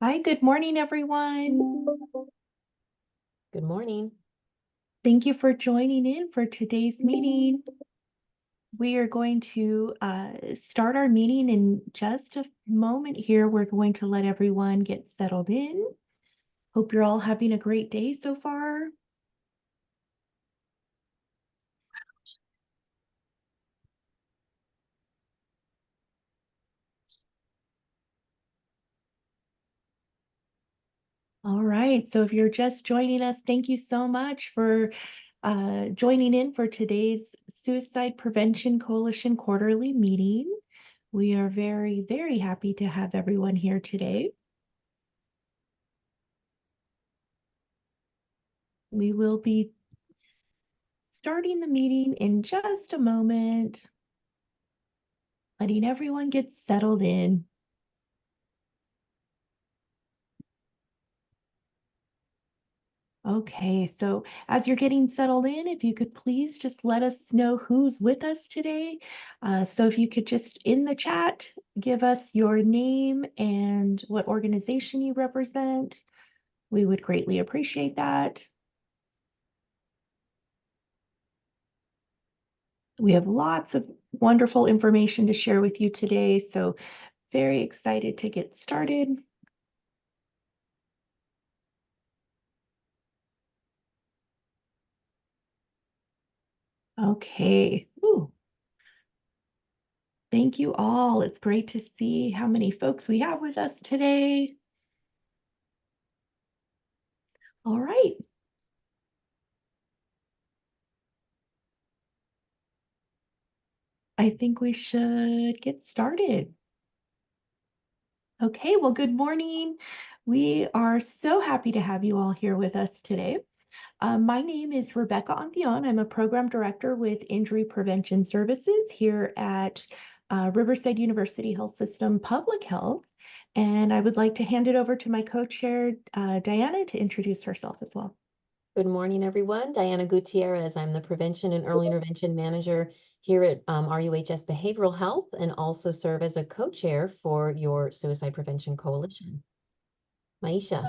Hi, good morning, everyone. Good morning. Thank you for joining in for today's meeting. We are going to start our meeting in just a moment here. We're going to let everyone get settled in. Hope you're all having a great day so far. All right, so if you're just joining us, thank you so much for joining in for today's Suicide Prevention Coalition quarterly meeting. We are very, very happy to have everyone here today. We will be starting the meeting in just a moment, letting everyone get settled in. Okay, so as you're getting settled in, if you could please just let us know who's with us today. So if you could just in the chat, give us your name and what organization you represent, we would greatly appreciate that. We have lots of wonderful information to share with you today, so very excited to get started. Okay. Ooh. Thank you all. It's great to see how many folks we have with us today. All right. I think we should get started. Okay, well, good morning. We are so happy to have you all here with us today. My name is Rebecca Ancion. I'm a program director with Injury Prevention Services here at Riverside University Health System Public Health. And I would like to hand it over to my co-chair, Diana, to introduce herself as well. Good morning, everyone. Diana Gutierrez. I'm the Prevention and Early Intervention Manager here at RUHS Behavioral Health and also serve as a co-chair for your Suicide Prevention Coalition. Maisha.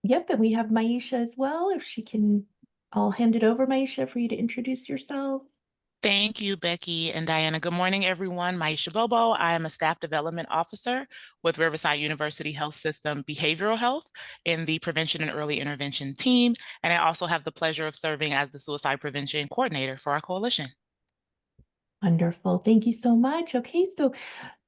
Yep, and we have Maisha as well. If she can, I'll hand it over, Maisha, for you to introduce yourself. Thank you, Becky and Diana. Good morning, everyone. Maisha Bobo. I am a Staff Development Officer with Riverside University Health System Behavioral Health in the Prevention and Early Intervention team. And I also have the pleasure of serving as the Suicide Prevention Coordinator for our coalition. Wonderful. Thank you so much. Okay, so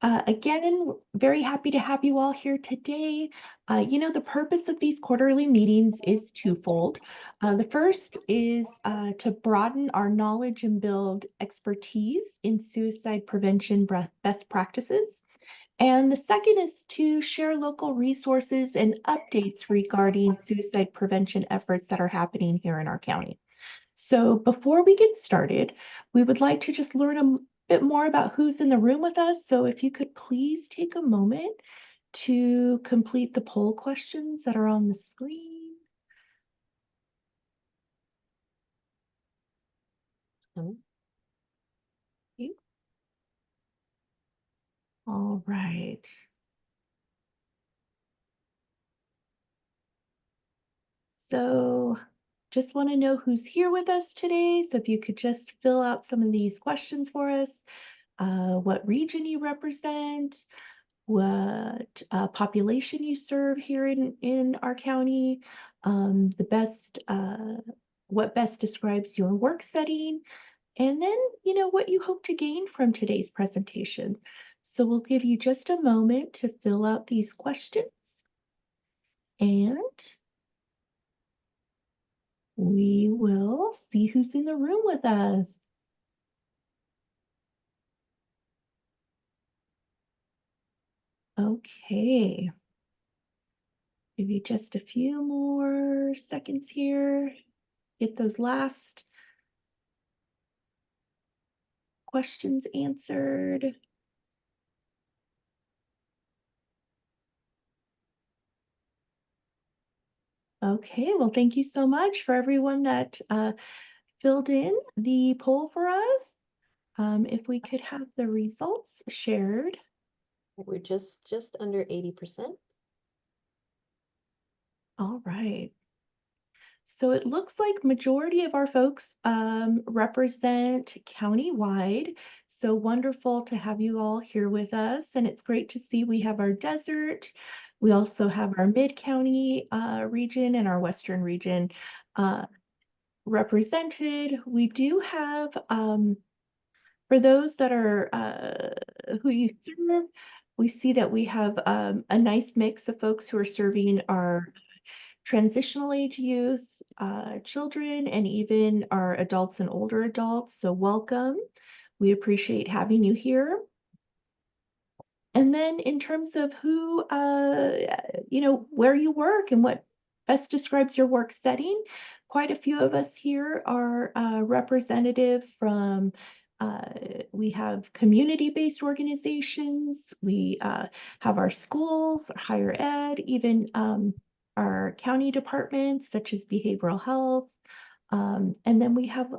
again, very happy to have you all here today. The purpose of these quarterly meetings is twofold. The first is to broaden our knowledge and build expertise in suicide prevention best practices. And the second is to share local resources and updates regarding suicide prevention efforts that are happening here in our county. So before we get started, we would like to just learn a bit more about who's in the room with us. So if you could please take a moment to complete the poll questions that are on the screen. Okay. All right. So just want to know who's here with us today. So if you could just fill out some of these questions for us, what region you represent, what population you serve here in our county, the best, what best describes your work setting, and then, what you hope to gain from today's presentation. So we'll give you just a moment to fill out these questions. And we will see who's in the room with us. Okay. Give you just a few more seconds here. Get those last questions answered. Okay, well, thank you so much for everyone that filled in the poll for us. If we could have the results shared. We're just under 80%. All right. So it looks like majority of our folks represent countywide. So wonderful to have you all here with us. And it's great to see we have our desert. We also have our mid-county region and our western region represented. We do have, for those that are who you serve, we see that we have a nice mix of folks who are serving our transitional age youth, children, and even our adults and older adults. So welcome. We appreciate having you here. And then in terms of who, where you work and what best describes your work setting, quite a few of us here are representative from, we have community-based organizations, we have our schools, higher ed, even our county departments such as behavioral health. And then we have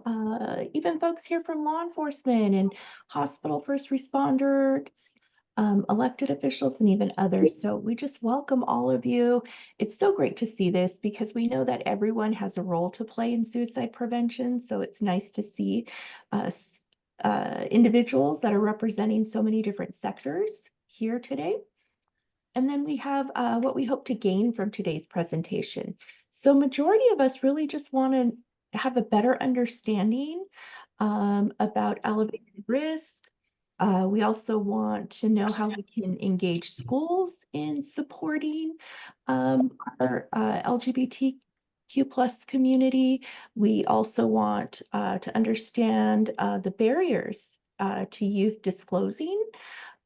even folks here from law enforcement and hospital first responders, elected officials, and even others. So we just welcome all of you. It's so great to see this because we know that everyone has a role to play in suicide prevention. So it's nice to see individuals that are representing so many different sectors here today. And then we have what we hope to gain from today's presentation. So majority of us really just want to have a better understanding about elevated risk. We also want to know how we can engage schools in supporting our LGBTQ plus community. We also want to understand the barriers to youth disclosing.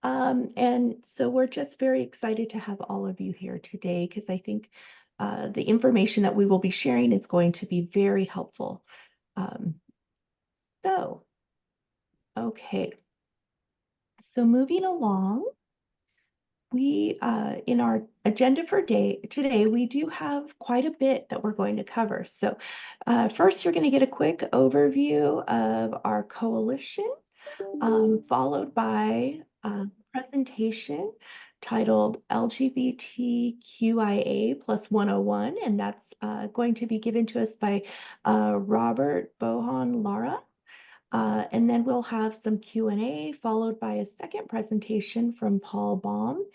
And so we're just very excited to have all of you here today because I think the information that we will be sharing is going to be very helpful. Okay. So moving along, we in our agenda for today, we do have quite a bit that we're going to cover. So first, you're going to get a quick overview of our coalition, followed by a presentation titled LGBTQIA plus 101, and that's going to be given to us by Robert Bohan Lara. And then we'll have some Q&A followed by a second presentation from Paul Baum.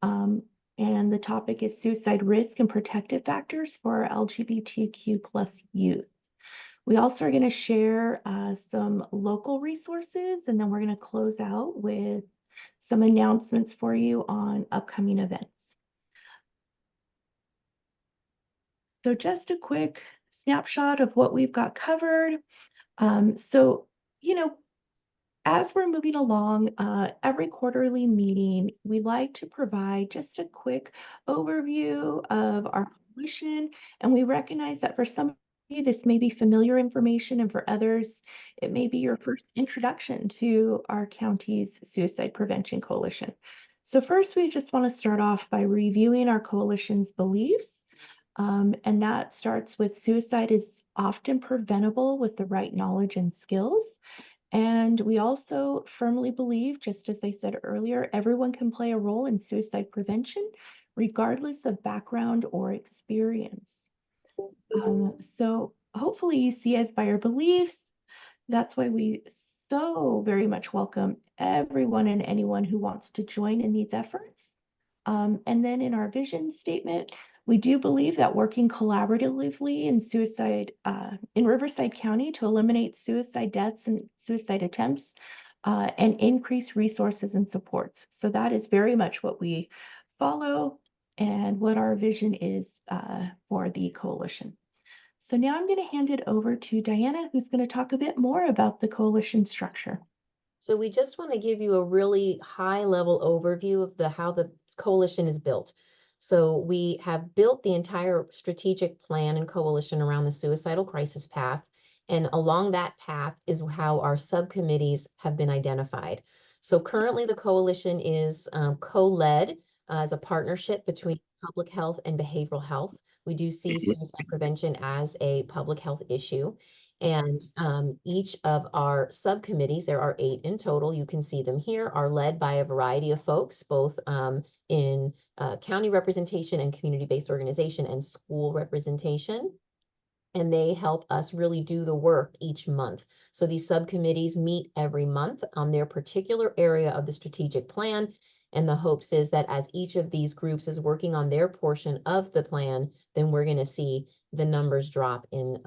And the topic is suicide risk and protective factors for LGBTQ plus youth. We also are going to share some local resources, and then we're going to close out with some announcements for you on upcoming events. So just a quick snapshot of what we've got covered. As we're moving along, every quarterly meeting, we like to provide just a quick overview of our coalition, and we recognize that for some of you, this may be familiar information, and for others, it may be your first introduction to our county's Suicide Prevention Coalition. So first, we just want to start off by reviewing our coalition's beliefs, and that starts with suicide is often preventable with the right knowledge and skills. And we also firmly believe, just as I said earlier, everyone can play a role in suicide prevention, regardless of background or experience. So hopefully you see us by our beliefs. That's why we so very much welcome everyone and anyone who wants to join in these efforts. And then in our vision statement, we do believe that working collaboratively in Riverside County to eliminate suicide deaths and suicide attempts and increase resources and supports. So that is very much what we follow and what our vision is for the coalition. So now I'm going to hand it over to Diana, who's going to talk a bit more about the coalition structure. So we just want to give you a really high level overview of how the coalition is built. So we have built the entire strategic plan and coalition around the suicidal crisis path. And along that path is how our subcommittees have been identified. So currently the coalition is co-led as a partnership between public health and behavioral health. We do see suicide prevention as a public health issue. And each of our subcommittees, there are 8 in total, you can see them here, are led by a variety of folks, both in county representation and community-based organization and school representation. And they help us really do the work each month. So these subcommittees meet every month on their particular area of the strategic plan. And the hopes is that as each of these groups is working on their portion of the plan, then we're going to see the numbers drop in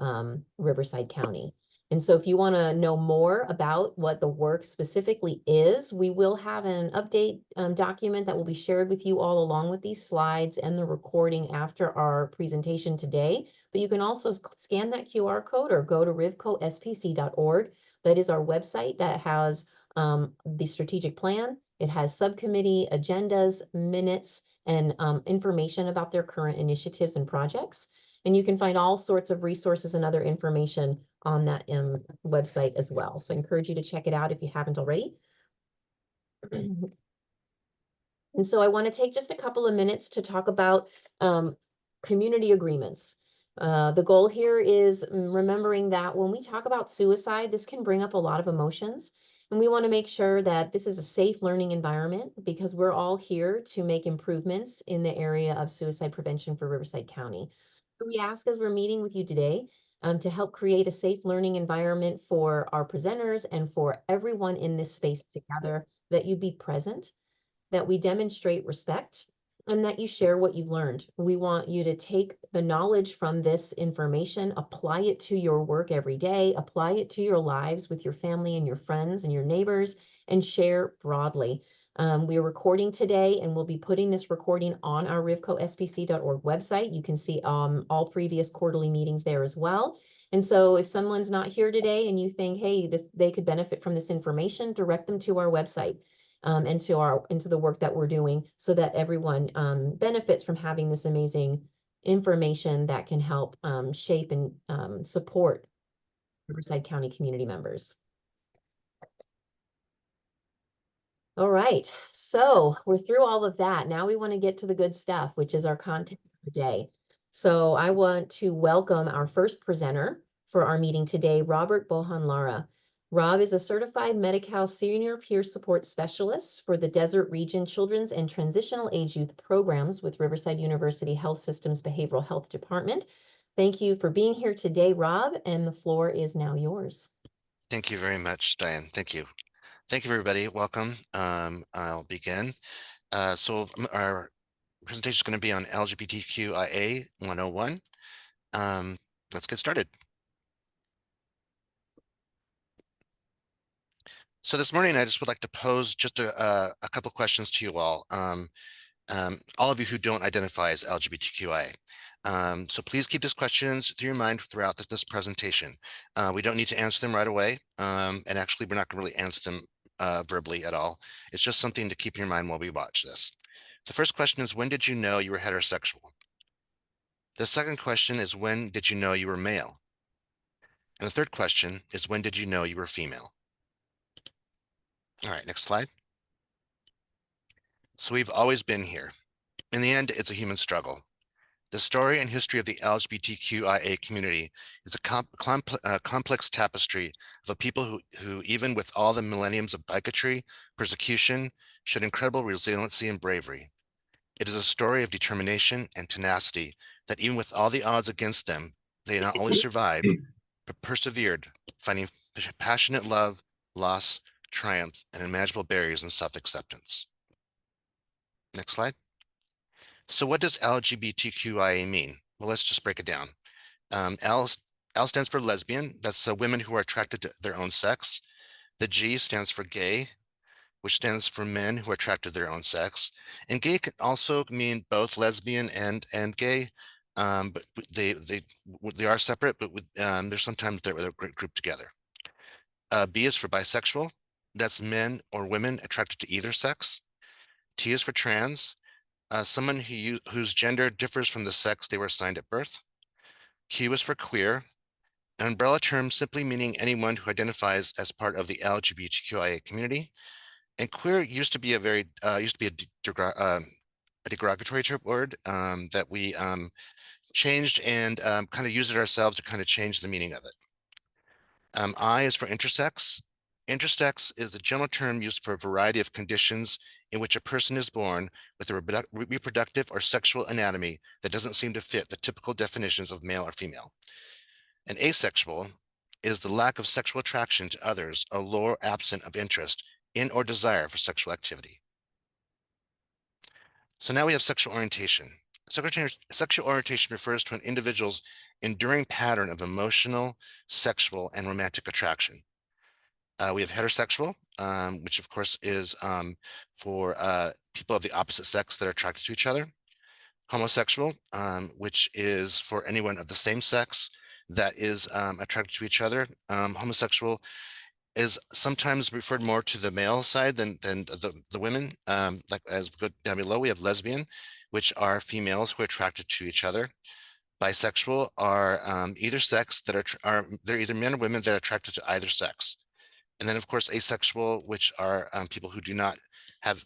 Riverside County. And so if you want to know more about what the work specifically is, we will have an update document that will be shared with you all along with these slides and the recording after our presentation today. But you can also scan that QR code or go to rivcospc.org. That is our website that has the strategic plan. It has subcommittee agendas, minutes, and information about their current initiatives and projects. And you can find all sorts of resources and other information on that website as well. So I encourage you to check it out if you haven't already. And so I want to take just a couple of minutes to talk about community agreements. The goal here is remembering that when we talk about suicide, this can bring up a lot of emotions. And we want to make sure that this is a safe learning environment because we're all here to make improvements in the area of suicide prevention for Riverside County. So we ask as we're meeting with you today to help create a safe learning environment for our presenters and for everyone in this space together, that you be present, that we demonstrate respect, and that you share what you've learned. We want you to take the knowledge from this information, apply it to your work every day, apply it to your lives with your family and your friends and your neighbors, and share broadly. We're recording today, and we'll be putting this recording on our rivcospc.org website. You can see all previous quarterly meetings there as well. And so if someone's not here today and you think, hey, they could benefit from this information, direct them to our website. Into the work that we're doing so that everyone benefits from having this amazing information that can help shape and support Riverside County community members. All right, so we're through all of that. Now we want to get to the good stuff, which is our content of the day. So I want to welcome our first presenter for our meeting today, Robert Bohan Lara. Rob is a certified Medi-Cal senior peer support specialist for the Desert Region Children's and Transitional Age Youth Programs with Riverside University Health System's Behavioral Health Department. Thank you for being here today, Rob, and the floor is now yours. Thank you very much, Diane. Thank you. Thank you, everybody. Welcome. I'll begin. So our presentation is going to be on LGBTQIA 101. Let's get started. So this morning, I just would like to pose just a couple questions to you all of you who don't identify as LGBTQIA. So please keep these questions through your mind throughout this presentation. We don't need to answer them right away. And actually, we're not going to really answer them verbally at all. It's just something to keep in your mind while we watch this. The first question is, when did you know you were heterosexual? The second question is, when did you know you were male? And the third question is, when did you know you were female? All right, next slide. So we've always been here. In the end, it's a human struggle. The story and history of the LGBTQIA community is a complex tapestry of a people who, even with all the millenniums of bigotry, persecution, showed incredible resiliency and bravery. It is a story of determination and tenacity that even with all the odds against them, they not only survived, but persevered, finding passionate love, loss, triumph, and unimaginable barriers in self-acceptance. Next slide. So what does LGBTQIA mean? Well, let's just break it down. L stands for lesbian. That's women who are attracted to their own sex. The G stands for gay, which stands for men who are attracted to their own sex. And gay can also mean both lesbian and gay, but they are separate, but there's sometimes they're grouped together. B is for bisexual. That's men or women attracted to either sex. T is for trans. Someone whose gender differs from the sex they were assigned at birth. Q is for queer, an umbrella term simply meaning anyone who identifies as part of the LGBTQIA community. And queer used to be a derogatory word that we changed and kind of used it ourselves to kind of change the meaning of it. I is for intersex. Intersex is the general term used for a variety of conditions in which a person is born with a reproductive or sexual anatomy that doesn't seem to fit the typical definitions of male or female. And asexual is the lack of sexual attraction to others or absent of interest in or desire for sexual activity. So now we have sexual orientation. Sexual orientation refers to an individual's enduring pattern of emotional, sexual, and romantic attraction. We have heterosexual, which of course is for people of the opposite sex that are attracted to each other. Homosexual, which is for anyone of the same sex that is attracted to each other. Homosexual is sometimes referred more to the male side than the women. Like as we go down below, we have lesbian, which are females who are attracted to each other. Bisexual are either sex that they're either men or women that are attracted to either sex. And then of course, asexual, which are people who do not have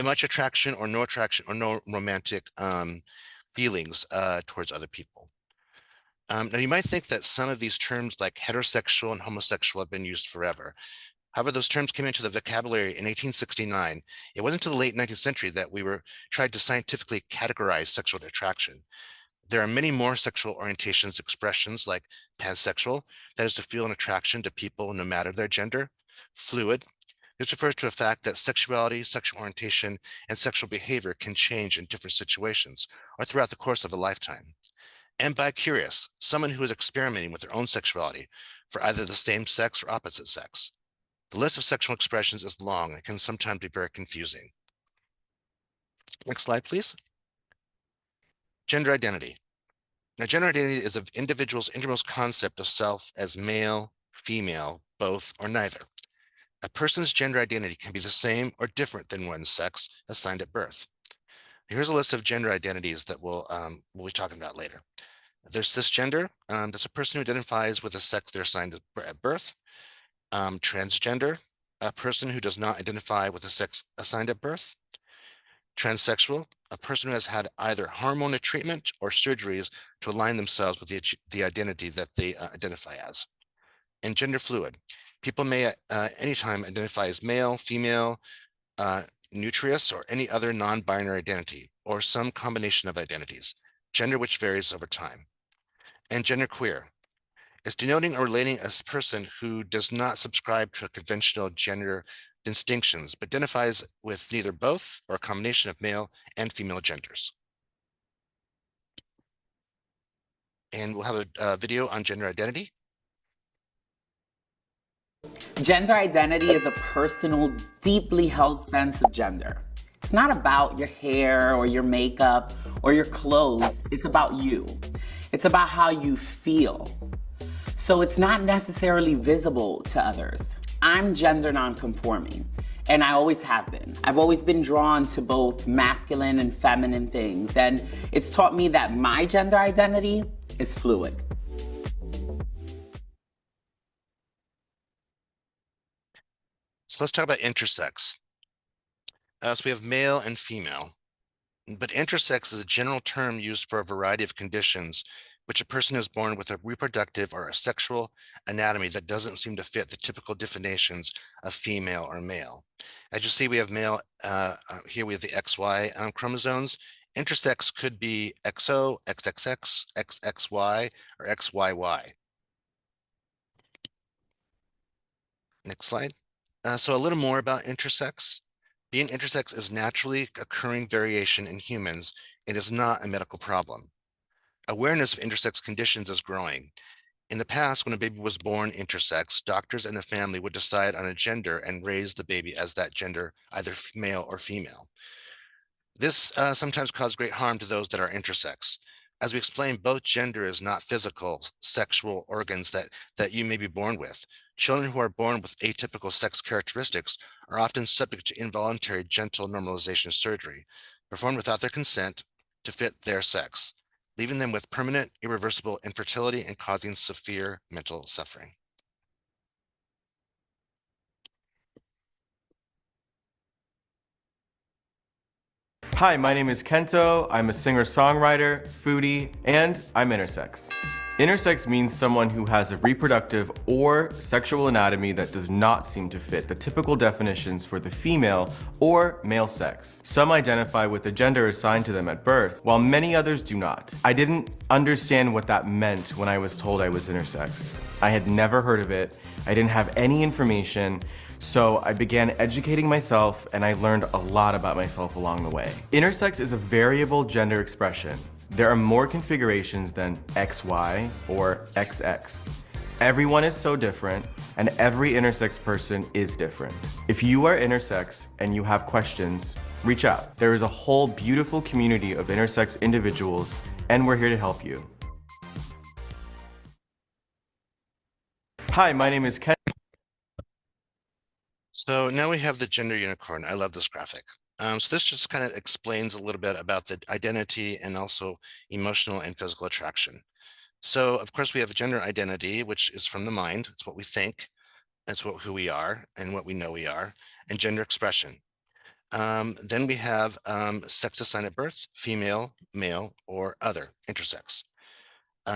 much attraction or no romantic feelings towards other people. Now you might think that some of these terms like heterosexual and homosexual have been used forever. However, those terms came into the vocabulary in 1869. It wasn't until the late 19th century that we tried to scientifically categorize sexual attraction. There are many more sexual orientations expressions like pansexual, that is to feel an attraction to people no matter their gender. Fluid, this refers to the fact that sexuality, sexual orientation, and sexual behavior can change in different situations or throughout the course of a lifetime. And bicurious, someone who is experimenting with their own sexuality for either the same sex or opposite sex. The list of sexual expressions is long and can sometimes be very confusing. Next slide, please. Gender identity. Now, gender identity is an individual's innermost concept of self as male, female, both, or neither. A person's gender identity can be the same or different than one's sex assigned at birth. Here's a list of gender identities that we'll be talking about later. There's cisgender, that's a person who identifies with the sex they're assigned at birth. Transgender, a person who does not identify with the sex assigned at birth. Transsexual, a person who has had either hormonal treatment or surgeries to align themselves with the identity that they identify as. And gender fluid, people may anytime identify as male, female, nutrius, or any other non-binary identity, or some combination of identities, gender which varies over time. And genderqueer is denoting or relating a person who does not subscribe to a conventional gender distinctions, but identifies with neither both or a combination of male and female genders. And we'll have a video on gender identity. Gender identity is a personal, deeply held sense of gender. It's not about your hair or your makeup or your clothes. It's about you. It's about how you feel. So it's not necessarily visible to others. I'm gender nonconforming, and I always have been. I've always been drawn to both masculine and feminine things, and it's taught me that my gender identity is fluid. So let's talk about intersex. So we have male and female, but intersex is a general term used for a variety of conditions which a person is born with a reproductive or a sexual anatomy that doesn't seem to fit the typical definitions of female or male. As you see, we have male, here we have the XY chromosomes. Intersex could be XO, XXX, XXY, or XYY. Next slide. So a little more about intersex. Being intersex is naturally occurring variation in humans. It is not a medical problem. Awareness of intersex conditions is growing. In the past, when a baby was born intersex, doctors and the family would decide on a gender and raise the baby as that gender, either male or female. This sometimes caused great harm to those that are intersex. As we explained, both gender is not physical, sexual organs that you may be born with. Children who are born with atypical sex characteristics are often subject to involuntary genital normalization surgery, performed without their consent to fit their sex, leaving them with permanent, irreversible infertility and causing severe mental suffering. Hi, my name is Kento. I'm a singer-songwriter, foodie, and I'm intersex. Intersex means someone who has a reproductive or sexual anatomy that does not seem to fit the typical definitions for the female or male sex. Some identify with the gender assigned to them at birth, while many others do not. I didn't understand what that meant when I was told I was intersex. I had never heard of it. I didn't have any information. So I began educating myself and I learned a lot about myself along the way. Intersex is a variable gender expression. There are more configurations than XY or XX. Everyone is so different, and every intersex person is different. If you are intersex and you have questions, reach out. There is a whole beautiful community of intersex individuals, and we're here to help you. Hi, my name is Ken. So now we have the gender unicorn. I love this graphic. So this just kind of explains a little bit about the identity and also emotional and physical attraction. So of course we have gender identity, which is from the mind. It's what we think. That's who we are and what we know we are, and gender expression. Then we have sex assigned at birth, female, male, or other, intersex.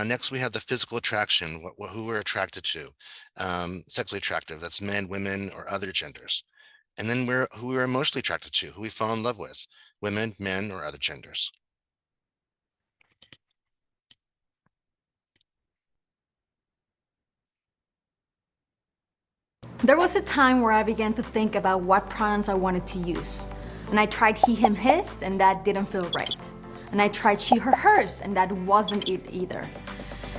Next, we have the physical attraction, who we're attracted to, sexually attractive, that's men, women, or other genders. And then who we're emotionally attracted to, who we fall in love with, women, men, or other genders. There was a time where I began to think about what pronouns I wanted to use. And I tried he, him, his, and that didn't feel right. And I tried she, her, hers, and that wasn't it either.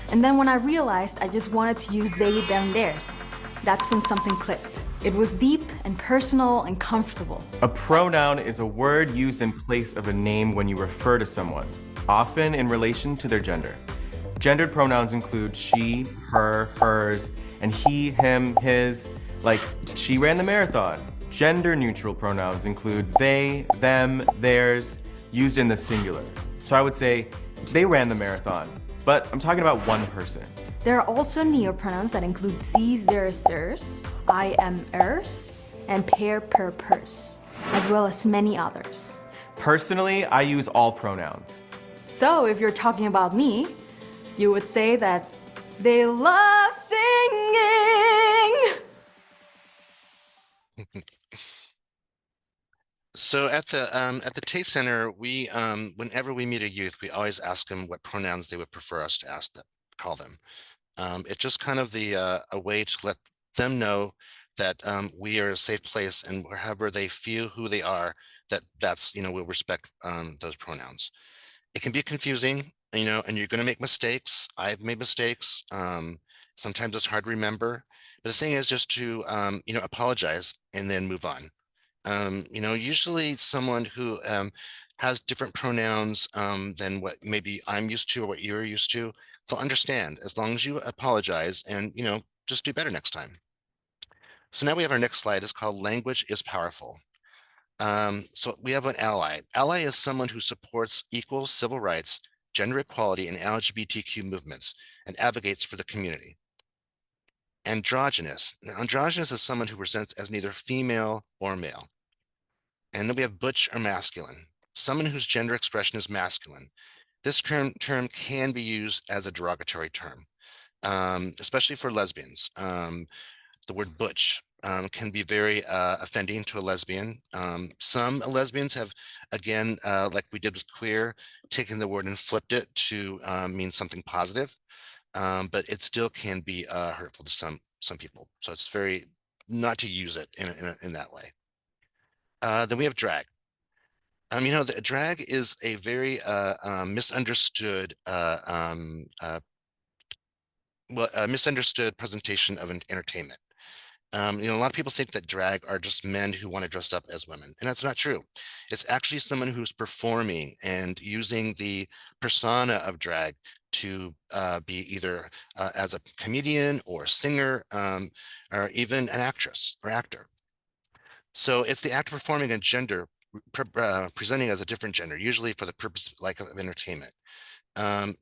And then when I realized I just wanted to use they, them, theirs, that's when something clicked. It was deep and personal and comfortable. A pronoun is a word used in place of a name when you refer to someone, often in relation to their gender. Gendered pronouns include she, her, hers, and he, him, his, like she ran the marathon. Gender neutral pronouns include they, them, theirs, used in the singular. So I would say they ran the marathon, but I'm talking about one person. There are also neopronouns that include sie, their, theirs, I am, ers, and pair, per, pers, as well as many others. Personally, I use all pronouns. So if you're talking about me, you would say that they love singing. So at the Taste Center, we whenever we meet a youth, we always ask them what pronouns they would prefer us to call them. It's just kind of a way to let them know that we are a safe place, and wherever they feel who they are, that's we'll respect those pronouns. It can be confusing, and you're going to make mistakes. I've made mistakes. Sometimes it's hard to remember, but the thing is just to apologize and then move on. Usually someone who has different pronouns than what maybe I'm used to or what you're used to, they'll understand as long as you apologize and just do better next time. So now we have our next slide. It's called Language is Powerful. So we have an ally. Ally is someone who supports equal civil rights, gender equality, and LGBTQ movements and advocates for the community. Androgynous. Now, androgynous is someone who presents as neither female or male. And then we have butch or masculine, someone whose gender expression is masculine. This term can be used as a derogatory term, especially for lesbians. The word butch can be very offending to a lesbian. Some lesbians have, again, like we did with queer, taken the word and flipped it to mean something positive, but it still can be hurtful to some people. So it's very not to use it in that way. Then we have drag. The drag is a very misunderstood misunderstood presentation of entertainment. A lot of people think that drag are just men who want to dress up as women, and that's not true. It's actually someone who's performing and using the persona of drag to be either as a comedian or of or even an actress or actor. So it's the act performing a gender, presenting as a different gender, usually for the purpose of entertainment.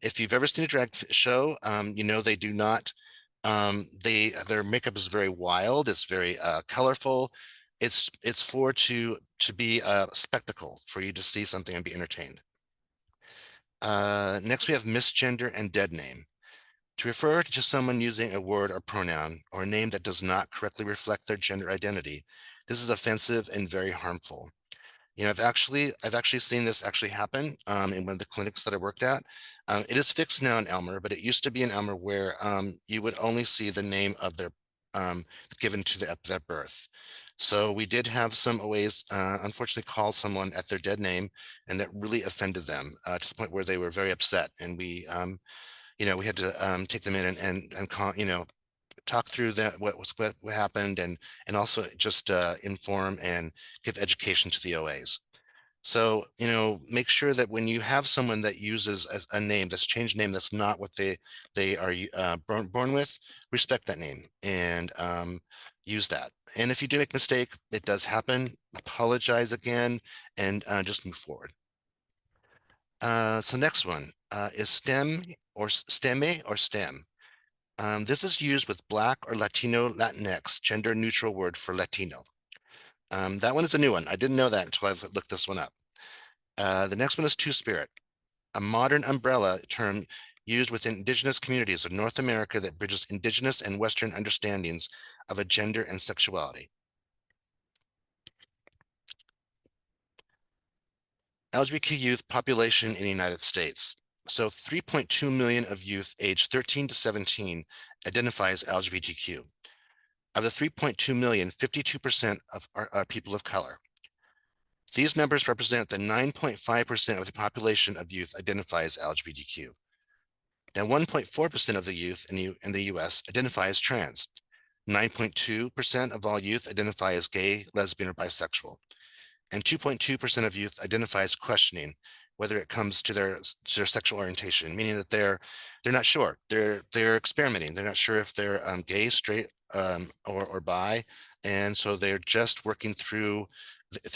If you've ever seen a drag show, they do not. Their makeup is very wild. It's very colorful. It's to be a spectacle for you to see something and be entertained. Next, we have misgender and dead name. To refer to someone using a word or pronoun or a name that does not correctly reflect their gender identity, this is offensive and very harmful. You know, I've actually seen this actually happen in one of the clinics that I worked at. It is fixed now in Elmer, but it used to be in Elmer where you would only see the name of their given to their birth. So we did have some OAs unfortunately call someone at their dead name, and that really offended them to the point where they were very upset. And we, you know, we had to take them in and you know, talk through that what happened, and also just inform and give education to the OAs. So, you know, make sure that when you have someone that uses a name that's changed name that's not what they are born with, respect that name and use that. And if you do make a mistake, it does happen, apologize again, and just move forward. So next one is STEM or STEME or STEM. This is used with Black or Latino Latinx, gender neutral word for Latino. That one is a new one. I didn't know that until I looked this one up. The next one is Two-Spirit, a modern umbrella term used within indigenous communities of North America that bridges indigenous and Western understandings of a gender and sexuality. LGBTQ youth population in the United States. So 3.2 million of youth aged 13 to 17 identify as LGBTQ. Of the 3.2 million, 52% are people of color. These numbers represent the 9.5% of the population of youth identify as LGBTQ. Now, 1.4% of the youth in the US identify as trans. 9.2% of all youth identify as gay, lesbian, or bisexual. And 2.2% of youth identify as questioning, whether it comes to their sexual orientation, meaning that they're not sure. They're experimenting. They're not sure if they're gay, straight, or bi, and so they're just working through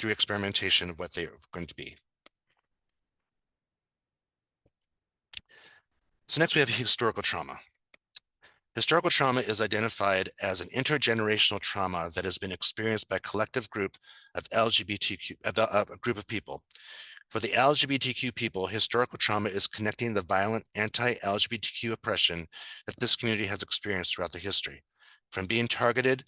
experimentation of what they're going to be. So next we have historical trauma. Historical trauma is identified as an intergenerational trauma that has been experienced by a collective group of LGBTQ, a group of people. For the LGBTQ people, historical trauma is connecting the violent anti-LGBTQ oppression that this community has experienced throughout the history, from being targeted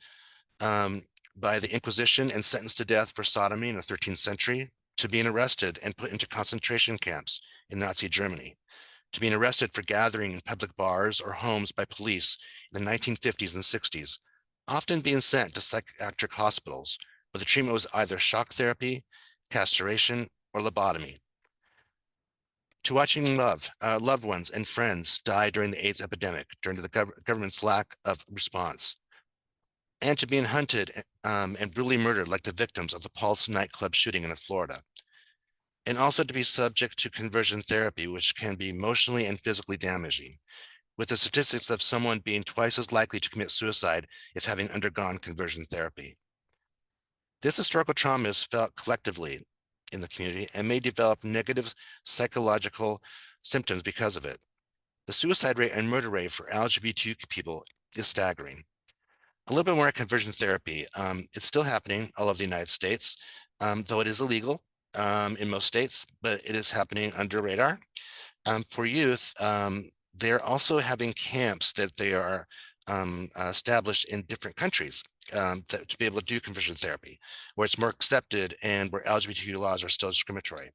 by the Inquisition and sentenced to death for sodomy in the 13th century, to being arrested and put into concentration camps in Nazi Germany, to being arrested for gathering in public bars or homes by police in the 1950s and 60s, often being sent to psychiatric hospitals where the treatment was either shock therapy, castration, or lobotomy, to watching loved ones and friends die during the AIDS epidemic during the government's lack of response, and to being hunted and brutally murdered like the victims of the Pulse nightclub shooting in Florida, and also to be subject to conversion therapy, which can be emotionally and physically damaging, with the statistics of someone being twice as likely to commit suicide if having undergone conversion therapy. This historical trauma is felt collectively in the community and may develop negative psychological symptoms because of it. The suicide rate and murder rate for LGBTQ people is staggering. A little bit more conversion therapy. It's still happening all over the United States, though it is illegal in most states, but it is happening under radar. For youth, they're also having camps that they are established in different countries to be able to do conversion therapy, where it's more accepted and where LGBTQ laws are still discriminatory.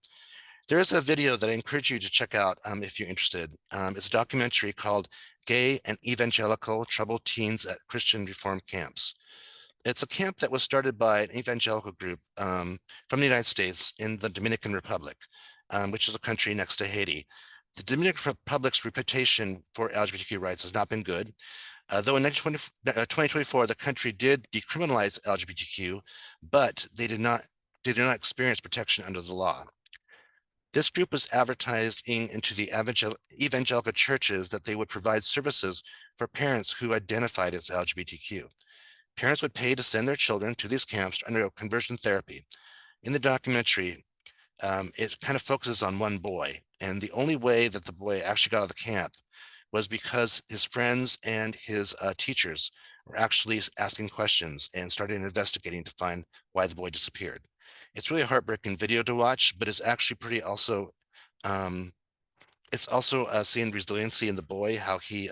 There is a video that I encourage you to check out if you're interested. It's a documentary called Gay and Evangelical Troubled Teens at Christian Reform Camps. It's a camp that was started by an evangelical group from the United States in the Dominican Republic, which is a country next to Haiti. The Dominican Republic's reputation for LGBTQ rights has not been good. Though in 2024, the country did decriminalize LGBTQ, but they did not experience protection under the law. This group was advertising into the evangelical churches that they would provide services for parents who identified as LGBTQ. Parents would pay to send their children to these camps to undergo conversion therapy. In the documentary, it kind of focuses on one boy, and the only way that the boy actually got out of the camp was because his friends and his teachers were actually asking questions and started investigating to find why the boy disappeared. It's really a heartbreaking video to watch, but it's actually pretty also It's also seeing resiliency in the boy, how he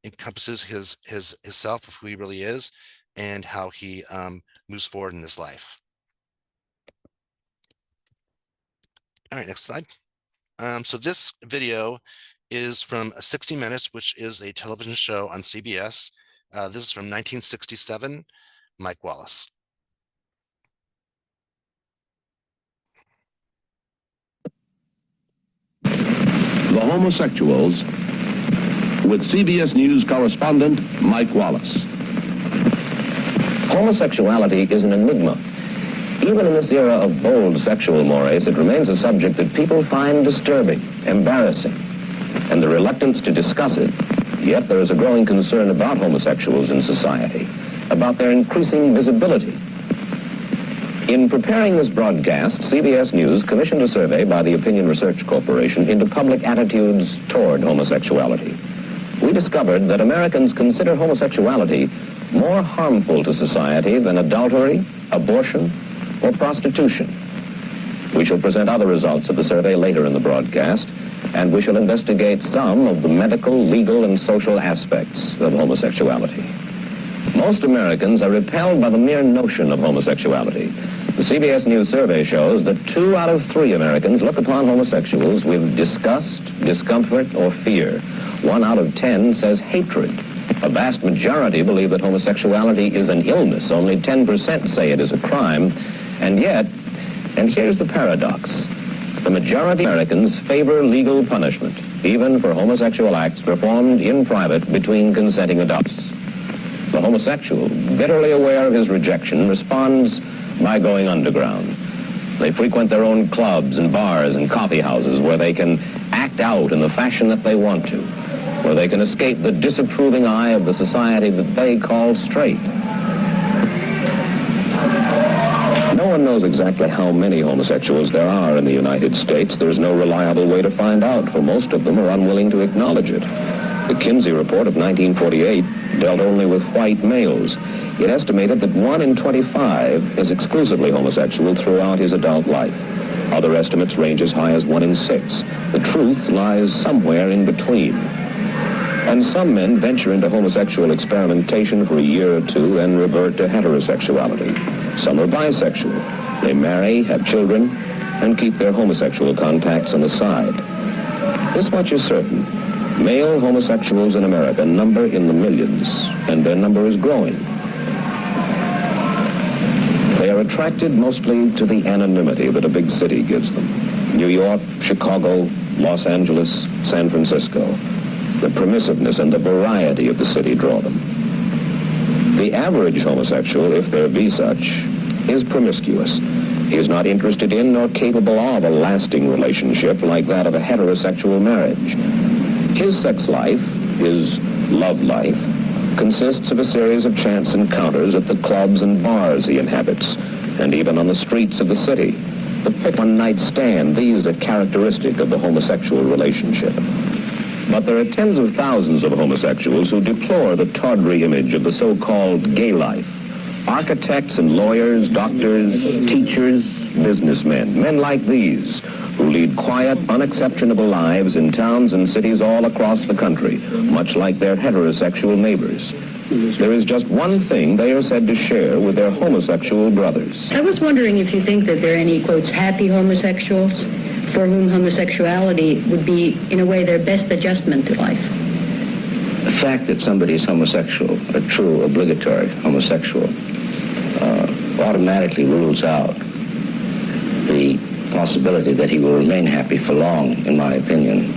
encompasses his self of who he really is, and how he moves forward in his life. All right, next slide. So this video is from 60 Minutes, which is a television show on CBS. This is from 1967, Mike Wallace. The Homosexuals with CBS News correspondent Mike Wallace. Homosexuality is an enigma. Even in this era of bold sexual mores, it remains a subject that people find disturbing, embarrassing, and the reluctance to discuss it. Yet there is a growing concern about homosexuals in society, about their increasing visibility. In preparing this broadcast, CBS News commissioned a survey by the Opinion Research Corporation into public attitudes toward homosexuality. We discovered that Americans consider homosexuality more harmful to society than adultery, abortion, or prostitution. We shall present other results of the survey later in the broadcast, and we shall investigate some of the medical, legal, and social aspects of homosexuality. Most Americans are repelled by the mere notion of homosexuality. The CBS News survey shows that 2 out of 3 Americans look upon homosexuals with disgust, discomfort, or fear. 1 out of 10 says hatred. A vast majority believe that homosexuality is an illness. Only 10% say it is a crime. And yet, and here's the paradox, the majority of Americans favor legal punishment, even for homosexual acts performed in private between consenting adults. The homosexual, bitterly aware of his rejection, responds by going underground. They frequent their own clubs and bars and coffee houses where they can act out in the fashion that they want to, where they can escape the disapproving eye of the society that they call straight. No one knows exactly how many homosexuals there are in the United States. There is no reliable way to find out, for most of them are unwilling to acknowledge it. The Kinsey Report of 1948 dealt only with white males. It estimated that 1 in 25 is exclusively homosexual throughout his adult life. Other estimates range as high as 1 in 6. The truth lies somewhere in between. And some men venture into homosexual experimentation for a year or two and revert to heterosexuality. Some are bisexual. They marry, have children, and keep their homosexual contacts on the side. This much is certain. Male homosexuals in America number in the millions, and their number is growing. They are attracted mostly to the anonymity that a big city gives them. New York, Chicago, Los Angeles, San Francisco. The permissiveness and the variety of the city draw them. The average homosexual, if there be such, is promiscuous. He is not interested in nor capable of a lasting relationship like that of a heterosexual marriage. His sex life, his love life, consists of a series of chance encounters at the clubs and bars he inhabits, and even on the streets of the city. The one-night stand, these are characteristic of the homosexual relationship. But there are tens of thousands of homosexuals who deplore the tawdry image of the so-called gay life. Architects and lawyers, doctors, teachers, businessmen, men like these, who lead quiet, unexceptionable lives in towns and cities all across the country, much like their heterosexual neighbors. There is just one thing they are said to share with their homosexual brothers. I was wondering if you think that there are any, quotes, happy homosexuals for whom homosexuality would be, in a way, their best adjustment to life. The fact that somebody is homosexual, a true obligatory homosexual, automatically rules out the possibility that he will remain happy for long, in my opinion.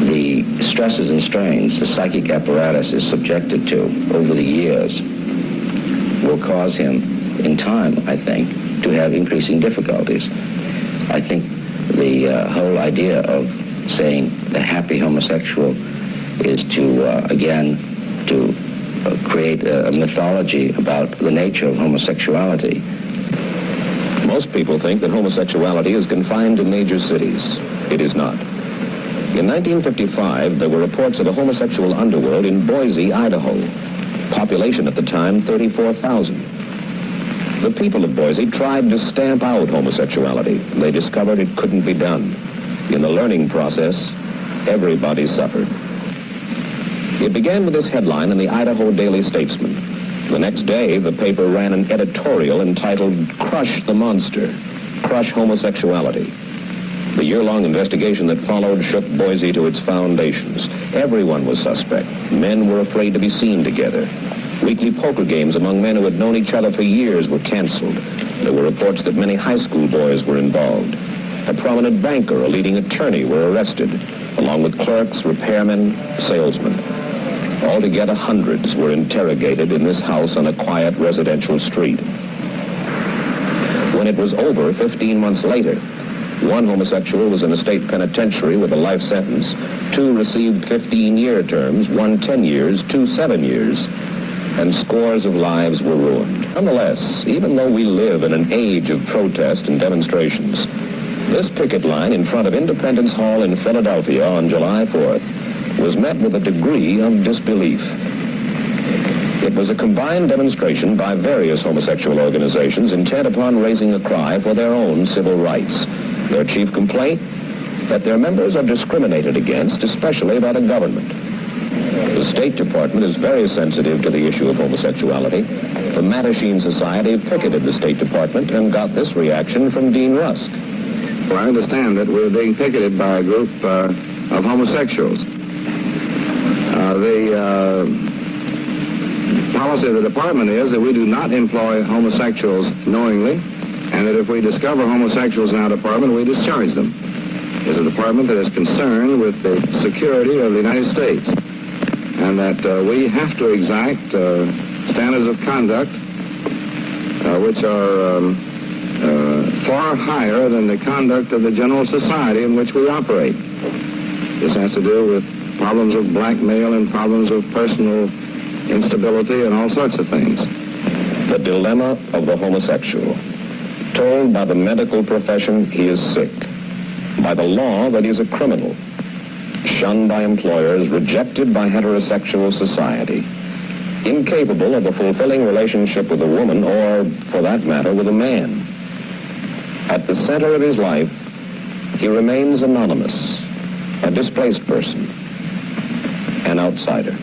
The stresses and strains the psychic apparatus is subjected to over the years will cause him, in time, I think, to have increasing difficulties. I think the whole idea of saying the happy homosexual is to, again, to create a mythology about the nature of homosexuality. Most people think that homosexuality is confined to major cities. It is not. In 1955, there were reports of a homosexual underworld in Boise, Idaho. Population at the time, 34,000. The people of Boise tried to stamp out homosexuality. They discovered it couldn't be done. In the learning process, everybody suffered. It began with this headline in the Idaho Daily Statesman. The next day, the paper ran an editorial entitled, "Crush the Monster, Crush Homosexuality." The year-long investigation that followed shook Boise to its foundations. Everyone was suspect. Men were afraid to be seen together. Weekly poker games among men who had known each other for years were canceled. There were reports that many high school boys were involved. A prominent banker, a leading attorney were arrested, along with clerks, repairmen, salesmen. Altogether, hundreds were interrogated in this house on a quiet residential street. When it was over, 15 months later, one homosexual was in a state penitentiary with a life sentence. 2 received 15-year terms, 1 10 years, 2 7 years, and scores of lives were ruined. Nonetheless, even though we live in an age of protest and demonstrations, this picket line in front of Independence Hall in Philadelphia on July 4th was met with a degree of disbelief. It was a combined demonstration by various homosexual organizations intent upon raising a cry for their own civil rights. Their chief complaint? That their members are discriminated against, especially by the government. The State Department is very sensitive to the issue of homosexuality. The Mattachine Society picketed the State Department and got this reaction from Dean Rusk. Well, I understand that we're being picketed by a group of homosexuals. The policy of the department is that we do not employ homosexuals knowingly, and that if we discover homosexuals in our department, we discharge them. It's a department that is concerned with the security of the United States, and that we have to exact standards of conduct which are far higher than the conduct of the general society in which we operate. This has to do with problems of blackmail and problems of personal instability and all sorts of things. The dilemma of the homosexual. Told by the medical profession he is sick. By the law that he's a criminal. Shunned by employers, rejected by heterosexual society. Incapable of a fulfilling relationship with a woman or, for that matter, with a man. At the center of his life, he remains anonymous, a displaced person, an outsider.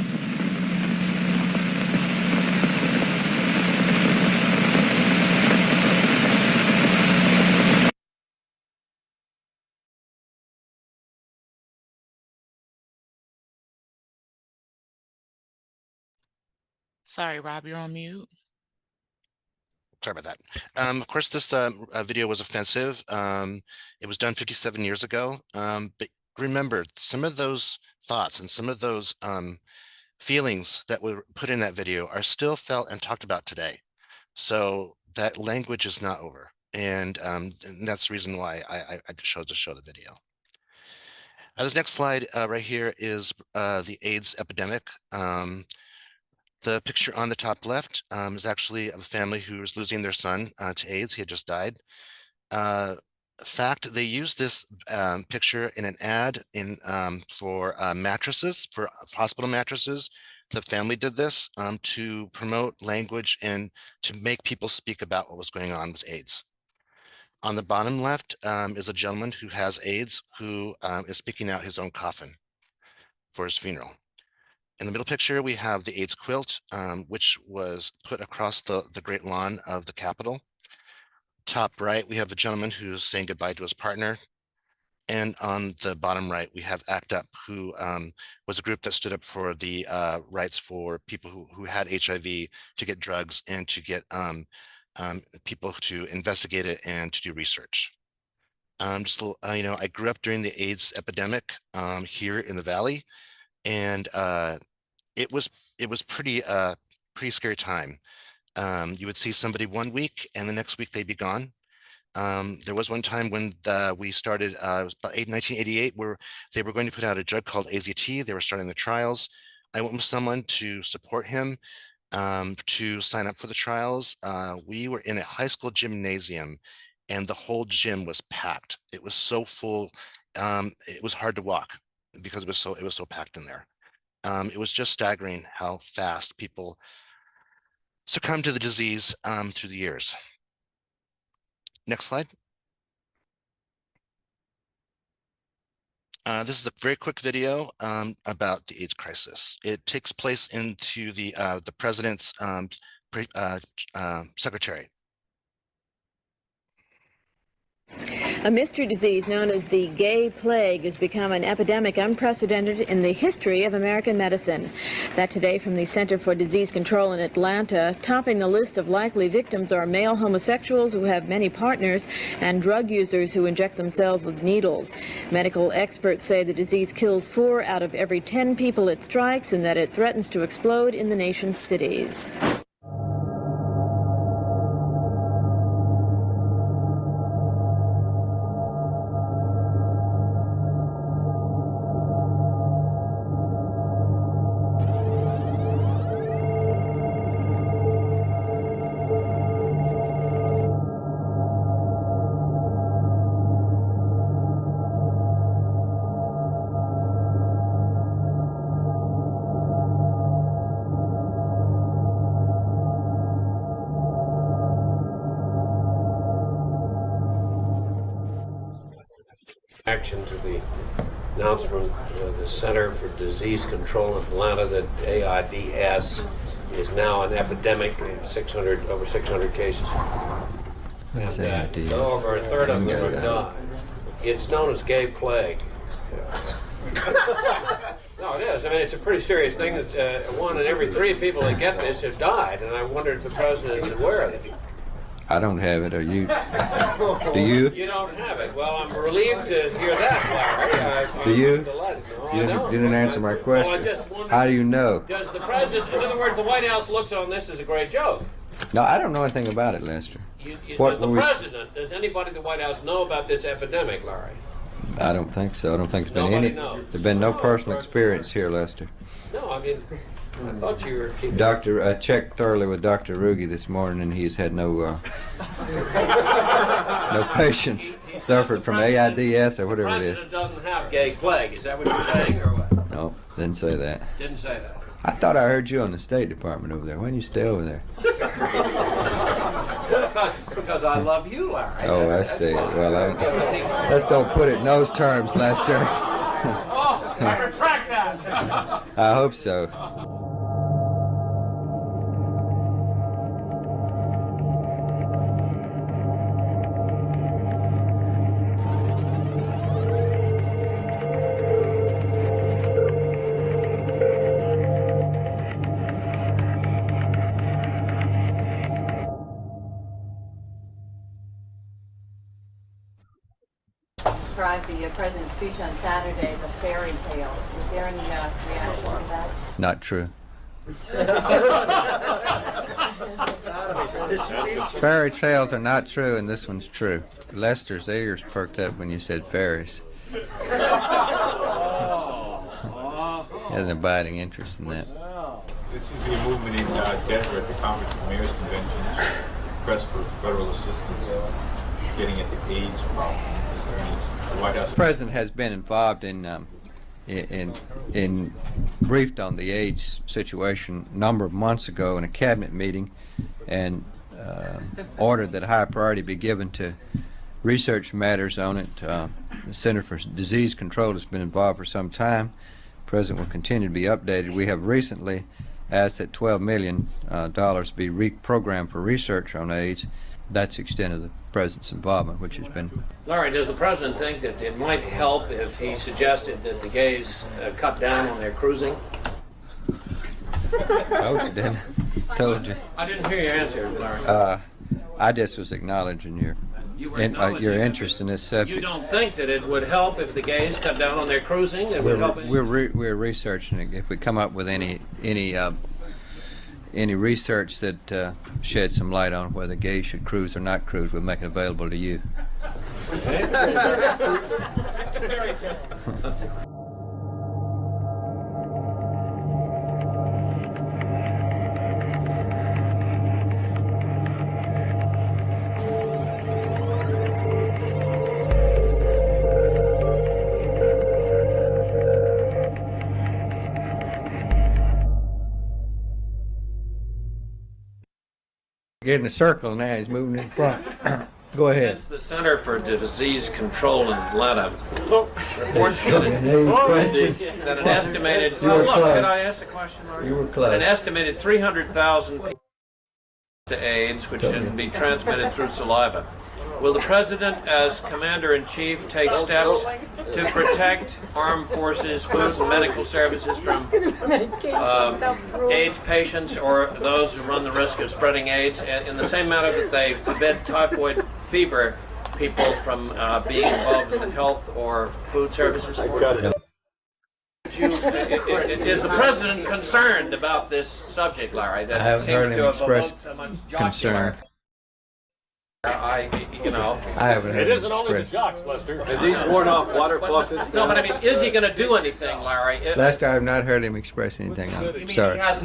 Sorry, Rob, you're on mute. Sorry about that. Of course, this video was offensive. It was done 57 years ago. But remember, some of those thoughts and some of those feelings that were put in that video are still felt and talked about today. So that language is not over. And that's the reason why I chose to show the video. This next slide right here is the AIDS epidemic. The picture on the top left is actually of a family who was losing their son to AIDS. He had just died. Fact, they used this picture in an ad for mattresses, for hospital mattresses. The family did this to promote language and to make people speak about what was going on with AIDS. On the bottom left is a gentleman who has AIDS who is speaking out his own coffin for his funeral. In the middle picture, we have the AIDS quilt, which was put across the great lawn of the Capitol. Top right, we have a gentleman who's saying goodbye to his partner. And on the bottom right, we have ACT UP, who was a group that stood up for the rights for people who had HIV to get drugs and to get people to investigate it and to do research. I grew up during the AIDS epidemic here in the Valley. And it was pretty scary time. You would see somebody one week and the next week they'd be gone. There was one time when we started, it was about 1988, where they were going to put out a drug called AZT. They were starting the trials. I went with someone to support him to sign up for the trials. We were in a high school gymnasium and the whole gym was packed. It was so full. It was hard to walk because it was so packed in there. It was just staggering how fast people succumbed to the disease through the years. Next slide. This is a very quick video about the AIDS crisis. It takes place into the president's secretary. A mystery disease known as the gay plague has become an epidemic unprecedented in the history of American medicine. That today from the Center for Disease Control in Atlanta. Topping the list of likely victims are male homosexuals who have many partners and drug users who inject themselves with needles. Medical experts say the disease kills 4 out of every 10 people it strikes and that it threatens to explode in the nation's cities. Action to the announcement of the Center for Disease Control in Atlanta that AIDS is now an epidemic in over 600 cases. And over a third of them are died. It's known as gay plague. No, it is. I mean, it's a pretty serious thing that 1 in every 3 people that get this have died, and I wonder if the president is aware of it. I don't have it. Are you? Do you? You don't have it. Well, I'm relieved to hear that, Larry. Do you? No, You didn't answer my question. How do you know? Does the president, in other words, the White House looks on this as a great joke. No, I don't know anything about it, Lester. Does anybody in the White House know about this epidemic, Larry? I don't think so. I don't think there's been no personal experience here, Lester. No, I mean, I thought you were keeping... I checked thoroughly with Dr. Ruge this morning, and he's had no patients suffered from AIDS or whatever it is. The president doesn't have gay plague. Is that what you're saying, or what? No, didn't say that. Didn't say that. I thought I heard you on the State Department over there. Why don't you stay over there? Because I love you, Larry. Oh, I see. Well, let's don't put it in those terms, Lester. Oh, I retract that. I hope so. Described the president's speech on Saturday as a fairy tale. Is there any reaction to that? Not true. Fairy tales are not true, and this one's true. Lester's ears perked up when you said fairies. He has an abiding interest in that. This seems to be a movement in Denver at the Conference of Mayors Convention. Request for federal assistance getting at the AIDS problem. Is there any? The White House. The president has been involved in briefed on the AIDS situation a number of months ago in a cabinet meeting, and ordered that high priority be given to research matters on it. The Center for Disease Control has been involved for some time. The president will continue to be updated. We have recently asked that $12 million be reprogrammed for research on AIDS. That's the extent of the president's involvement, which has been... Larry, does the president think that it might help if he suggested that the gays cut down on their cruising? Told you, didn't I? Told you. I didn't hear your answer, Larry. I just was acknowledging your interest in this subject. You don't think that it would help if the gays cut down on their cruising? It would help. We're researching it. If we come up with any research that sheds some light on whether gays should cruise or not cruise, we'll make it available to you. Getting a circle now, he's moving in front. Go ahead. It's the Center for Disease Control in Atlanta. Reports An AIDS question. that an estimated, You were look, close. can I ask a question, Mark? You were close. An estimated 300,000 people to AIDS, which can be transmitted through saliva. Will the President, as Commander-in-Chief, take steps to protect armed forces, food and medical services from AIDS patients or those who run the risk of spreading AIDS, in the same manner that they forbid typhoid fever people from being involved in the health or food services? Is the President concerned about this subject, Larry? That I haven't seems heard to him have express evoked so much concern. I haven't heard It isn't him only the express. jocks, Lester. Has he sworn off water faucets? No, but I mean, is he going to do anything, Larry? Lester, I have not heard him express anything. You I'm mean sorry. he has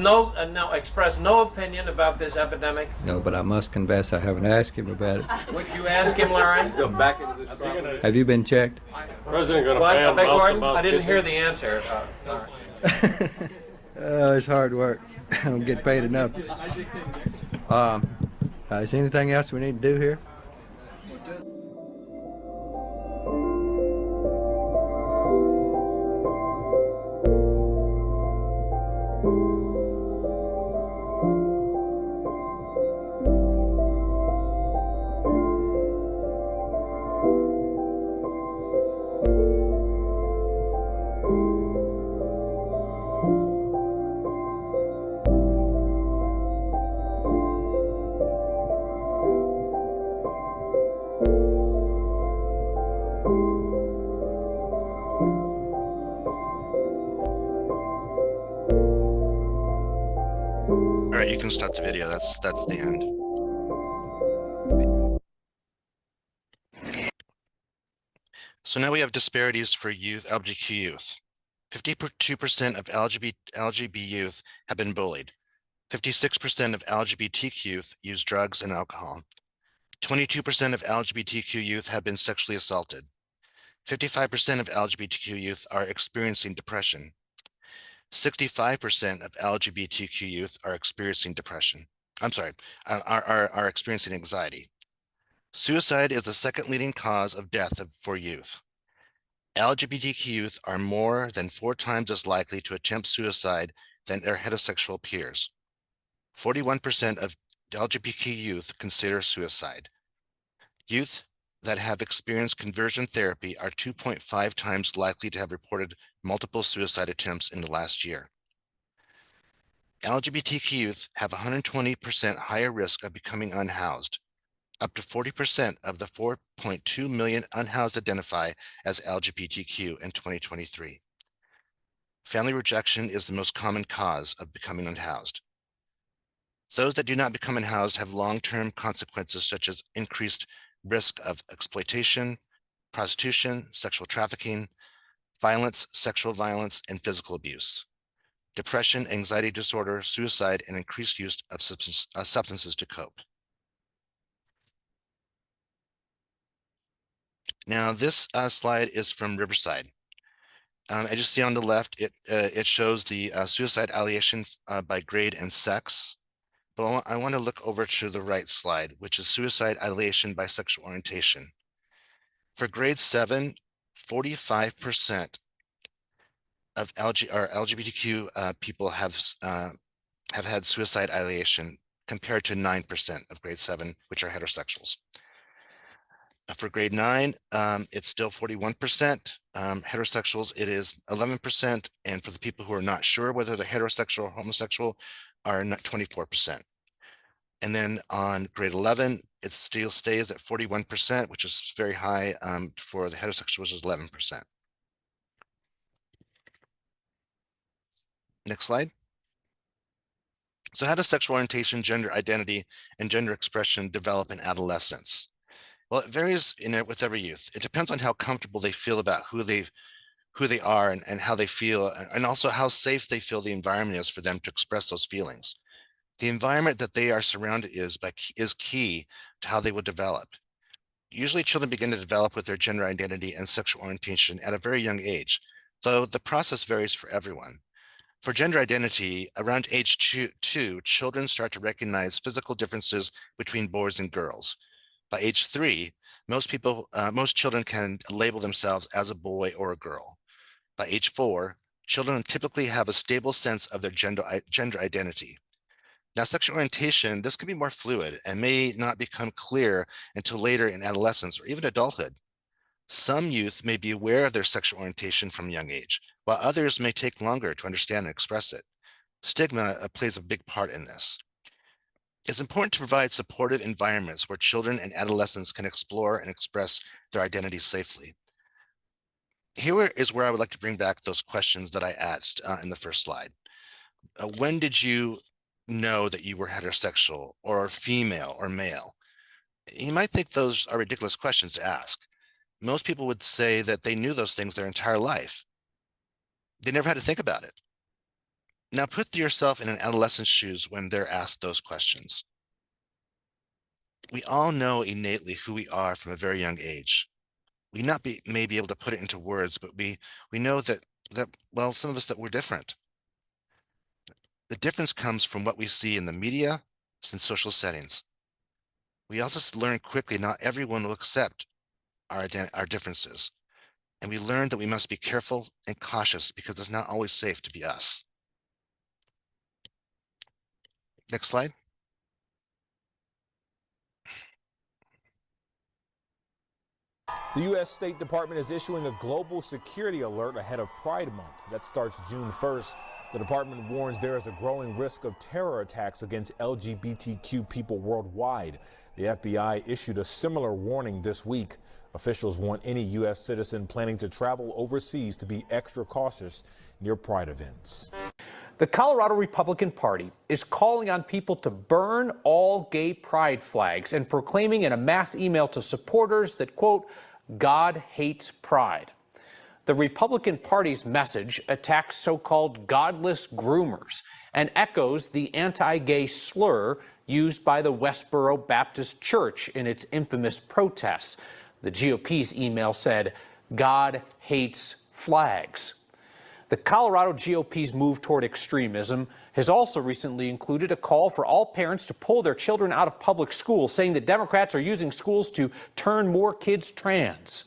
expressed no opinion about this epidemic? No, but I must confess I haven't asked him about it. Would you ask him, Larry? Back into this problem. Have you been checked? President going to What? I ban beg mouth to pardon? mouth I didn't kissing? hear the answer. Oh, it's hard work. I don't get paid enough. Is there anything else we need to do here? All right, you can stop the video. That's the end. So now we have disparities for youth, LGBTQ youth. 52% of LGBT youth have been bullied. 56% of LGBTQ youth use drugs and alcohol. 22% of LGBTQ youth have been sexually assaulted. 55% of LGBTQ youth are experiencing depression. 65% of LGBTQ youth are experiencing depression. Are experiencing anxiety. Suicide is the second leading cause of death for youth. LGBTQ youth are more than 4 times as likely to attempt suicide than their heterosexual peers. 41% of LGBTQ youth consider suicide. Youth that have experienced conversion therapy are 2.5 times likely to have reported multiple suicide attempts in the last year. LGBTQ youth have 120% higher risk of becoming unhoused. Up to 40% of the 4.2 million unhoused identify as LGBTQ in 2023. Family rejection is the most common cause of becoming unhoused. Those that do not become unhoused have long-term consequences such as increased risk of exploitation, prostitution, sexual trafficking, violence, sexual violence, and physical abuse, depression, anxiety disorder, suicide, and increased use of substances to cope. Now, this slide is from Riverside. As you see on the left, it shows the suicide ideation by grade and sex. But I want to look over to the right slide, which is suicide ideation by sexual orientation. For grade 7, 45% of LGBTQ people have had suicide ideation, compared to 9% of grade 7, which are heterosexuals. For grade 9, it's still 41%. Heterosexuals, it is 11%. And for the people who are not sure whether they're heterosexual or homosexual, are 24%. And then on grade 11, it still stays at 41%, which is very high for the heterosexual, which is 11%. Next slide. So how does sexual orientation, gender identity, and gender expression develop in adolescence? Well, it varies with every youth. It depends on how comfortable they feel about who they are and how they feel, and also how safe they feel the environment is for them to express those feelings. The environment that they are surrounded is key to how they will develop. Usually children begin to develop with their gender identity and sexual orientation at a very young age, though the process varies for everyone. For gender identity, around age 2, children start to recognize physical differences between boys and girls. By age 3, most children can label themselves as a boy or a girl. By age 4, children typically have a stable sense of their gender identity. Now, sexual orientation, this can be more fluid and may not become clear until later in adolescence or even adulthood. Some youth may be aware of their sexual orientation from a young age, while others may take longer to understand and express it. Stigma plays a big part in this. It's important to provide supportive environments where children and adolescents can explore and express their identities safely. Here is where I would like to bring back those questions that I asked in the first slide. When did you know that you were heterosexual or female or male? You might think those are ridiculous questions to ask. Most people would say that they knew those things their entire life. They never had to think about it. Now put yourself in an adolescent's shoes when they're asked those questions. We all know innately who we are from a very young age. We may be able to put it into words, but we know that well, some of us that we're different. The difference comes from what we see in the media and social settings. We also learn quickly not everyone will accept our differences. And we learn that we must be careful and cautious because it's not always safe to be us. Next slide. The U.S. State Department is issuing a global security alert ahead of Pride Month. That starts June 1st. The department warns there is a growing risk of terror attacks against LGBTQ people worldwide. The FBI issued a similar warning this week. Officials want any U.S. citizen planning to travel overseas to be extra cautious near Pride events. The Colorado Republican Party is calling on people to burn all gay pride flags and proclaiming in a mass email to supporters that, quote, God hates pride. The Republican Party's message attacks so-called godless groomers and echoes the anti-gay slur used by the Westboro Baptist Church in its infamous protests. The GOP's email said, God hates flags. The Colorado GOP's move toward extremism has also recently included a call for all parents to pull their children out of public schools, saying that Democrats are using schools to turn more kids trans.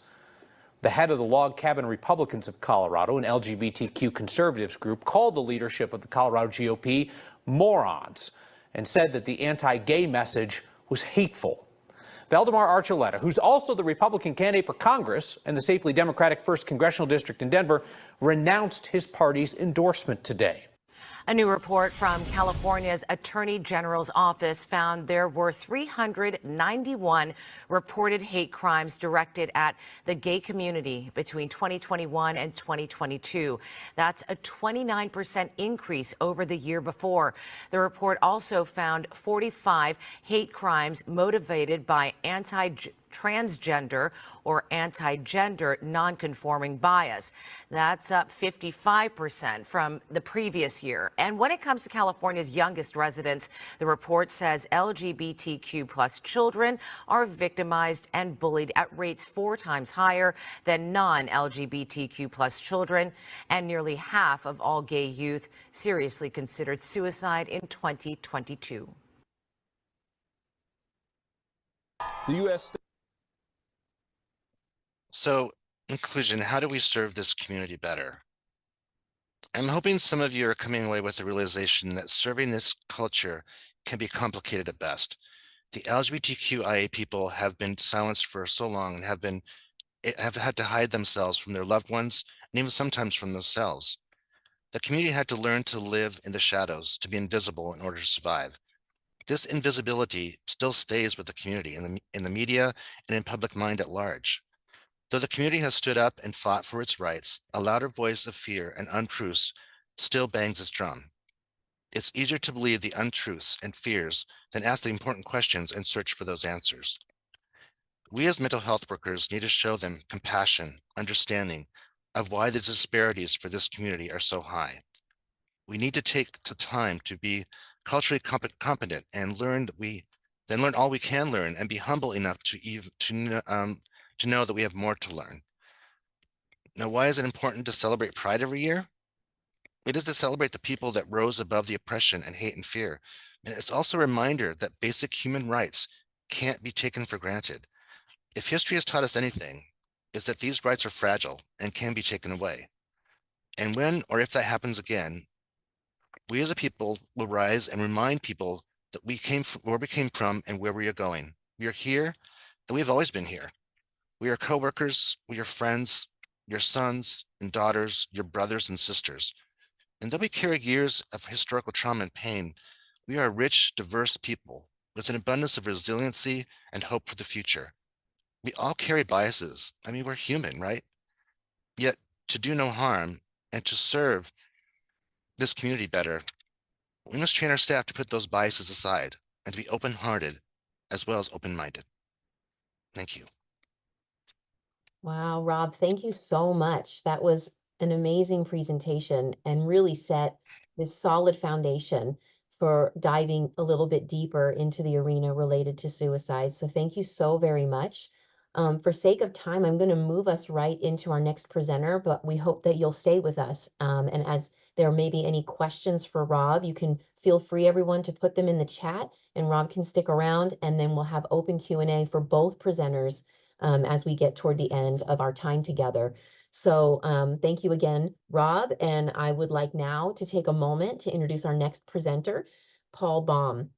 The head of the Log Cabin Republicans of Colorado, an LGBTQ conservatives group, called the leadership of the Colorado GOP morons and said that the anti-gay message was hateful. Valdemar Archuleta, who's also the Republican candidate for Congress and the safely Democratic 1st Congressional District in Denver, renounced his party's endorsement today. A new report from California's Attorney General's office found there were 391 reported hate crimes directed at the gay community between 2021 and 2022. That's a 29% increase over the year before. The report also found 45 hate crimes motivated by anti-transgender or anti-gender nonconforming bias. That's up 55% from the previous year. And when it comes to California's youngest residents, the report says LGBTQ plus children are victimized and bullied at rates 4 times higher than non-LGBTQ plus children, and nearly half of all gay youth seriously considered suicide in 2022. The U.S. So, in conclusion, how do we serve this community better? I'm hoping some of you are coming away with the realization that serving this culture can be complicated at best. The LGBTQIA people have been silenced for so long and have had to hide themselves from their loved ones and even sometimes from themselves. The community had to learn to live in the shadows, to be invisible in order to survive. This invisibility still stays with the community in the media and in public mind at large. Though the community has stood up and fought for its rights, a louder voice of fear and untruths still bangs its drum. It's easier to believe the untruths and fears than ask the important questions and search for those answers. We as mental health workers need to show them compassion, understanding of why the disparities for this community are so high. We need to take the time to be culturally competent and learn all we can learn and be humble enough to know that we have more to learn. Now, why is it important to celebrate Pride every year? It is to celebrate the people that rose above the oppression and hate and fear. And it's also a reminder that basic human rights can't be taken for granted. If history has taught us anything, it's that these rights are fragile and can be taken away. And when or if that happens again, we as a people will rise and remind people that where we came from and where we are going. We are here and we have always been here. We are co-workers, we are friends, your sons and daughters, your brothers and sisters. And though we carry years of historical trauma and pain, we are a rich, diverse people with an abundance of resiliency and hope for the future. We all carry biases. I mean, we're human, right? Yet to do no harm and to serve this community better, we must train our staff to put those biases aside and to be open-hearted as well as open-minded. Thank you. Wow, Rob, thank you so much. That was an amazing presentation and really set this solid foundation for diving a little bit deeper into the arena related to suicide. So thank you so very much. For sake of time, I'm going to move us right into our next presenter, but we hope that you'll stay with us. And as there may be any questions for Rob, you can feel free, everyone, to put them in the chat, and Rob can stick around, and then we'll have open Q&A for both presenters as we get toward the end of our time together. So thank you again, Rob, and I would like now to take a moment to introduce our next presenter, Paul Baum.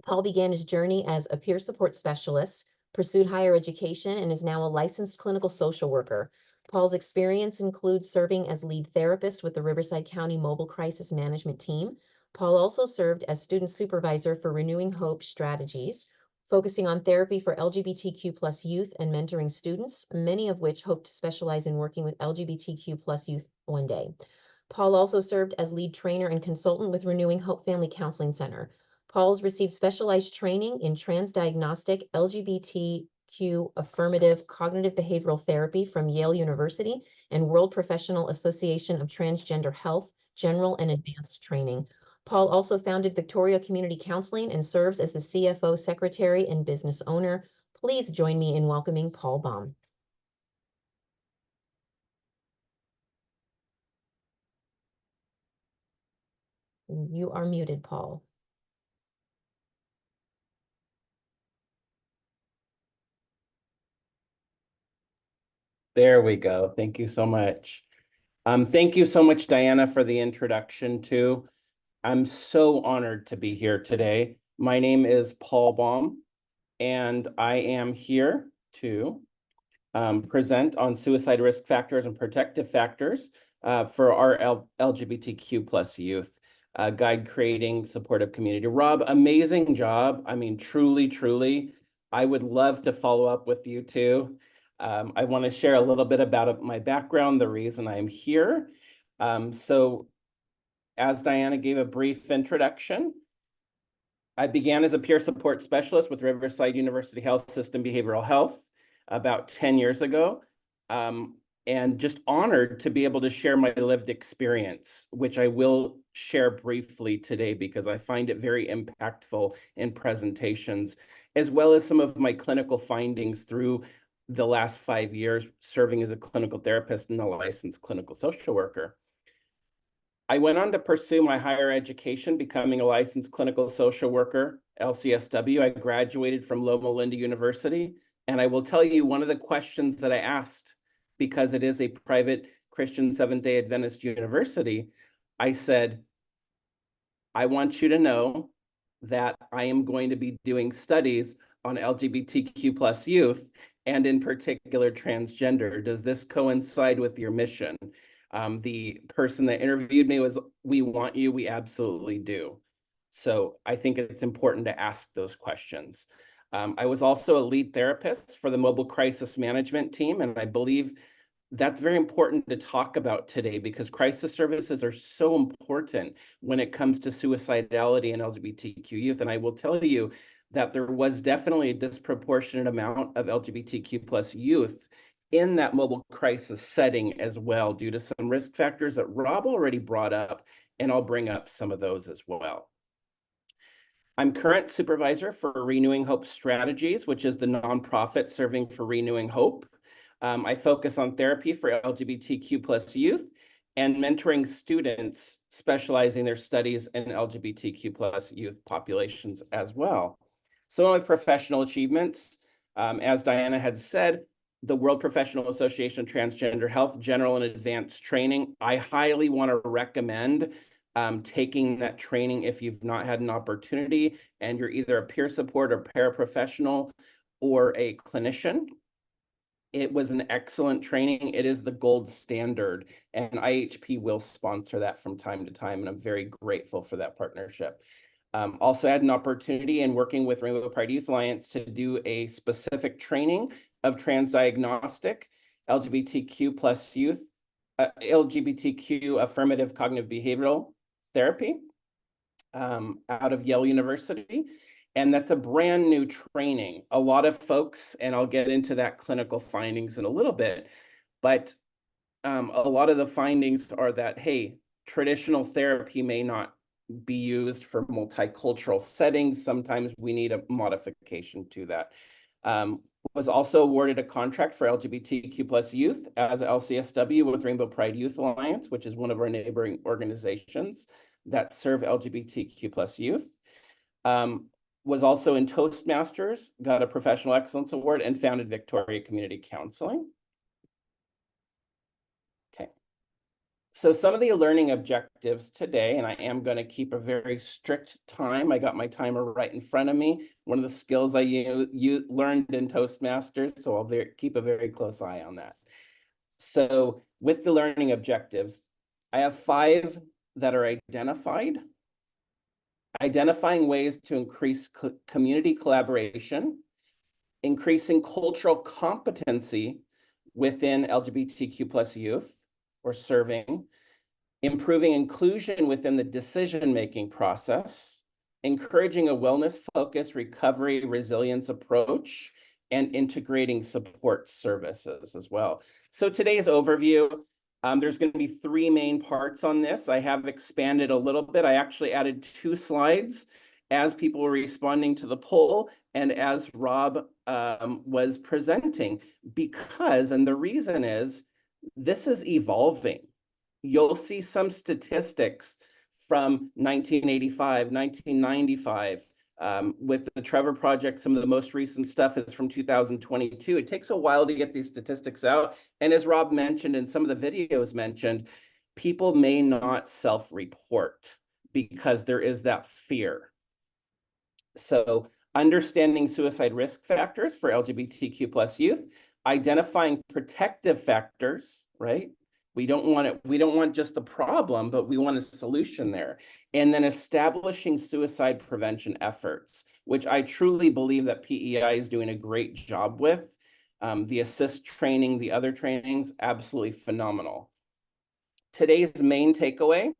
Paul began his journey as a peer support specialist, pursued higher education, and is now a licensed clinical social worker. Paul's experience includes serving as lead therapist with the Riverside County Mobile Crisis Management Team. Paul also served as student supervisor for Renewing Hope Strategies, focusing on therapy for LGBTQ+ youth and mentoring students, many of which hope to specialize in working with LGBTQ+ youth one day. Paul also served as lead trainer and consultant with Renewing Hope Family Counseling Center. Paul's received specialized training in transdiagnostic LGBTQ affirmative cognitive behavioral therapy from Yale University and World Professional Association of Transgender Health, general and advanced training. Paul also founded Victoria Community Counseling and serves as the CFO, secretary, and business owner. Please join me in welcoming Paul Baum. You are muted, Paul. There we go. Thank you so much. Thank you so much, Diana, for the introduction too. I'm so honored to be here today. My name is Paul Baum, and I am here to present on suicide risk factors and protective factors for our LGBTQ+ youth, guide creating supportive community. Rob, amazing job. I mean, truly, truly. I would love to follow up with you too. I want to share a little bit about my background, the reason I'm here. So as Diana gave a brief introduction, I began as a peer support specialist with Riverside University Health System Behavioral Health about 10 years ago, and just honored to be able to share my lived experience, which I will share briefly today because I find it very impactful in presentations, as well as some of my clinical findings through the last 5 years serving as a clinical therapist and a licensed clinical social worker. I went on to pursue my higher education, becoming a licensed clinical social worker, LCSW. I graduated from Loma Linda University, and I will tell you one of the questions that I asked, because it is a private Christian Seventh-day Adventist university, I said, I want you to know that I am going to be doing studies on LGBTQ+ youth, and in particular transgender. Does this coincide with your mission? The person that interviewed me was, we want you, we absolutely do. So I think it's important to ask those questions. I was also a lead therapist for the Mobile Crisis Management Team, and I believe that's very important to talk about today because crisis services are so important when it comes to suicidality and LGBTQ youth. And I will tell you that there was definitely a disproportionate amount of LGBTQ+ youth in that mobile crisis setting as well, due to some risk factors that Rob already brought up, and I'll bring up some of those as well. I'm current supervisor for Renewing Hope Strategies, which is the nonprofit serving for Renewing Hope. I focus on therapy for LGBTQ+ youth and mentoring students specializing their studies in LGBTQ+ youth populations as well. Some of my professional achievements, as Diana had said, the World Professional Association of Transgender Health General and Advanced Training. I highly want to recommend taking that training if you've not had an opportunity and you're either a peer support or paraprofessional or a clinician. It was an excellent training. It is the gold standard, and IHP will sponsor that from time to time, and I'm very grateful for that partnership. Also had an opportunity in working with Rainbow Pride Youth Alliance to do a specific training of transdiagnostic LGBTQ plus youth, LGBTQ affirmative cognitive behavioral therapy out of Yale University. And that's a brand new training. A lot of folks, and I'll get into that clinical findings in a little bit, but a lot of the findings are that, hey, traditional therapy may not be used for multicultural settings. Sometimes we need a modification to that. Was also awarded a contract for LGBTQ plus youth as LCSW with Rainbow Pride Youth Alliance, which is one of our neighboring organizations that serve LGBTQ plus youth. Was also in Toastmasters, got a Professional Excellence Award, and founded Victoria Community Counseling. Okay. So some of the learning objectives today, and I am going to keep a very strict time. I got my timer right in front of me. One of the skills I learned in Toastmasters, so I'll keep a very close eye on that. So with the learning objectives, I have 5 that are identified. Identifying ways to increase community collaboration, increasing cultural competency within LGBTQ plus youth or serving, improving inclusion within the decision-making process, encouraging a wellness-focused recovery resilience approach, and integrating support services as well. So today's overview, there's going to be 3 main parts on this. I have expanded a little bit. I actually added 2 slides as people were responding to the poll and as Rob was presenting, because, and the reason is, this is evolving. You'll see some statistics from 1985, 1995, with the Trevor Project. Some of the most recent stuff is from 2022. It takes a while to get these statistics out. And as Rob mentioned, and some of the videos mentioned, people may not self-report because there is that fear. So understanding suicide risk factors for LGBTQ plus youth, identifying protective factors, right? We don't want just the problem, but we want a solution there. And then establishing suicide prevention efforts, which I truly believe that PEI is doing a great job with. The ASSIST training, the other trainings, absolutely phenomenal. Today's main takeaway,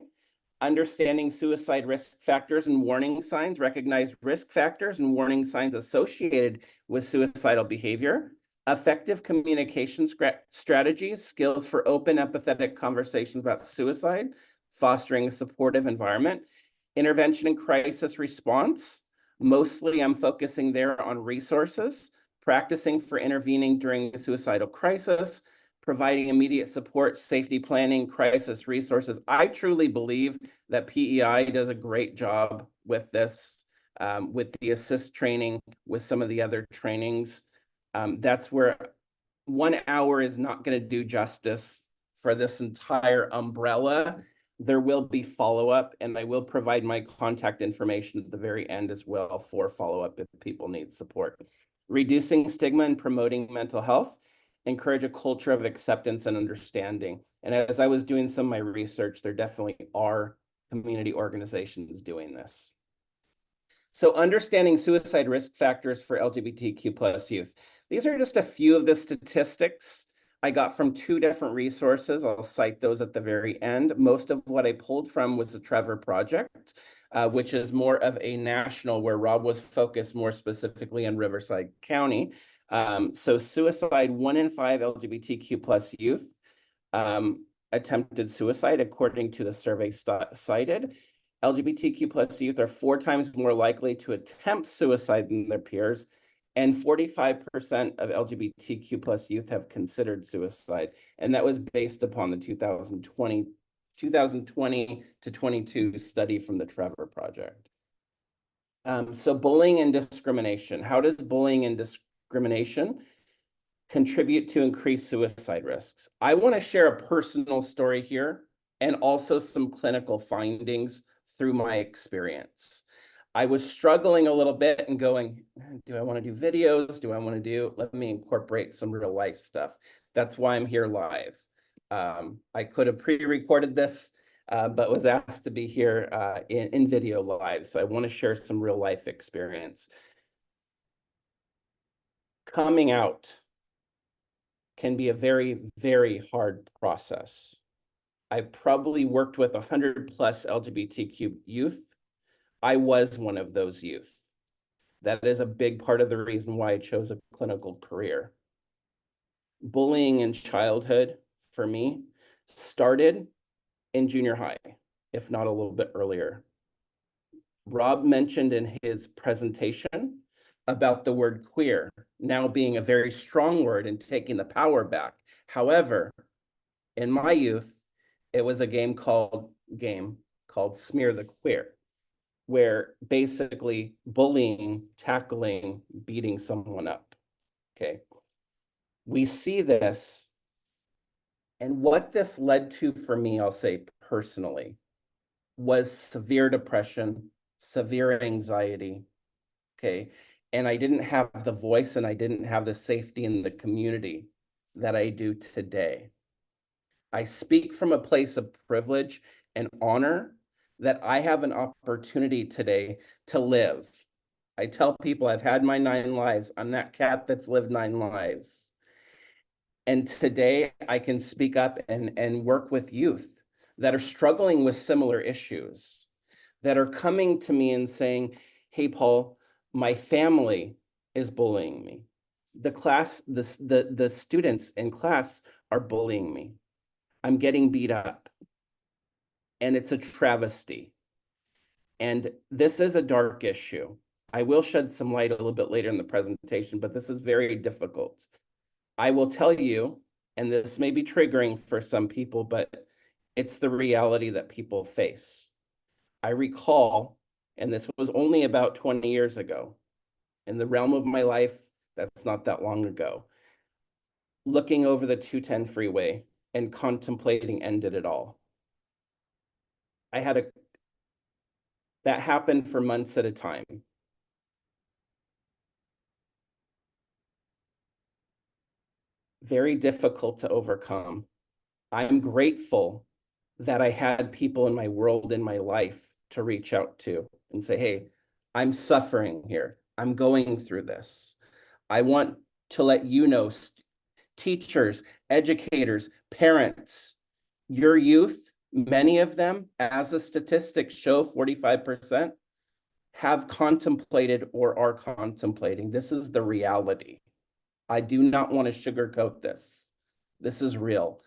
understanding suicide risk factors and warning signs, recognize risk factors and warning signs associated with suicidal behavior. Effective communication strategies, skills for open, empathetic conversations about suicide, fostering a supportive environment. Intervention and crisis response. Mostly I'm focusing there on resources, practicing for intervening during a suicidal crisis, providing immediate support, safety planning, crisis resources. I truly believe that PEI does a great job with this, with the ASSIST training, with some of the other trainings. That's where 1 hour is not going to do justice for this entire umbrella. There will be follow-up, and I will provide my contact information at the very end as well for follow-up if people need support. Reducing stigma and promoting mental health, encourage a culture of acceptance and understanding. And as I was doing some of my research, there definitely are community organizations doing this. So understanding suicide risk factors for LGBTQ plus youth. These are just a few of the statistics I got from 2 different resources. I'll cite those at the very end. Most of what I pulled from was the Trevor Project, which is more of a national, where Rob was focused more specifically on Riverside County. So suicide, 1 in 5 LGBTQ plus youth attempted suicide, according to the survey cited. LGBTQ plus youth are 4 times more likely to attempt suicide than their peers, and 45% of LGBTQ plus youth have considered suicide. And that was based upon the 2020 to 22 study from the Trevor Project. So bullying and discrimination. How does bullying and discrimination contribute to increased suicide risks? I want to share a personal story here and also some clinical findings through my experience. I was struggling a little bit and going, do I want to do videos? Do I want to do, let me incorporate some real life stuff. That's why I'm here live. I could have pre-recorded this, but was asked to be here in video live. So I want to share some real life experience. Coming out can be a very, very hard process. I've probably worked with 100+ LGBTQ youth. I was one of those youth. That is a big part of the reason why I chose a clinical career. Bullying in childhood, for me, started in junior high, if not a little bit earlier. Rob mentioned in his presentation about the word queer now being a very strong word and taking the power back. However, in my youth, it was a game called Smear the Queer, where basically bullying, tackling, beating someone up, okay? We see this, and what this led to for me, I'll say personally, was severe depression, severe anxiety, okay? And I didn't have the voice and I didn't have the safety in the community that I do today. I speak from a place of privilege and honor that I have an opportunity today to live. I tell people I've had my 9 lives. I'm that cat that's lived 9 lives. And today I can speak up and work with youth that are struggling with similar issues, that are coming to me and saying, hey, Paul, my family is bullying me. The students in class are bullying me. I'm getting beat up. And it's a travesty. And this is a dark issue. I will shed some light a little bit later in the presentation, but this is very difficult. I will tell you, and this may be triggering for some people, but it's the reality that people face. I recall, and this was only about 20 years ago, in the realm of my life, that's not that long ago, looking over the 210 freeway and contemplating ended it all. That happened for months at a time. Very difficult to overcome. I'm grateful that I had people in my world, in my life, to reach out to and say, hey, I'm suffering here. I'm going through this. I want to let you know, teachers, educators, parents, your youth, many of them, as the statistics show, 45%, have contemplated or are contemplating. This is the reality. I do not want to sugarcoat this. This is real.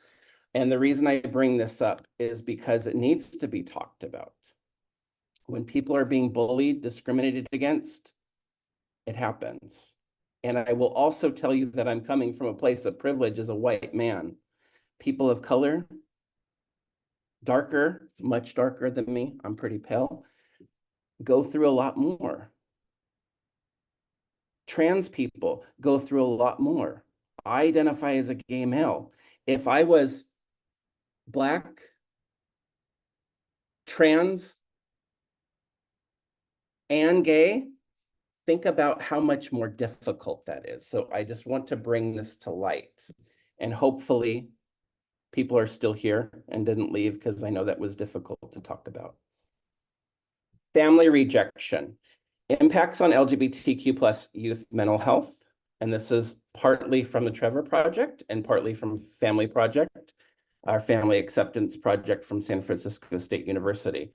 And the reason I bring this up is because it needs to be talked about. When people are being bullied, discriminated against, it happens. And I will also tell you that I'm coming from a place of privilege as a white man. People of color, darker, much darker than me, I'm pretty pale, go through a lot more. Trans people go through a lot more. I identify as a gay male. If I was Black, trans, and gay, think about how much more difficult that is. So I just want to bring this to light. And hopefully people are still here and didn't leave, because I know that was difficult to talk about. Family rejection. Impacts on LGBTQ+ youth mental health. And this is partly from the Trevor Project and partly from Family Project, our family acceptance project from San Francisco State University.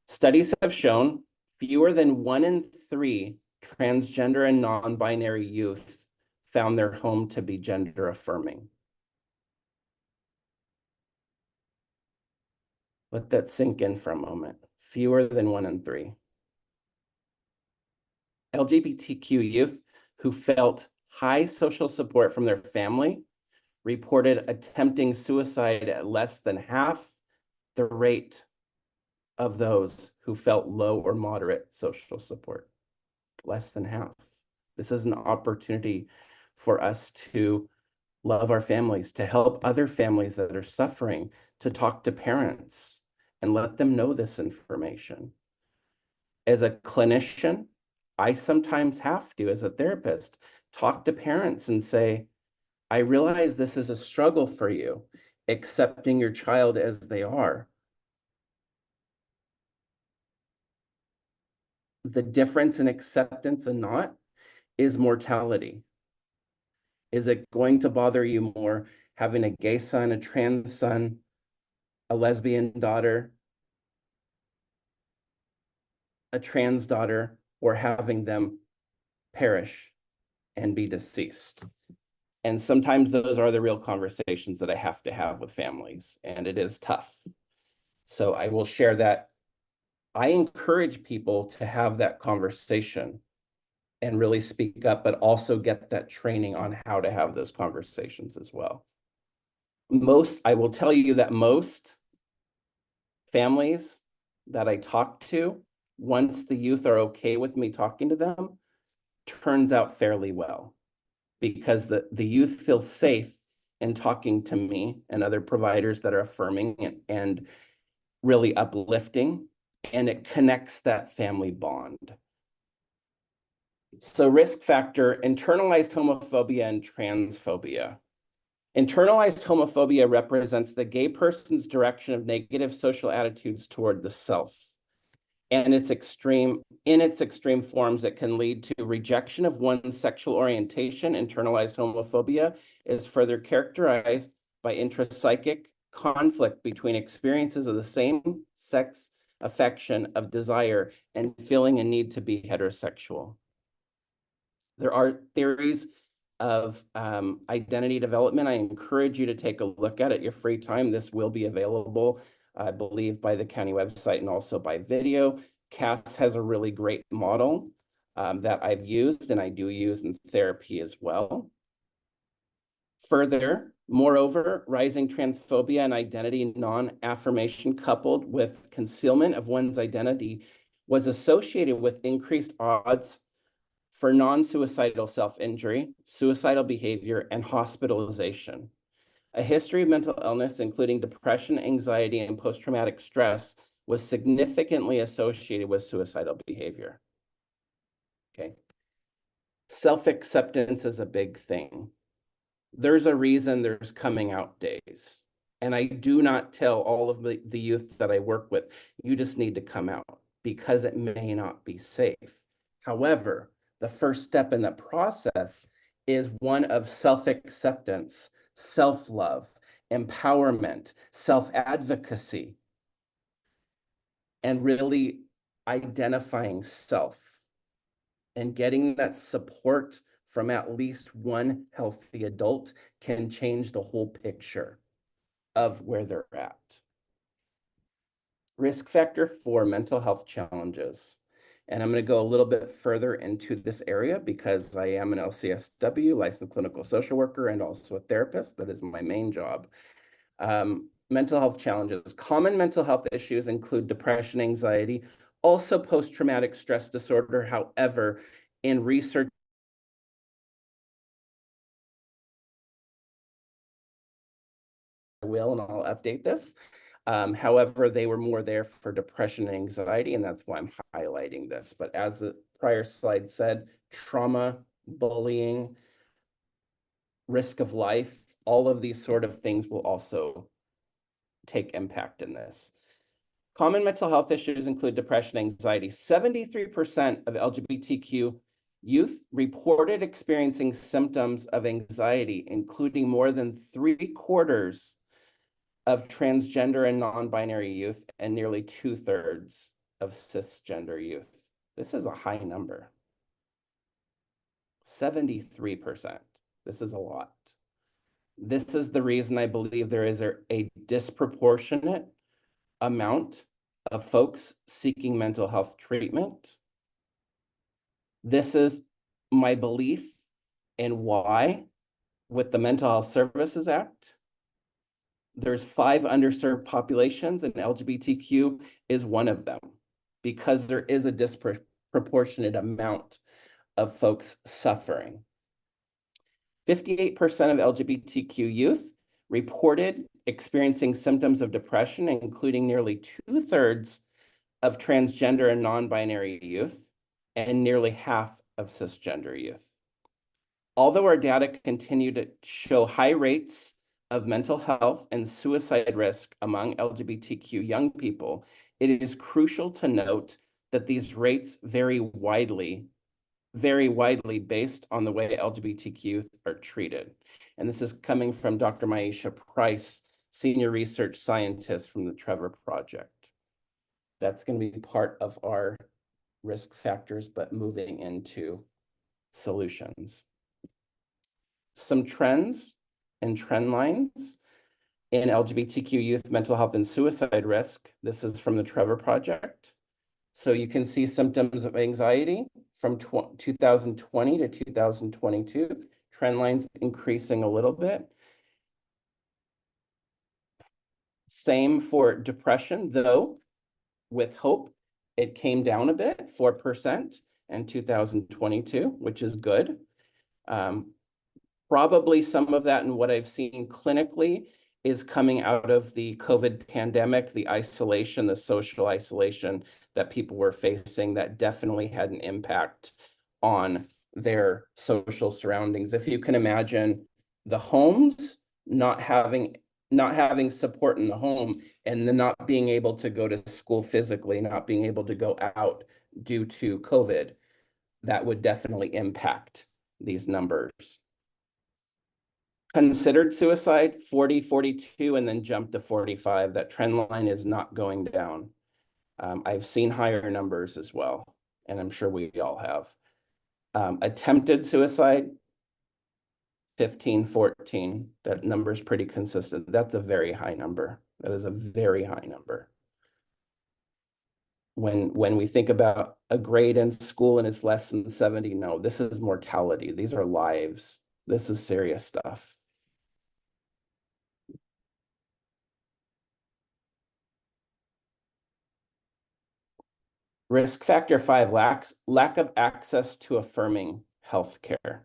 Studies have shown fewer than 1 in 3 transgender and non-binary youth found their home to be gender affirming. Let that sink in for a moment. Fewer than 1 in 3. LGBTQ youth who felt high social support from their family reported attempting suicide at less than half the rate of those who felt low or moderate social support. less than half. This is an opportunity for us to love our families, to help other families that are suffering, to talk to parents and let them know this information. As a clinician, I sometimes have to, as a therapist, talk to parents and say, I realize this is a struggle for you, accepting your child as they are. The difference in acceptance and not is mortality. Is it going to bother you more having a gay son, a trans son, a lesbian daughter, a trans daughter, or having them perish and be deceased? And sometimes those are the real conversations that I have to have with families, and it is tough. So I will share that. I encourage people to have that conversation and really speak up, but also get that training on how to have those conversations as well. I will tell you that most families that I talk to, once the youth are okay with me talking to them, turns out fairly well, because the youth feel safe in talking to me and other providers that are affirming and really uplifting, and it connects that family bond. So risk factor, internalized homophobia and transphobia. Internalized homophobia represents the gay person's direction of negative social attitudes toward the self. And in its extreme forms, it can lead to rejection of one's sexual orientation. Internalized homophobia is further characterized by intrapsychic conflict between experiences of the same sex affection of desire and feeling a need to be heterosexual. There are theories of identity development. I encourage you to take a look at it your free time. This will be available, I believe, by the county website and also by video. Cass has a really great model that I've used and I do use in therapy as well. Further, moreover, rising transphobia and identity non-affirmation coupled with concealment of one's identity was associated with increased odds for non-suicidal self-injury, suicidal behavior, and hospitalization. A history of mental illness, including depression, anxiety, and post-traumatic stress, was significantly associated with suicidal behavior. Okay. Self-acceptance is a big thing. There's a reason there's coming out days. And I do not tell all of the youth that I work with, you just need to come out, because it may not be safe. However, the first step in the process is one of self-acceptance, self-love, empowerment, self-advocacy, and really identifying self and getting that support from at least one healthy adult can change the whole picture of where they're at. Risk factor for mental health challenges. And I'm going to go a little bit further into this area because I am an LCSW, licensed clinical social worker, and also a therapist. That is my main job. Mental health challenges. Common mental health issues include depression, anxiety, also post-traumatic stress disorder. However, in research, and I'll update this. However, they were more there for depression and anxiety, and that's why I'm highlighting this. But as the prior slide said, trauma, bullying, risk of life, all of these sort of things will also take impact in this. Common mental health issues include depression, anxiety. 73% of LGBTQ youth reported experiencing symptoms of anxiety, including more than 3/4 of transgender and non-binary youth and nearly 2/3 of cisgender youth. This is a high number. 73%. This is a lot. This is the reason I believe there is a disproportionate amount of folks seeking mental health treatment. This is my belief in why, with the Mental Health Services Act, there's 5 underserved populations and LGBTQ is one of them, because there is a disproportionate amount of folks suffering. 58% of LGBTQ youth reported experiencing symptoms of depression, including nearly 2/3 of transgender and non-binary youth, and nearly half of cisgender youth. Although our data continue to show high rates of mental health and suicide risk among LGBTQ young people, it is crucial to note that these rates vary widely based on the way LGBTQ youth are treated. And this is coming from Dr. Maisha Price, Senior Research Scientist from the Trevor Project. That's going to be part of our risk factors, but moving into solutions. Some trends and trend lines in LGBTQ youth mental health and suicide risk. This is from the Trevor Project. So you can see symptoms of anxiety from 2020 to 2022, trend lines increasing a little bit. Same for depression, though with hope, it came down a bit, 4% in 2022, which is good. Probably some of that in what I've seen clinically is coming out of the COVID pandemic, the isolation, the social isolation that people were facing that definitely had an impact on their social surroundings. If you can imagine the homes not having support in the home and then not being able to go to school physically, not being able to go out due to COVID, that would definitely impact these numbers. Considered suicide, 40, 42, and then jumped to 45. That trend line is not going down. I've seen higher numbers as well, and I'm sure we all have. Attempted suicide, 15, 14. That number is pretty consistent. That's a very high number. That is a very high number. When we think about a grade in school and it's less than 70, no, this is mortality. These are lives. This is serious stuff. Risk factor 5, lack of access to affirming healthcare.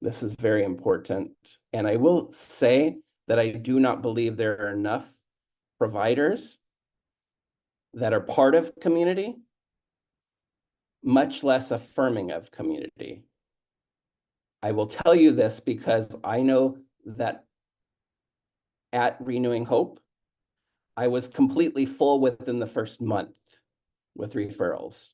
This is very important. And I will say that I do not believe there are enough providers that are part of community, much less affirming of community. I will tell you this because I know that at Renewing Hope, I was completely full within the first month with referrals,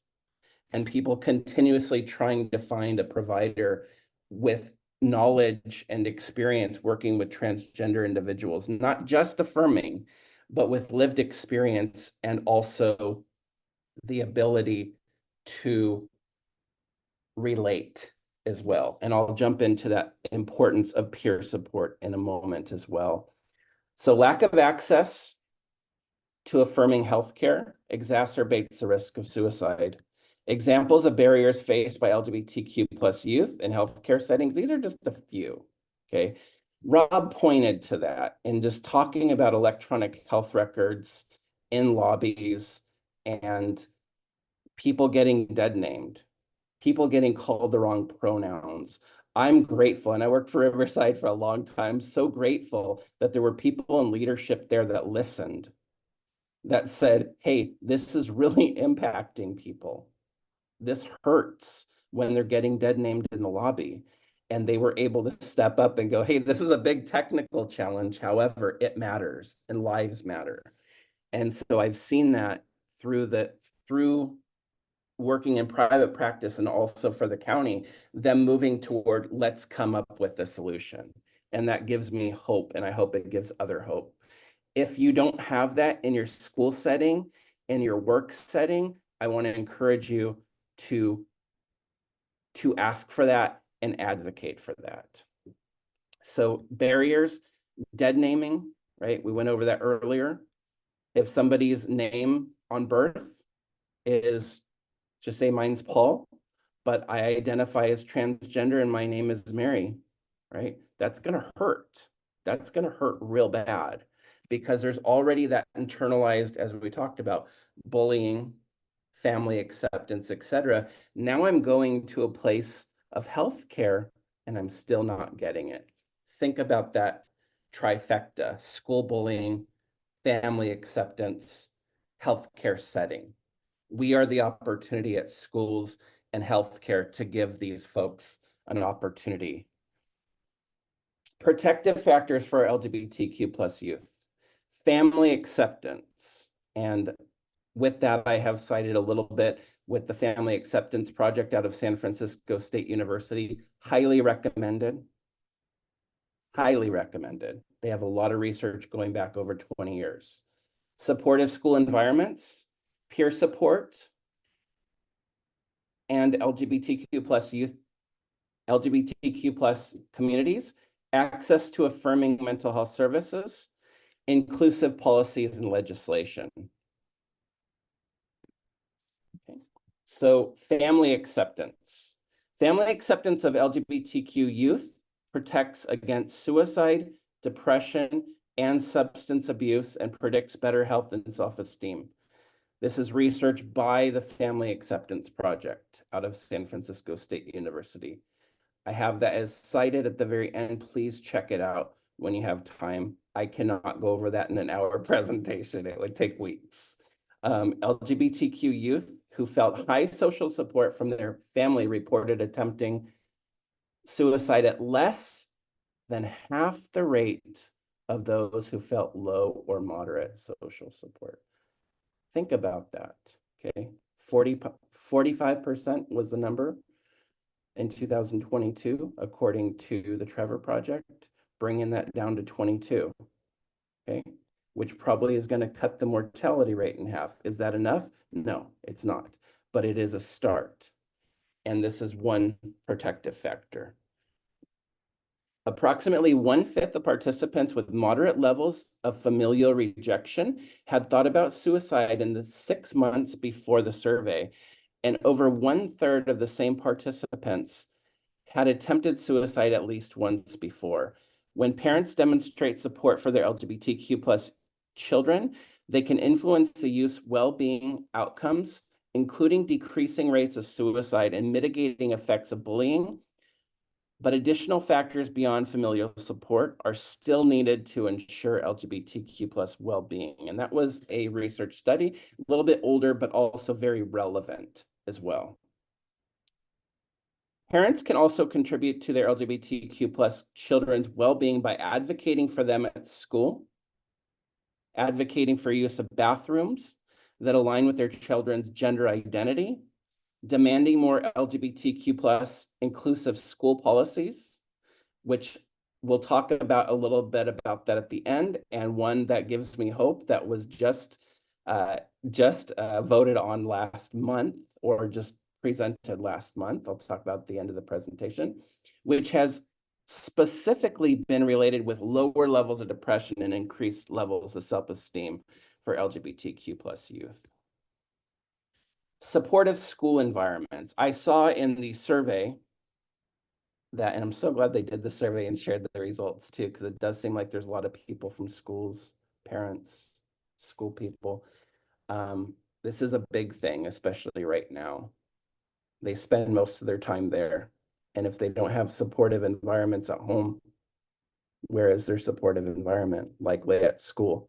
and people continuously trying to find a provider with knowledge and experience working with transgender individuals, not just affirming, but with lived experience and also the ability to relate as well. And I'll jump into that importance of peer support in a moment as well. So lack of access to affirming healthcare exacerbates the risk of suicide. Examples of barriers faced by LGBTQ plus youth in healthcare settings, these are just a few, okay? Rob pointed to that in just talking about electronic health records in lobbies and people getting dead named, people getting called the wrong pronouns. I'm grateful, and I worked for Riverside for a long time, so grateful that there were people in leadership there that listened, that said, hey, this is really impacting people. This hurts when they're getting dead named in the lobby. And they were able to step up and go, hey, this is a big technical challenge. However, it matters and lives matter. And so I've seen that through working in private practice and also for the county, them moving toward let's come up with a solution. And that gives me hope, and I hope it gives other hope. If you don't have that in your school setting, in your work setting, I want to encourage you to ask for that and advocate for that. So barriers, dead naming, right? We went over that earlier. If somebody's name on birth is, just say mine's Paul, but I identify as transgender and my name is Mary, right? That's going to hurt. That's going to hurt real bad. Because there's already that internalized, as we talked about, bullying, family acceptance, etc. Now I'm going to a place of healthcare, and I'm still not getting it. Think about that trifecta: school bullying, family acceptance, healthcare setting. We are the opportunity at schools and healthcare to give these folks an opportunity. Protective factors for LGBTQ plus youth. Family acceptance. And with that, I have cited a little bit with the Family Acceptance Project out of San Francisco State University. Highly recommended. Highly recommended. They have a lot of research going back over 20 years. Supportive school environments, peer support, and LGBTQ plus youth, LGBTQ plus communities, access to affirming mental health services, inclusive policies and legislation. Okay. So family acceptance. Family acceptance of LGBTQ youth protects against suicide, depression, and substance abuse, and predicts better health and self-esteem. This is research by the Family Acceptance Project out of San Francisco State University. I have that as cited at the very end. Please check it out when you have time. I cannot go over that in an hour presentation. It would take weeks. LGBTQ youth who felt high social support from their family reported attempting suicide at less than half the rate of those who felt low or moderate social support. Think about that, okay? 45% was the number in 2022, according to the Trevor Project, bringing that down to 22, okay? Which probably is going to cut the mortality rate in half. Is that enough? No, it's not, but it is a start. And this is one protective factor. Approximately 1/5 of participants with moderate levels of familial rejection had thought about suicide in the 6 months before the survey, and over 1/3 of the same participants had attempted suicide at least once before. When parents demonstrate support for their LGBTQ plus children, they can influence the youth's well-being outcomes, including decreasing rates of suicide and mitigating effects of bullying. But additional factors beyond familial support are still needed to ensure LGBTQ plus well-being. And that was a research study, a little bit older, but also very relevant as well. Parents can also contribute to their LGBTQ plus children's well-being by advocating for them at school, advocating for use of bathrooms that align with their children's gender identity, demanding more LGBTQ plus inclusive school policies, which we'll talk about a little bit about that at the end, and one that gives me hope that was just voted on last month, or just presented last month. I'll talk about at the end of the presentation, which has specifically been related with lower levels of depression and increased levels of self-esteem for LGBTQ plus youth. Supportive school environments. I saw in the survey that, and I'm so glad they did the survey and shared the results too, because it does seem like there's a lot of people from schools, parents, school people. This is a big thing, especially right now. They spend most of their time there. And if they don't have supportive environments at home, where is their supportive environment? Likely at school.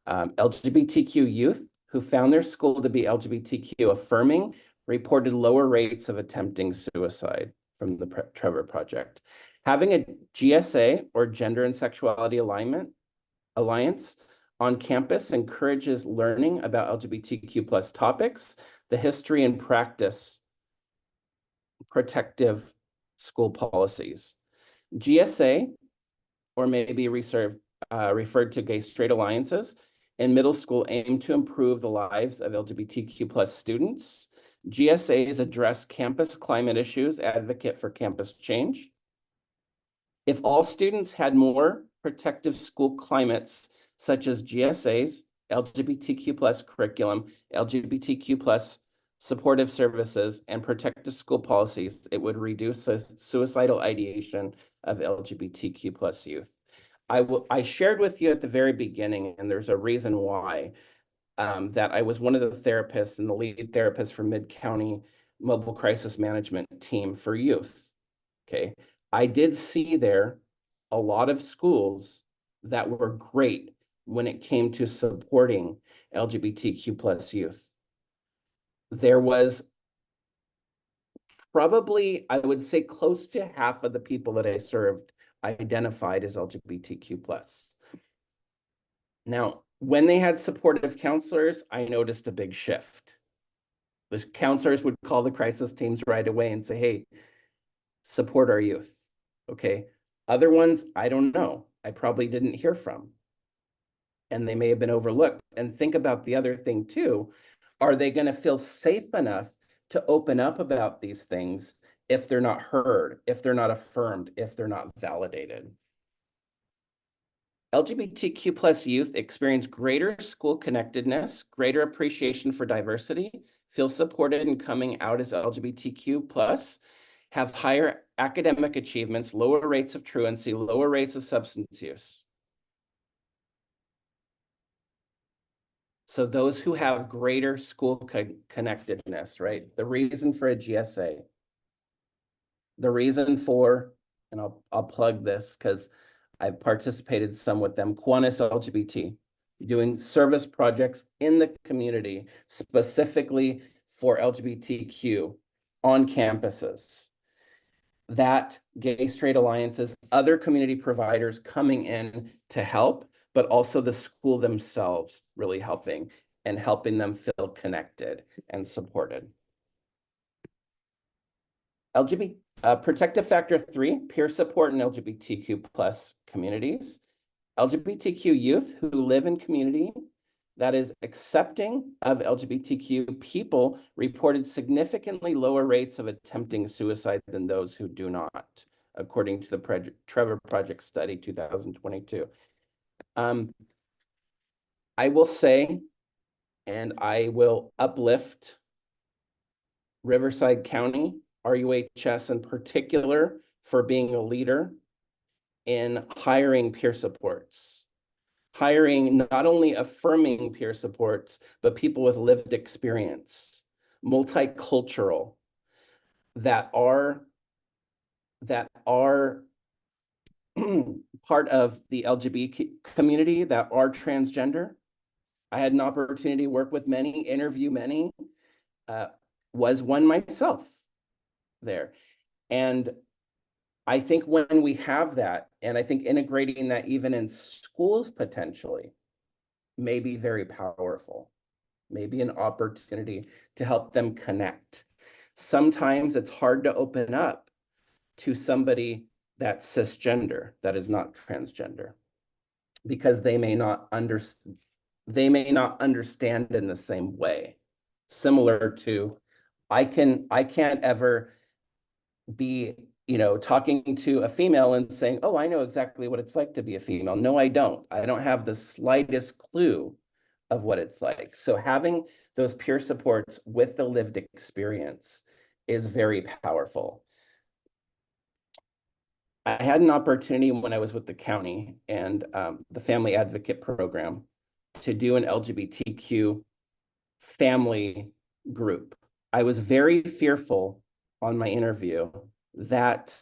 LGBTQ youth who found their school to be LGBTQ affirming reported lower rates of attempting suicide from the Trevor Project. Having a GSA, or Gender and Sexuality Alliance on campus encourages learning about LGBTQ plus topics, the history and practice protective school policies. GSA, or maybe referred to Gay Straight Alliances, in middle school aim to improve the lives of LGBTQ plus students. GSAs address campus climate issues, advocate for campus change. If all students had more protective school climates, such as GSAs, LGBTQ plus curriculum, LGBTQ plus supportive services, and protective school policies, it would reduce suicidal ideation of LGBTQ plus youth. I shared with you at the very beginning, and there's a reason why, that I was one of the therapists and the lead therapist for Mid-County mobile crisis management team for youth. Okay, I did see there a lot of schools that were great when it came to supporting LGBTQ plus youth. There was probably, I would say, close to half of the people that I served identified as LGBTQ plus. Now, when they had supportive counselors, I noticed a big shift. The counselors would call the crisis teams right away and say, hey, support our youth. Okay. Other ones, I don't know. I probably didn't hear from. And they may have been overlooked. And think about the other thing too. Are they going to feel safe enough to open up about these things if they're not heard, if they're not affirmed, if they're not validated? LGBTQ plus youth experience greater school connectedness, greater appreciation for diversity, feel supported in coming out as LGBTQ plus, have higher academic achievements, lower rates of truancy, lower rates of substance use. So those who have greater school connectedness, right? The reason for a GSA, the reason for, and I'll plug this because I've participated some with them, Kiwanis LGBT, doing service projects in the community, specifically for LGBTQ on campuses. That Gay Straight Alliances, other community providers coming in to help, but also the school themselves really helping and helping them feel connected and supported. Protective factor 3, peer support in LGBTQ plus communities. LGBTQ youth who live in community that is accepting of LGBTQ people reported significantly lower rates of attempting suicide than those who do not, according to the Trevor Project Study 2022. I will say, and I will uplift Riverside County, RUHS in particular, for being a leader in hiring peer supports, hiring not only affirming peer supports, but people with lived experience, multicultural, that are part of the LGBT community, that are transgender. I had an opportunity to work with many, interview many, was one myself there. And I think when we have that, and I think integrating that even in schools potentially may be very powerful, maybe an opportunity to help them connect. Sometimes it's hard to open up to somebody that's cisgender, that is not transgender, because they may not understand in the same way. Similar to, I can't ever be, talking to a female and saying, oh, I know exactly what it's like to be a female. No, I don't. I don't have the slightest clue of what it's like. So having those peer supports with the lived experience is very powerful. I had an opportunity when I was with the county and the Family Advocate Program to do an LGBTQ family group. I was very fearful on my interview that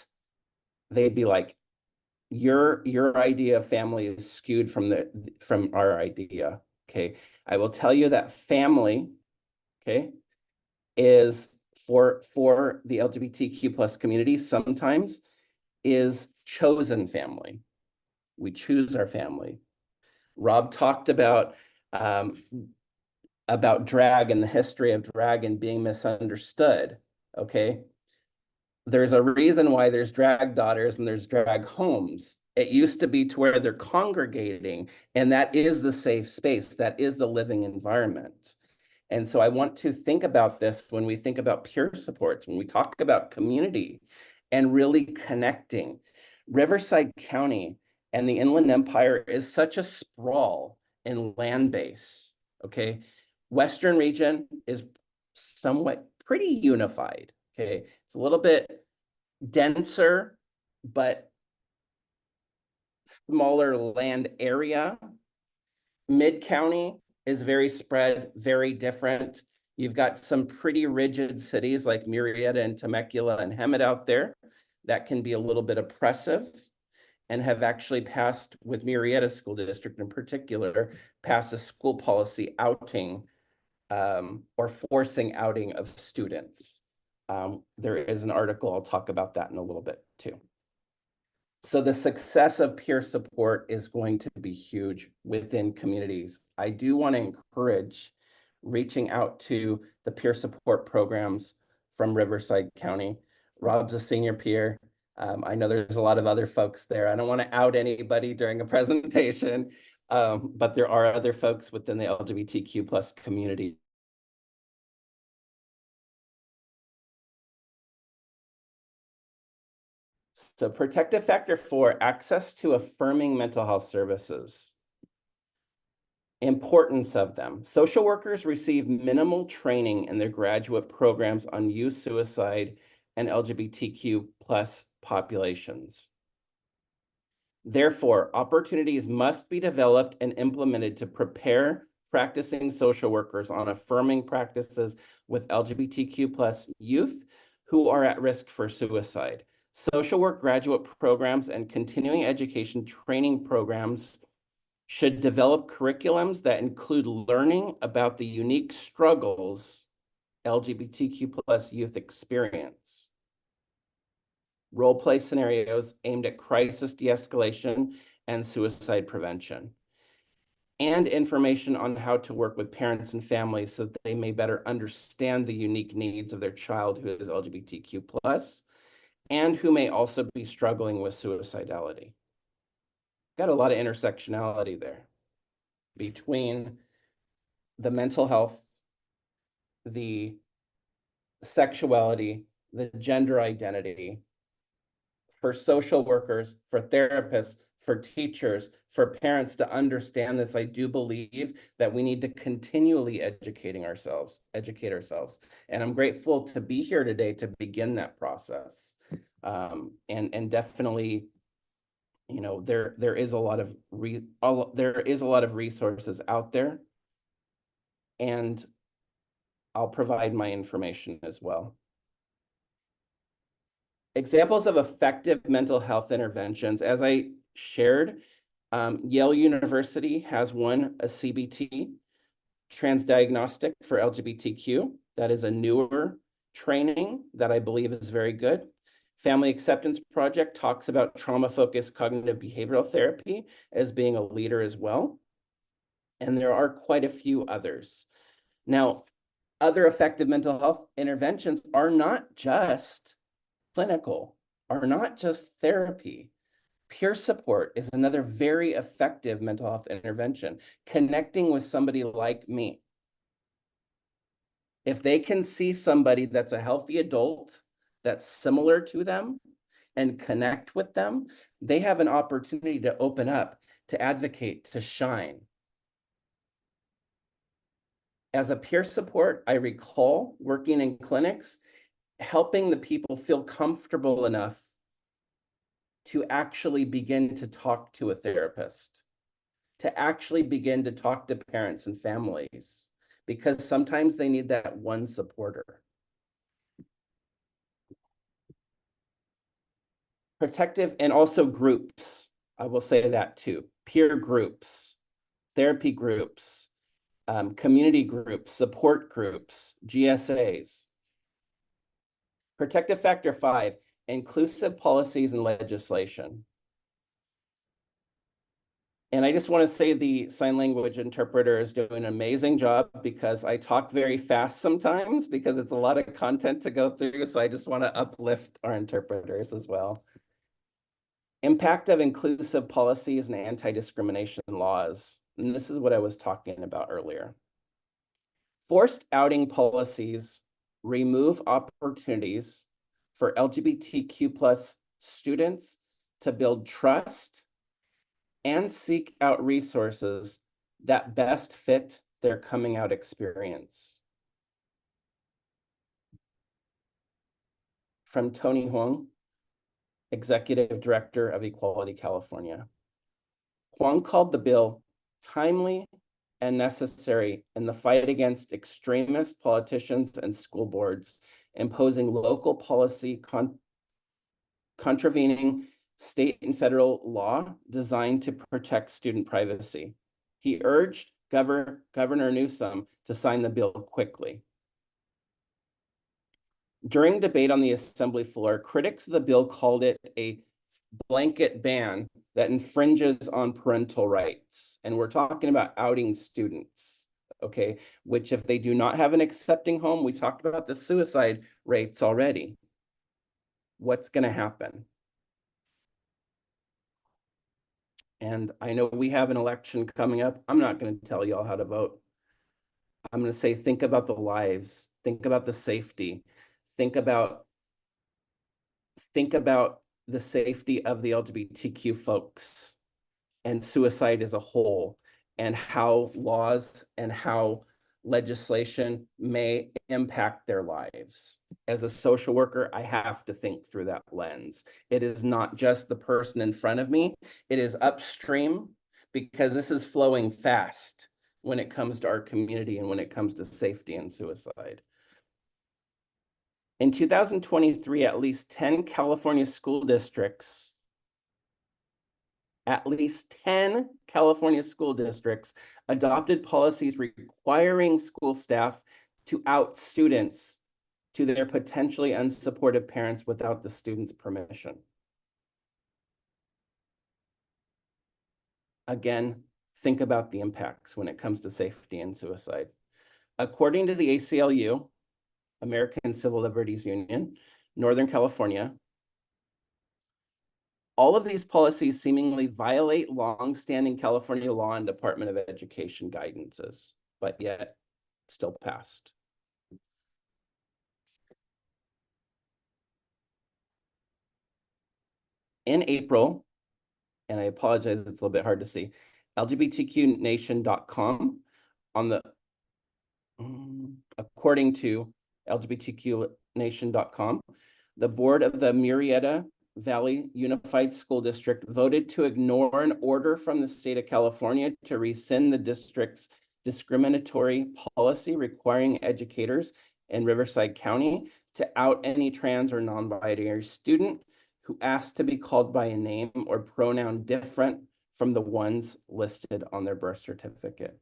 they'd be like, your idea of family is skewed from our idea. Okay, I will tell you that family, okay, is for the LGBTQ plus community sometimes is chosen family. We choose our family. Rob talked about drag and the history of drag and being misunderstood. Okay, there's a reason why there's drag daughters and there's drag homes. It used to be to where they're congregating, and that is the safe space. That is the living environment. And so I want to think about this when we think about peer supports, when we talk about community and really connecting. Riverside County and the Inland Empire is such a sprawl in land base, okay? Western region is somewhat pretty unified, okay? It's a little bit denser, but smaller land area. Mid-County is very spread, very different. You've got some pretty rigid cities like Murrieta and Temecula and Hemet out there that can be a little bit oppressive, and have actually passed, with Murrieta School District in particular, passed a school policy outing or forcing outing of students. There is an article, I'll talk about that in a little bit too. So the success of peer support is going to be huge within communities. I do want to encourage reaching out to the peer support programs from Riverside County. Rob's a senior peer. I know there's a lot of other folks there. I don't want to out anybody during a presentation, but there are other folks within the LGBTQ plus community. So protective factor 4, access to affirming mental health services. Importance of them. Social workers receive minimal training in their graduate programs on youth suicide and LGBTQ plus populations. Therefore, opportunities must be developed and implemented to prepare practicing social workers on affirming practices with LGBTQ plus youth who are at risk for suicide. Social work graduate programs and continuing education training programs should develop curriculums that include learning about the unique struggles LGBTQ plus youth experience. Role play scenarios aimed at crisis de-escalation and suicide prevention, and information on how to work with parents and families so that they may better understand the unique needs of their child who is LGBTQ plus and who may also be struggling with suicidality. Got a lot of intersectionality there between the mental health, the sexuality, the gender identity, for social workers, for therapists, for teachers, for parents to understand this. I do believe that we need to continually educate ourselves. And I'm grateful to be here today to begin that process. And definitely, you know, there is a lot of resources out there, and I'll provide my information as well. Examples of effective mental health interventions. As I shared, Yale University has one, a CBT, transdiagnostic for LGBTQ. That is a newer training that I believe is very good. Family Acceptance Project talks about trauma-focused cognitive behavioral therapy as being a leader as well. And there are quite a few others. Now, other effective mental health interventions are not just clinical, are not just therapy. Peer support is another very effective mental health intervention. Connecting with somebody like me. If they can see somebody that's a healthy adult, that's similar to them, and connect with them, they have an opportunity to open up, to advocate, to shine. As a peer support, I recall working in clinics, helping the people feel comfortable enough to actually begin to talk to a therapist, to actually begin to talk to parents and families, because sometimes they need that one supporter. Protective, and also groups, I will say that too. Peer groups, therapy groups, community groups, support groups, GSAs. Protective factor 5, inclusive policies and legislation. And I just want to say the sign language interpreter is doing an amazing job, because I talk very fast sometimes because it's a lot of content to go through. So I just want to uplift our interpreters as well. Impact of inclusive policies and anti-discrimination laws. And this is what I was talking about earlier. Forced outing policies remove opportunities for LGBTQ plus students to build trust and seek out resources that best fit their coming out experience. From Tony Huang, Executive Director of Equality California. Huang called the bill timely and necessary in the fight against extremist politicians and school boards imposing local policy contravening state and federal law designed to protect student privacy. He urged Governor Newsom to sign the bill quickly. During debate on the assembly floor, critics of the bill called it a blanket ban that infringes on parental rights. And we're talking about outing students, okay? Which if they do not have an accepting home, we talked about the suicide rates already. What's gonna happen? And I know we have an election coming up. I'm not gonna tell y'all how to vote. I'm gonna say, think about the lives, think about the safety, think about the safety of the LGBTQ folks and suicide as a whole, and how laws and how legislation may impact their lives. As a social worker, I have to think through that lens. It is not just the person in front of me, it is upstream, because this is flowing fast when it comes to our community and when it comes to safety and suicide. In 2023, at least 10 California school districts, adopted policies requiring school staff to out students to their potentially unsupportive parents without the student's permission. Again, think about the impacts when it comes to safety and suicide. According to the ACLU, American Civil Liberties Union, Northern California, all of these policies seemingly violate long-standing California law and Department of Education guidances, but yet still passed. In April, and I apologize, it's a little bit hard to see, LGBTQnation.com on the, according to LGBTQnation.com, the board of the Murrieta Valley Unified School District voted to ignore an order from the state of California to rescind the district's discriminatory policy requiring educators in Riverside County to out any trans or non-binary student who asked to be called by a name or pronoun different from the ones listed on their birth certificate.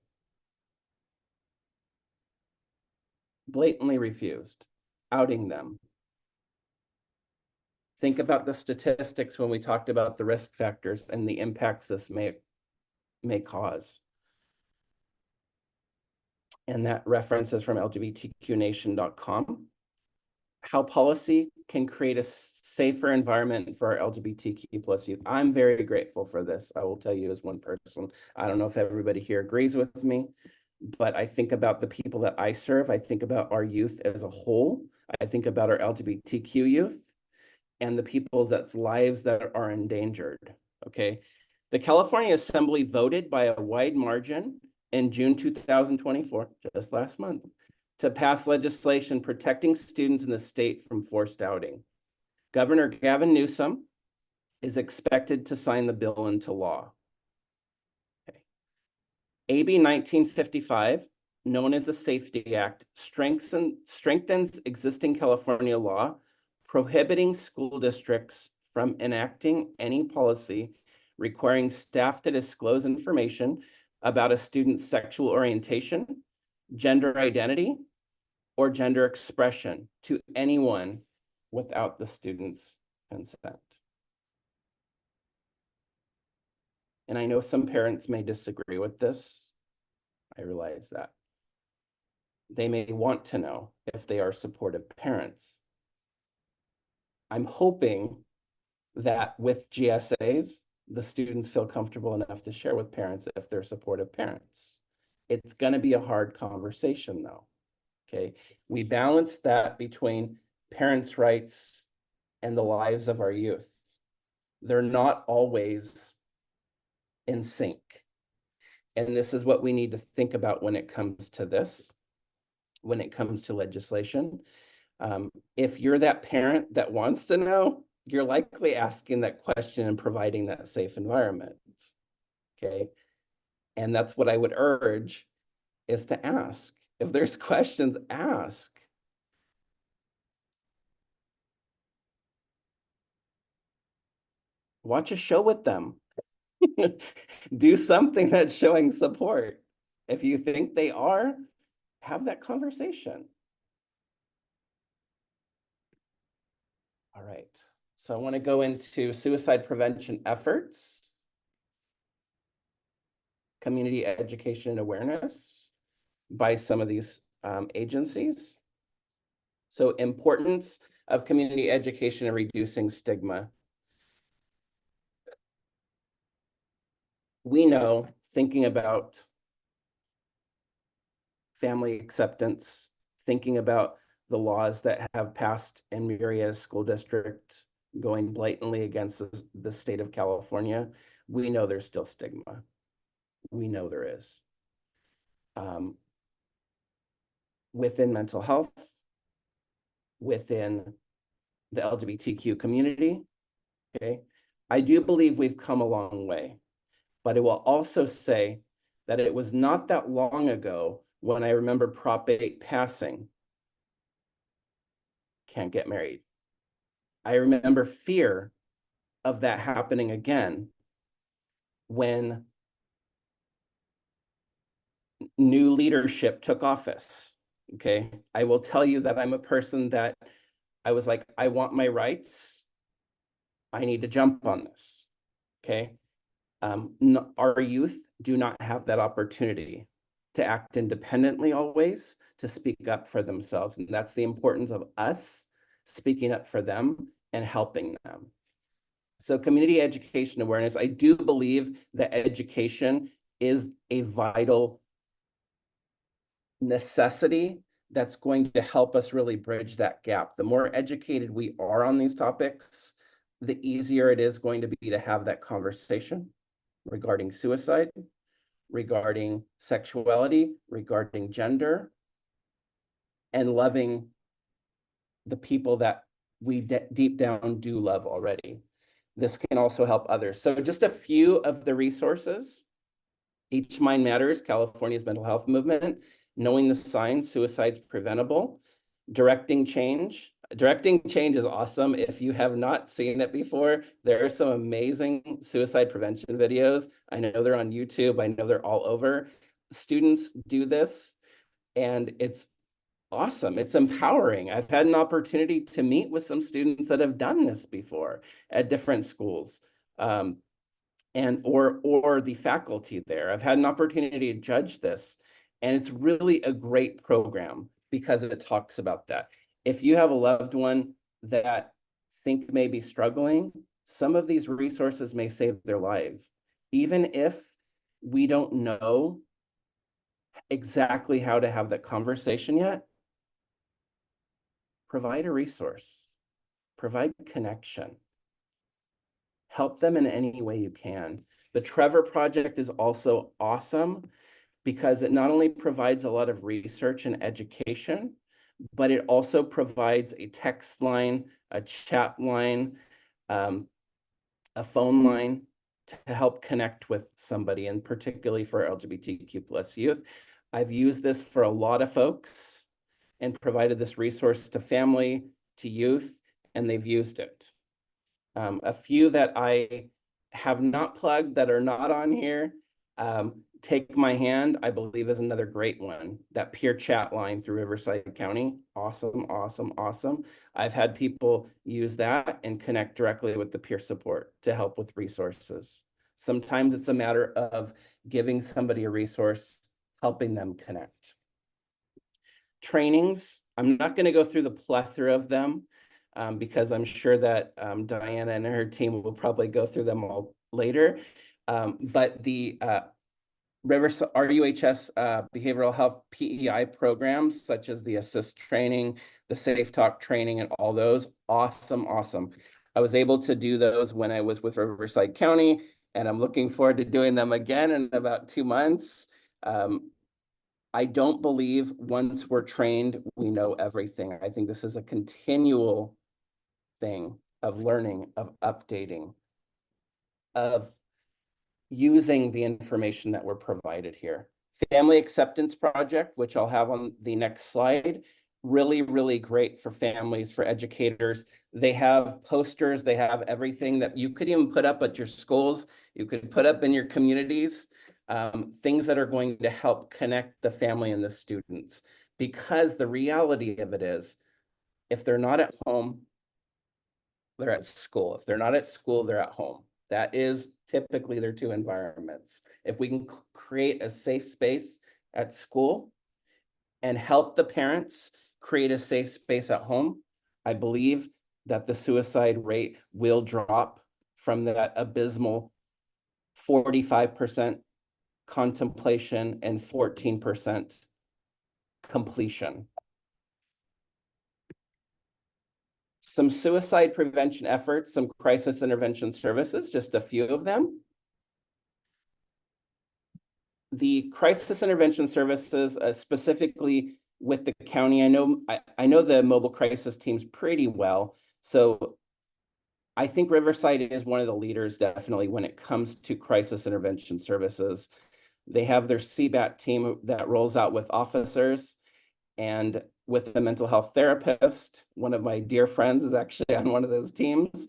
Blatantly refused, outing them. Think about the statistics when we talked about the risk factors and the impacts this may cause. And that reference is from LGBTQnation.com. How policy can create a safer environment for our LGBTQ plus youth. I'm very grateful for this. I will tell you as one person. I don't know if everybody here agrees with me, but I think about the people that I serve. I think about our youth as a whole. I think about our LGBTQ youth and the people's lives that are endangered, okay? The California Assembly voted by a wide margin in June 2024, just last month, to pass legislation protecting students in the state from forced outing. Governor Gavin Newsom is expected to sign the bill into law. Okay. AB 1955, known as the Safety Act, strengthens existing California law prohibiting school districts from enacting any policy requiring staff to disclose information about a student's sexual orientation, gender identity, or gender expression to anyone without the student's consent. And I know some parents may disagree with this. I realize that. They may want to know if they are supportive parents. I'm hoping that with GSAs, the students feel comfortable enough to share with parents if they're supportive parents. It's going to be a hard conversation though, okay? We balance that between parents' rights and the lives of our youth. They're not always in sync. And this is what we need to think about when it comes to this, when it comes to legislation. If you're that parent that wants to know, you're likely asking that question and providing that safe environment, okay? And that's what I would urge is to ask. If there's questions, ask. Watch a show with them. Do something that's showing support. If you think they are, have that conversation. All right, so I want to go into suicide prevention efforts, community education and awareness by some of these agencies. So importance of community education and reducing stigma. We know, thinking about family acceptance, thinking about the laws that have passed in Murrieta School District going blatantly against the state of California, we know there's still stigma. We know there is. Within mental health, within the LGBTQ community, okay? I do believe we've come a long way, but I will also say that it was not that long ago when I remember Prop 8 passing, can't get married. I remember fear of that happening again when new leadership took office, okay? I will tell you that I'm a person that I was like, I want my rights. I need to jump on this, okay? Our youth do not have that opportunity to act independently always, to speak up for themselves. And that's the importance of us speaking up for them and helping them. So community education awareness, I do believe that education is a vital necessity that's going to help us really bridge that gap. The more educated we are on these topics, the easier it is going to be to have that conversation regarding suicide, regarding sexuality, regarding gender, and loving the people that we deep down do love already. This can also help others. So just a few of the resources. Each Mind Matters, California's mental health movement, Knowing the Signs, Suicide's Preventable, Directing Change. Directing Change is awesome. If you have not seen it before, there are some amazing suicide prevention videos. I know they're on YouTube. I know they're all over. Students do this, and it's awesome. It's empowering. I've had an opportunity to meet with some students that have done this before at different schools, or the faculty there. I've had an opportunity to judge this, and it's really a great program because it talks about that. If you have a loved one that think may be struggling, some of these resources may save their life. Even if we don't know exactly how to have that conversation yet, provide a resource, provide connection, help them in any way you can. The Trevor Project is also awesome because it not only provides a lot of research and education, but it also provides a text line, a chat line, a phone line to help connect with somebody, and particularly for LGBTQ+ youth. I've used this for a lot of folks and provided this resource to family, to youth, and they've used it. A few that I have not plugged that are not on here, Take My Hand, I believe, is another great one. That peer chat line through Riverside County, awesome, awesome, awesome. I've had people use that and connect directly with the peer support to help with resources. Sometimes it's a matter of giving somebody a resource, helping them connect. Trainings, I'm not going to go through the plethora of them because I'm sure that Diana and her team will probably go through them all later. But the RUHS behavioral health PEI programs, such as the ASSIST training, the Safe Talk training, and all those, awesome, awesome. I was able to do those when I was with Riverside County, and I'm looking forward to doing them again in about 2 months. I don't believe once we're trained, we know everything. I think this is a continual thing of learning, of updating, of using the information that we're provided here. Family Acceptance Project, which I'll have on the next slide, really, really great for families, for educators. They have posters, they have everything that you could even put up at your schools, you could put up in your communities, things that are going to help connect the family and the students. Because the reality of it is, if they're not at home, they're at school. If they're not at school, they're at home. That is typically their two environments. If we can create a safe space at school and help the parents create a safe space at home, I believe that the suicide rate will drop from that abysmal 45% contemplation and 14% completion. Some suicide prevention efforts, some crisis intervention services, just a few of them. The crisis intervention services, specifically with the county, I know the mobile crisis teams pretty well. So I think Riverside is one of the leaders definitely when it comes to crisis intervention services. They have their CBAT team that rolls out with officers and with a mental health therapist. One of my dear friends is actually on one of those teams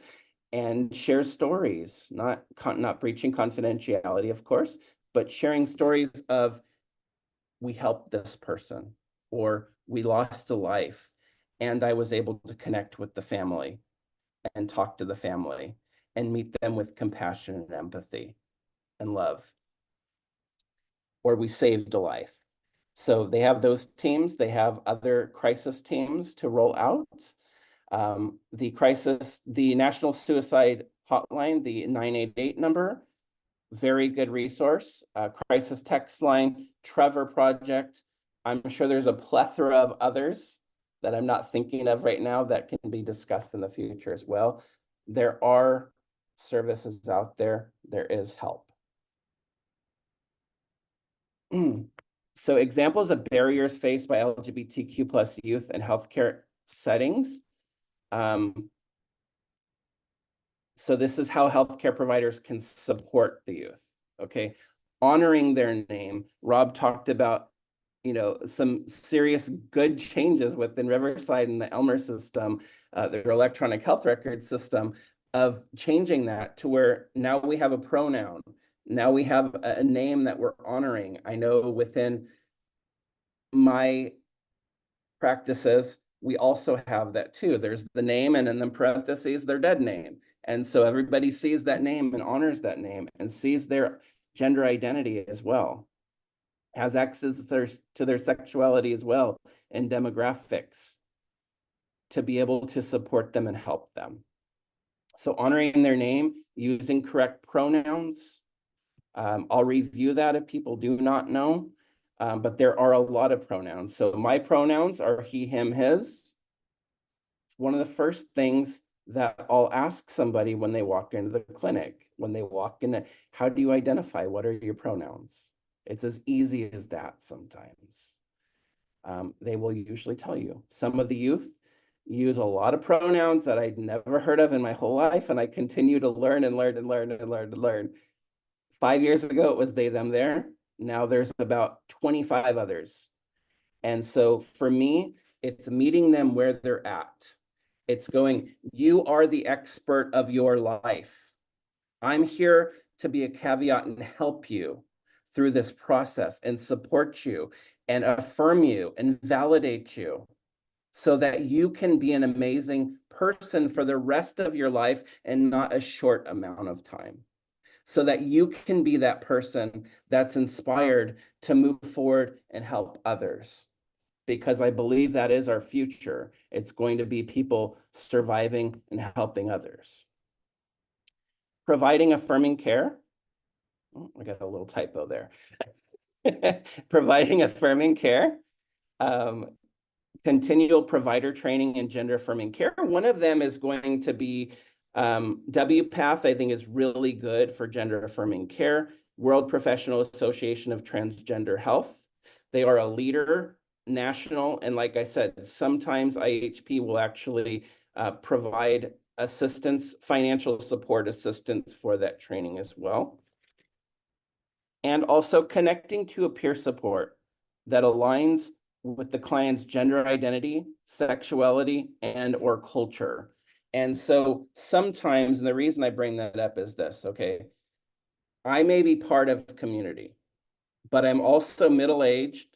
and shares stories, not breaching confidentiality, of course, but sharing stories of, we helped this person, or we lost a life, and I was able to connect with the family and talk to the family and meet them with compassion and empathy and love. Or we saved a life. So they have those teams. They have other crisis teams to roll out. The National Suicide Hotline, the 988 number, very good resource. Crisis text line, Trevor Project. I'm sure there's a plethora of others that I'm not thinking of right now that can be discussed in the future as well. There are services out there. There is help. So examples of barriers faced by LGBTQ plus youth in healthcare settings. So this is how healthcare providers can support the youth, okay? Honoring their name. Rob talked about, some serious good changes within Riverside and the Elmer system, their electronic health record system, of changing that to where now we have a pronoun. Now we have a name that we're honoring. I know within my practices, we also have that too. There's the name and in the parentheses, their dead name. And so everybody sees that name and honors that name and sees their gender identity as well, has access to their sexuality as well and demographics to be able to support them and help them. So honoring their name, using correct pronouns. I'll review that if people do not know, but there are a lot of pronouns. So my pronouns are he, him, his. It's one of the first things that I'll ask somebody when they walk into the clinic, when they walk in, how do you identify? What are your pronouns? It's as easy as that sometimes. They will usually tell you. Some of the youth use a lot of pronouns that I'd never heard of in my whole life, and I continue to learn and learn and learn and learn and learn. 5 years ago, it was they, them, their. Now there's about 25 others. And so for me, it's meeting them where they're at. It's going, you are the expert of your life. I'm here to be a caveat and help you through this process and support you and affirm you and validate you so that you can be an amazing person for the rest of your life and not a short amount of time. So that you can be that person that's inspired to move forward and help others. Because I believe that is our future. It's going to be people surviving and helping others. Providing affirming care. Oh, I got a little typo there. Providing affirming care. Continual provider training in gender affirming care. One of them is going to be WPATH, I think, is really good for gender affirming care. World Professional Association of Transgender Health. They are a leader, national, and like I said, sometimes IHP will actually provide assistance, financial support assistance for that training as well. and also connecting to a peer support that aligns with the client's gender identity, sexuality, and or culture. And so sometimes, and the reason I bring that up is this, okay? I may be part of community, but I'm also middle-aged.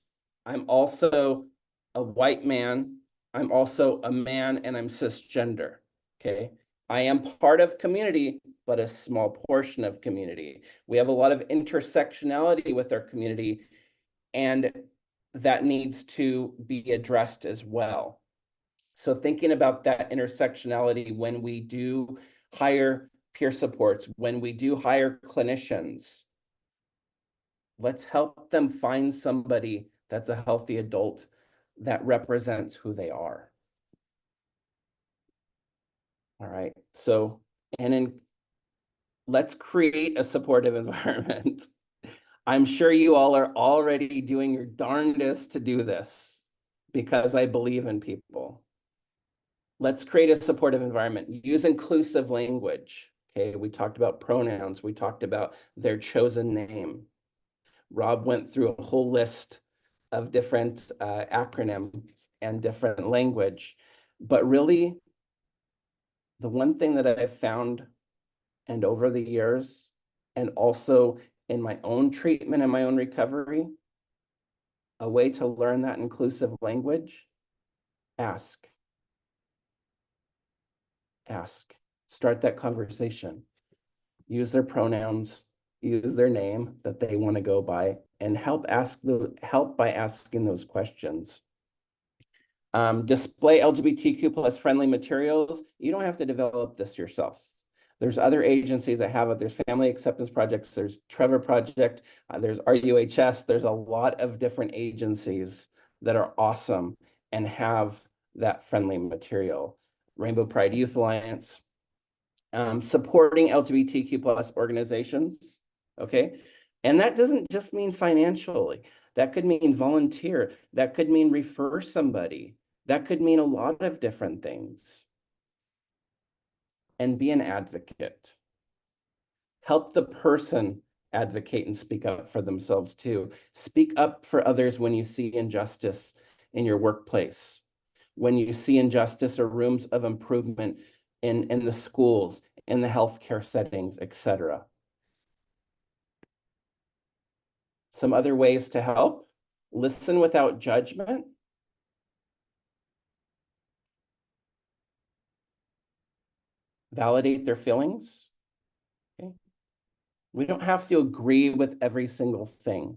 I'm also a white man. I'm also a man, and I'm cisgender, okay? I am part of community, but a small portion of community. We have a lot of intersectionality with our community, and that needs to be addressed as well. So thinking about that intersectionality when we do hire peer supports, when we do hire clinicians, let's help them find somebody that's a healthy adult that represents who they are. All right, so, let's create a supportive environment. I'm sure you all are already doing your darndest to do this because I believe in people. Let's create a supportive environment. Use inclusive language. Okay, we talked about pronouns. We talked about their chosen name. Rob went through a whole list of different acronyms and different language. But really, the one thing that I've found, and over the years, and also in my own treatment and my own recovery, a way to learn that inclusive language, ask. Ask. Start that conversation. Use their pronouns, use their name that they want to go by, and help by asking those questions. Display LGBTQ plus friendly materials. You don't have to develop this yourself. There's other agencies that have it. There's Family Acceptance Projects, there's Trevor Project, there's RUHS. There's a lot of different agencies that are awesome and have that friendly material. Rainbow Pride Youth Alliance, supporting LGBTQ plus organizations, okay? And that doesn't just mean financially. That could mean volunteer. That could mean refer somebody. That could mean a lot of different things. And be an advocate. Help the person advocate and speak up for themselves too. Speak up for others when you see injustice in your workplace, when you see injustice or rooms of improvement in the schools, in the healthcare settings, etc. Some other ways to help: listen without judgment. Validate their feelings. Okay. We don't have to agree with every single thing,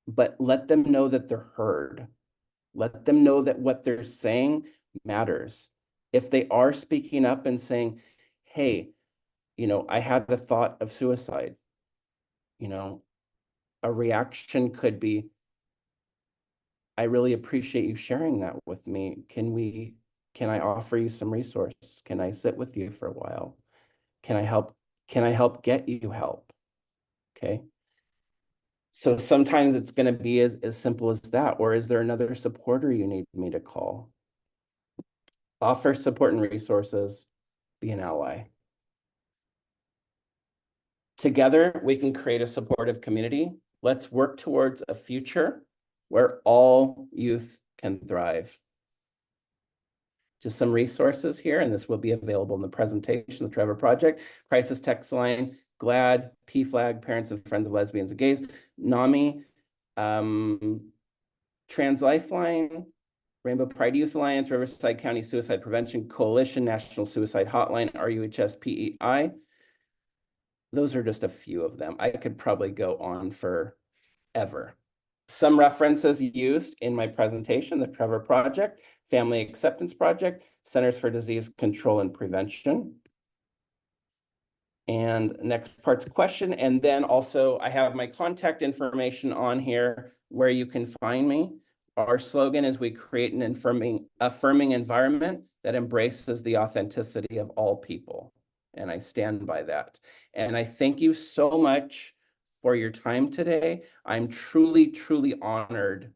but let them know that they're heard. Let them know that what they're saying matters. If they are speaking up and saying, hey, I had the thought of suicide, a reaction could be, I really appreciate you sharing that with me. Can I offer you some resources? Can I sit with you for a while? Can I help get you help? Okay. So sometimes it's going to be as simple as that. Or is there another supporter you need me to call? Offer support and resources. Be an ally. Together, we can create a supportive community. Let's work towards a future where all youth can thrive. Just some resources here, and this will be available in the presentation, the Trevor Project, Crisis Text Line, GLAD, PFLAG, Parents and Friends of Lesbians and Gays, NAMI, Trans Lifeline, Rainbow Pride Youth Alliance, Riverside County Suicide Prevention Coalition, National Suicide Hotline, RUHS PEI. Those are just a few of them. I could probably go on forever. Some references used in my presentation: the Trevor Project, Family Acceptance Project, Centers for Disease Control and Prevention. And next part's question. And then also I have my contact information on here where you can find me. Our slogan is we create an affirming environment that embraces the authenticity of all people. And I stand by that. And I thank you so much for your time today. I'm truly, truly honored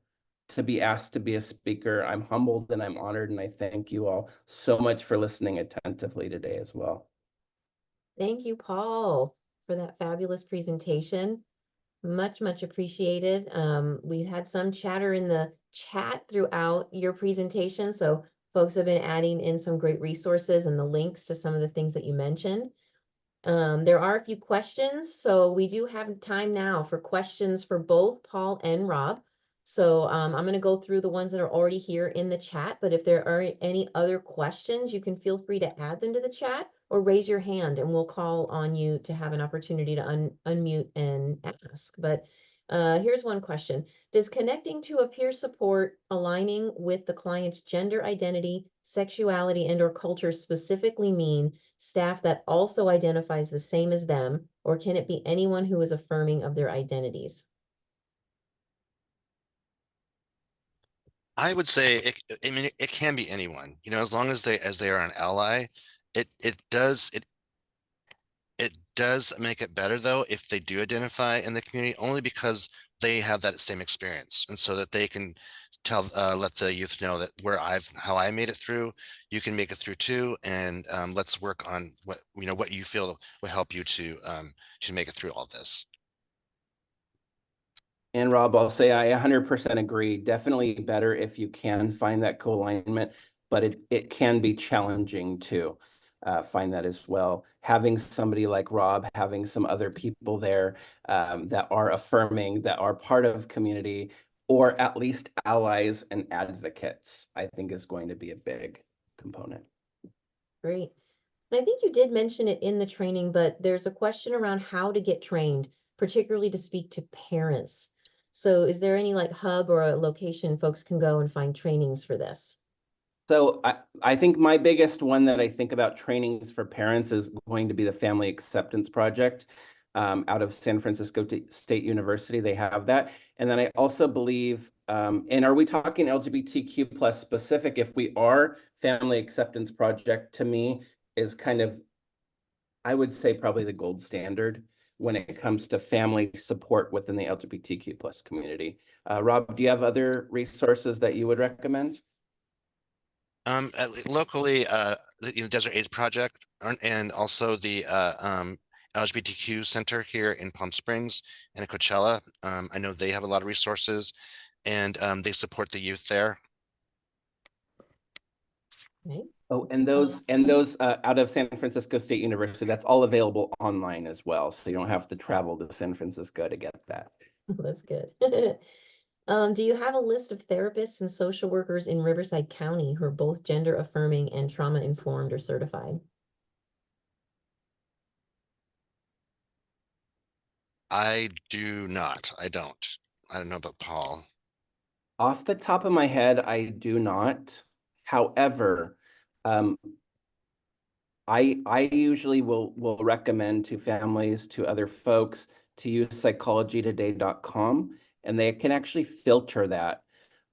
to be asked to be a speaker. I'm humbled and I'm honored, and I thank you all so much for listening attentively today as well. Thank you, Paul, for that fabulous presentation. Much, much appreciated. We had some chatter in the chat throughout your presentation, so folks have been adding in some great resources and the links to some of the things that you mentioned. There are a few questions, so we do have time now for questions for both Paul and Rob. So I'm going to go through the ones that are already here in the chat, but if there are any other questions, you can feel free to add them to the chat or raise your hand and we'll call on you to have an opportunity to unmute and ask. But here's one question. Does connecting to a peer support aligning with the client's gender identity, sexuality, and or culture specifically mean staff that also identifies the same as them, or can it be anyone who is affirming of their identities? I would say I mean, it can be anyone, you know, as long as they are an ally. It does make it better though if they do identify in the community, only because they have that same experience, and so that they can let the youth know that how I made it through, you can make it through too, and let's work on what you feel will help you to make it through all this. And Rob, I'll say I 100% agree. Definitely better if you can find that co-alignment, but it can be challenging to find that as well. Having somebody like Rob, having some other people there that are affirming, that are part of community, or at least allies and advocates, I think is going to be a big component. Great. And I think you did mention it in the training, but there's a question around how to get trained, particularly to speak to parents. So is there any like hub or a location folks can go and find trainings for this? So I think my biggest one that I think about trainings for parents is going to be the Family Acceptance Project out of San Francisco State University. They have that. And then I also believe, and are we talking LGBTQ plus specific? If we are, Family Acceptance Project to me is kind of, I would say probably the gold standard when it comes to family support within the LGBTQ plus community. Rob, do you have other resources that you would recommend? Locally, the Desert AIDS Project, and also the LGBTQ Center here in Palm Springs and at Coachella. I know they have a lot of resources, and they support the youth there. Okay. Oh, and those out of San Francisco State University, that's all available online as well. So you don't have to travel to San Francisco to get that. That's good. Do you have a list of therapists and social workers in Riverside County who are both gender affirming and trauma informed or certified? I do not. I don't know about Paul. Off the top of my head, I do not. However, I usually will recommend to families, to other folks, to use psychologytoday.com, and they can actually filter that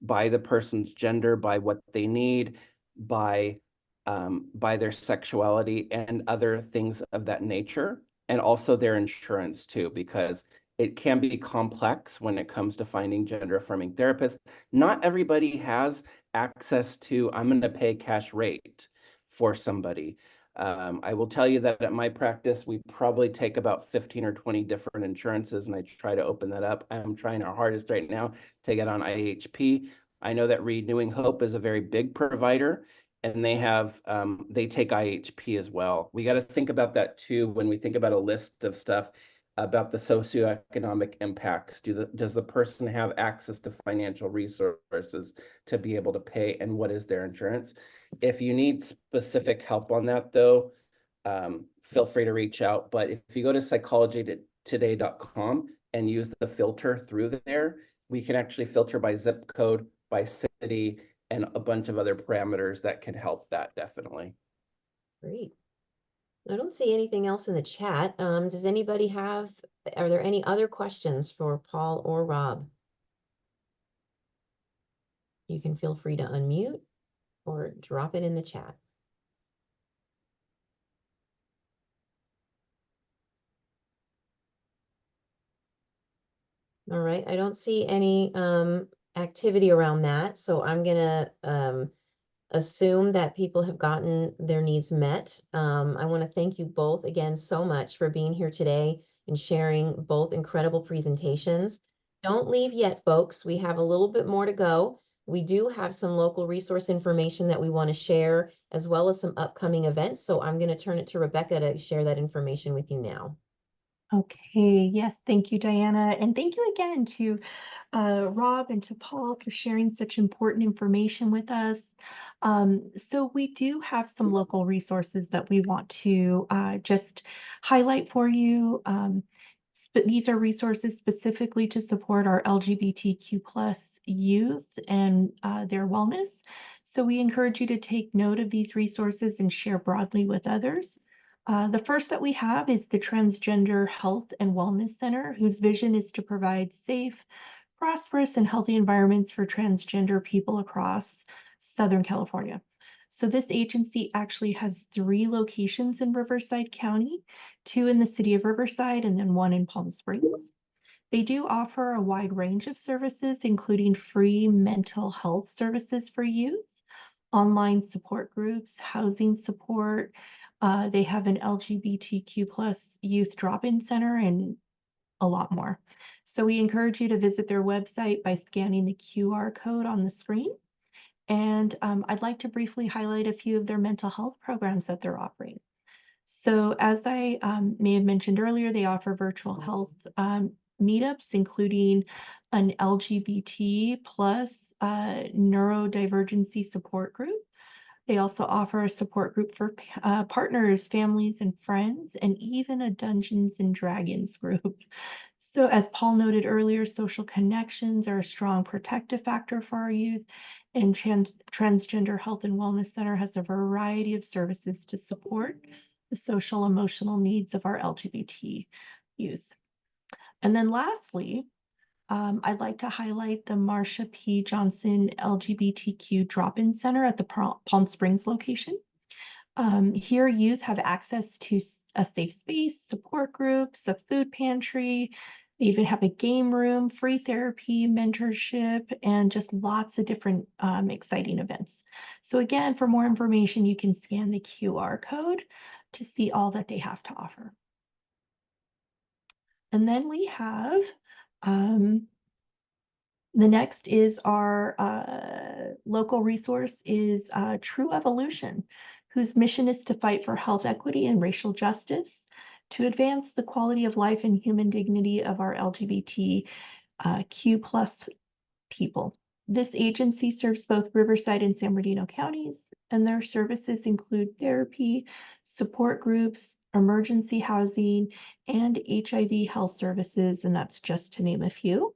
by the person's gender, by what they need, by their sexuality and other things of that nature, and also their insurance too, because it can be complex when it comes to finding gender affirming therapists. Not everybody has access to, I'm going to pay cash rate for somebody. I will tell you that at my practice, we probably take about 15 or 20 different insurances, and I try to open that up. I'm trying our hardest right now to get on IHP. I know that Renewing Hope is a very big provider, and they have they take IHP as well. We got to think about that too when we think about a list of stuff about the socioeconomic impacts. Does the person have access to financial resources to be able to pay, and what is their insurance? If you need specific help on that though, feel free to reach out. But if you go to psychologytoday.com and use the filter through there, we can actually filter by zip code, by city, and a bunch of other parameters that can help that definitely. Great. I don't see anything else in the chat. Are there any other questions for Paul or Rob? You can feel free to unmute or drop it in the chat. All right, I don't see any activity around that, so I'm gonna assume that people have gotten their needs met. I want to thank you both again so much for being here today and sharing both incredible presentations. Don't leave yet, folks. We have a little bit more to go. We do have some local resource information that we want to share, as well as some upcoming events. So I'm going to turn it to Rebecca to share that information with you now. Okay, yes, thank you, Diana. And thank you again to Rob and to Paul for sharing such important information with us. So we do have some local resources that we want to just highlight for you. These are resources specifically to support our LGBTQ plus youth and their wellness. So we encourage you to take note of these resources and share broadly with others. The first that we have is the Transgender Health and Wellness Center, whose vision is to provide safe, prosperous, and healthy environments for transgender people across Southern California. So this agency actually has 3 locations in Riverside County, 2 in the city of Riverside, and then 1 in Palm Springs. They do offer a wide range of services, including free mental health services for youth, online support groups, housing support. They have an LGBTQ plus youth drop-in center and a lot more. So we encourage you to visit their website by scanning the QR code on the screen. And I'd like to briefly highlight a few of their mental health programs that they're offering. So as I may have mentioned earlier, they offer virtual health meetups, including an LGBT plus neurodivergency support group. They also offer a support group for partners, families, and friends, and even a Dungeons and Dragons group. So as Paul noted earlier, social connections are a strong protective factor for our youth, and Transgender Health and Wellness Center has a variety of services to support the social emotional needs of our LGBT youth. And then lastly, I'd like to highlight the Marsha P. Johnson LGBTQ Drop-In Center at the Palm Springs location. Here, youth have access to a safe space, support groups, a food pantry. They even have a game room, free therapy, mentorship, and just lots of different exciting events. So again, for more information, you can scan the QR code to see all that they have to offer. And then we have the next is our local resource is True Evolution, whose mission is to fight for health equity and racial justice, to advance the quality of life and human dignity of our LGBTQ plus people. This agency serves both Riverside and San Bernardino counties, and their services include therapy, support groups, emergency housing, and HIV health services, and that's just to name a few.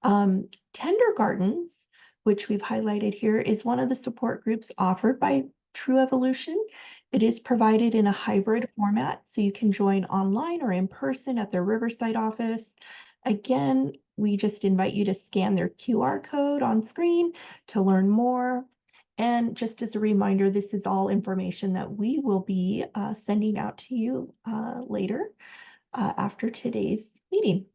Tender Gardens, which we've highlighted here, is one of the support groups offered by True Evolution. It is provided in a hybrid format, so you can join online or in person at their Riverside office. Again, we just invite you to scan their QR code on screen to learn more. And just as a reminder, this is all information that we will be sending out to you later after today's meeting.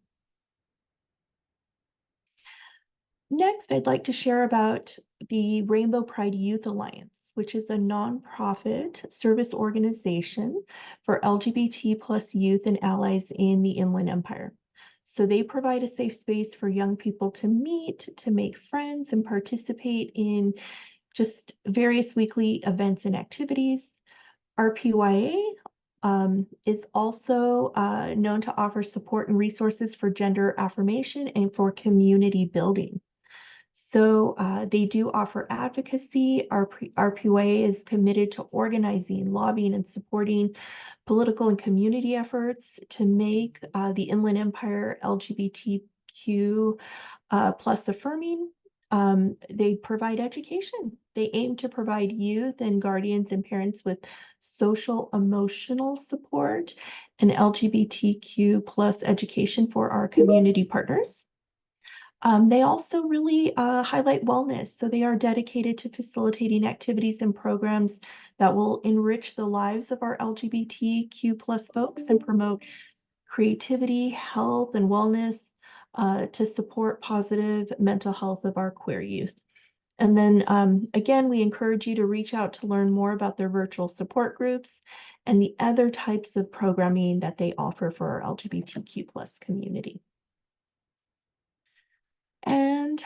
Next, I'd like to share about the Rainbow Pride Youth Alliance, which is a nonprofit service organization for LGBT plus youth and allies in the Inland Empire. So they provide a safe space for young people to meet, to make friends, and participate in just various weekly events and activities. RPYA is also known to offer support and resources for gender affirmation and for community building. So they do offer advocacy. RPYA is committed to organizing, lobbying, and supporting political and community efforts to make the Inland Empire LGBTQ plus affirming. They provide education. They aim to provide youth and guardians and parents with social emotional support and LGBTQ plus education for our community partners. They also really highlight wellness. So they are dedicated to facilitating activities and programs that will enrich the lives of our LGBTQ plus folks and promote creativity, health, and wellness to support positive mental health of our queer youth. And then again, we encourage you to reach out to learn more about their virtual support groups and the other types of programming that they offer for our LGBTQ plus community. And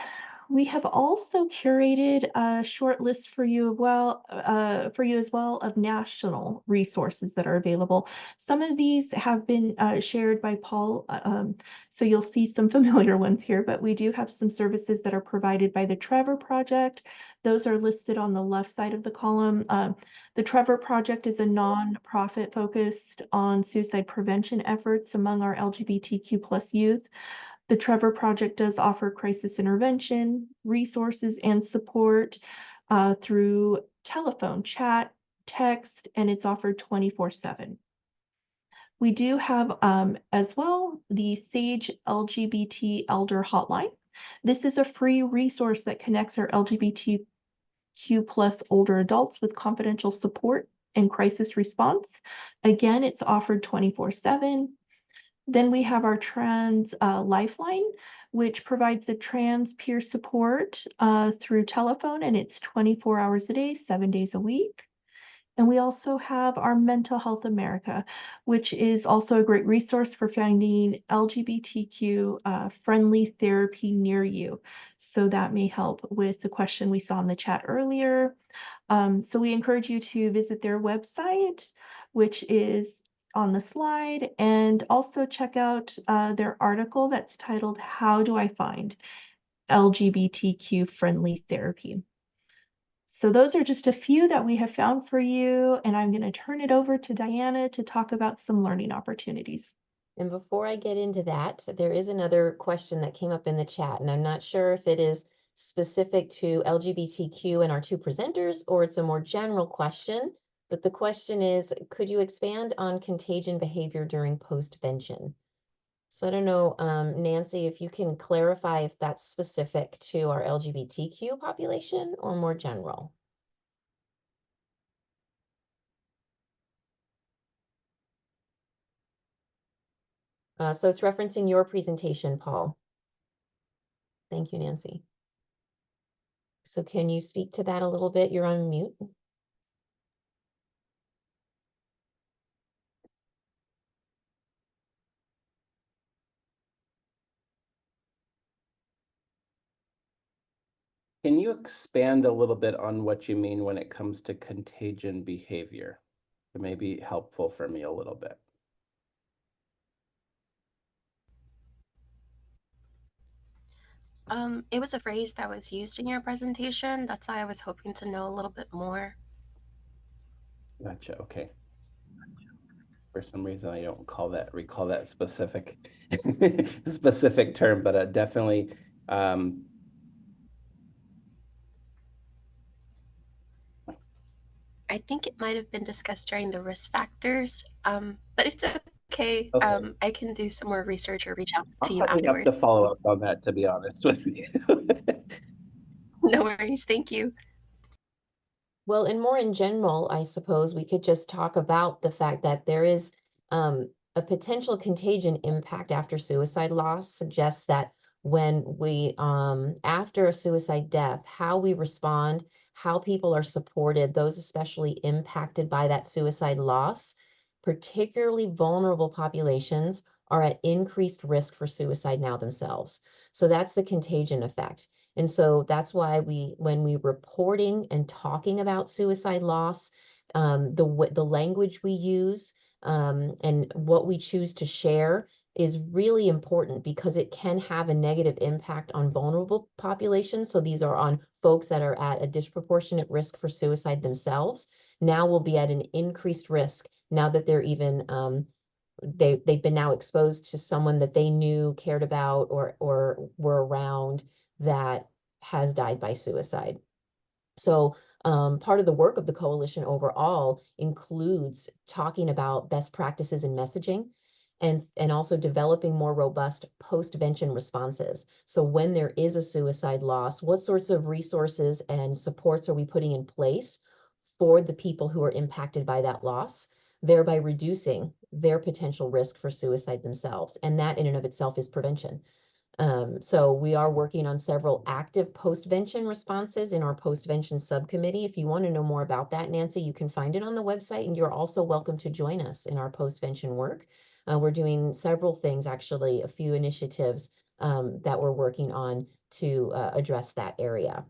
we have also curated a short list for you as well of national resources that are available. Some of these have been shared by Paul, so you'll see some familiar ones here, but we do have some services that are provided by the Trevor Project. Those are listed on the left side of the column. The Trevor Project is a nonprofit focused on suicide prevention efforts among our LGBTQ plus youth. The Trevor Project does offer crisis intervention, resources, and support through telephone, chat, text, and it's offered 24/7. We do have as well the SAGE LGBT Elder Hotline. This is a free resource that connects our LGBTQ plus older adults with confidential support and crisis response. Again, it's offered 24/7. Then we have our Trans Lifeline, which provides the trans peer support through telephone, and it's 24 hours a day, 7 days a week. And we also have our Mental Health America, which is also a great resource for finding LGBTQ friendly therapy near you. So that may help with the question we saw in the chat earlier. So we encourage you to visit their website, which is on the slide, and also check out their article that's titled, "How Do I Find LGBTQ Friendly Therapy?" So those are just a few that we have found for you, and I'm going to turn it over to Diana to talk about some learning opportunities. And before I get into that, there is another question that came up in the chat, and I'm not sure if it is specific to LGBTQ and our two presenters, or it's a more general question. But the question is, could you expand on contagion behavior during postvention? So I don't know, Nancy, if you can clarify if that's specific to our LGBTQ population or more general. So it's referencing your presentation, Paul. Thank you, Nancy. So can you speak to that a little bit? You're on mute. Can you expand a little bit on what you mean when it comes to contagion behavior? It may be helpful for me a little bit. It was a phrase that was used in your presentation. That's why I was hoping to know a little bit more. Gotcha. Okay. For some reason, I don't recall that specific specific term, but definitely. I think it might have been discussed during the risk factors, but it's okay. Okay. I can do some more research or reach out to you I'll probably have afterward. to follow up on that, to be honest with you. No worries. Thank you. Well, and more in general, I suppose we could just talk about the fact that there is a potential contagion impact after suicide loss suggests that when we, after a suicide death, how we respond, how people are supported, those especially impacted by that suicide loss, particularly vulnerable populations, are at increased risk for suicide now themselves. So that's the contagion effect. And so that's why when we reporting and talking about suicide loss, the language we use and what we choose to share is really important because it can have a negative impact on vulnerable populations. So these are on folks that are at a disproportionate risk for suicide themselves. Now will be at an increased risk now that they're even they've been now exposed to someone that they knew, cared about, or were around that has died by suicide. So part of the work of the coalition overall includes talking about best practices in messaging and also developing more robust postvention responses. So when there is a suicide loss, what sorts of resources and supports are we putting in place for the people who are impacted by that loss, thereby reducing their potential risk for suicide themselves? And that in and of itself is prevention. So we are working on several active postvention responses in our postvention subcommittee. If you want to know more about that, Nancy, you can find it on the website, and you're also welcome to join us in our postvention work. We're doing several things, actually, a few initiatives that we're working on to address that area.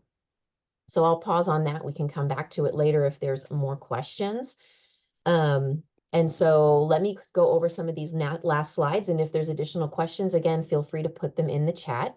So I'll pause on that. We can come back to it later if there's more questions. And so let me go over some of these last slides. And if there's additional questions, again, feel free to put them in the chat.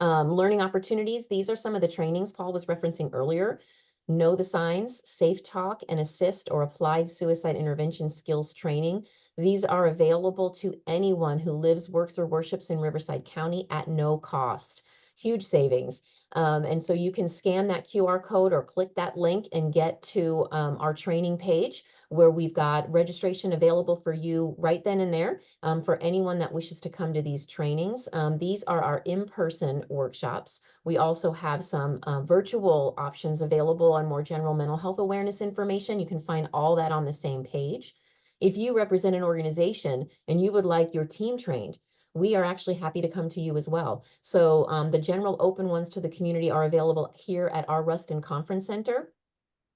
Learning opportunities. These are some of the trainings Paul was referencing earlier. Know the Signs, Safe Talk and Assist or Applied Suicide Intervention Skills Training. These are available to anyone who lives, works, or worships in Riverside County at no cost. Huge savings. And so you can scan that QR code or click that link and get to our training page, where we've got registration available for you right then and there for anyone that wishes to come to these trainings. These are our in-person workshops. We also have some virtual options available on more general mental health awareness information. You can find all that on the same page. If you represent an organization and you would like your team trained, we are actually happy to come to you as well. So the general open ones to the community are available here at our Ruston Conference Center.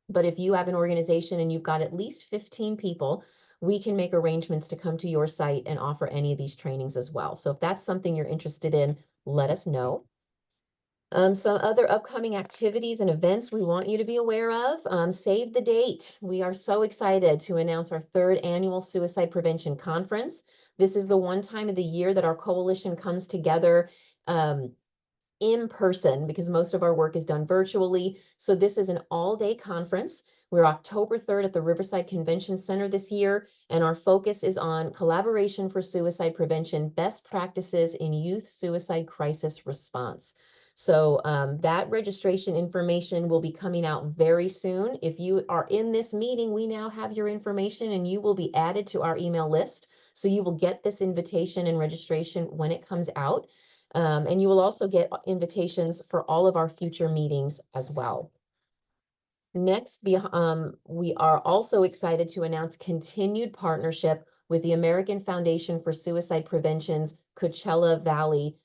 But if you have an organization and you've got at least 15 people, we can make arrangements to come to your site and offer any of these trainings as well. So if that's something you're interested in, let us know. Some other upcoming activities and events we want you to be aware of. Save the date. We are so excited to announce our 3rd annual Suicide Prevention Conference. This is the one time of the year that our coalition comes together in person, because most of our work is done virtually. So this is an all-day conference. We're October 3rd at the Riverside Convention Center this year, and our focus is on collaboration for suicide prevention, best practices in youth suicide crisis response. So that registration information will be coming out very soon. If you are in this meeting, we now have your information and you will be added to our email list. So you will get this invitation and registration when it comes out. And you will also get invitations for all of our future meetings as well. Next, we are also excited to announce continued partnership with the American Foundation for Suicide Prevention's Coachella Valley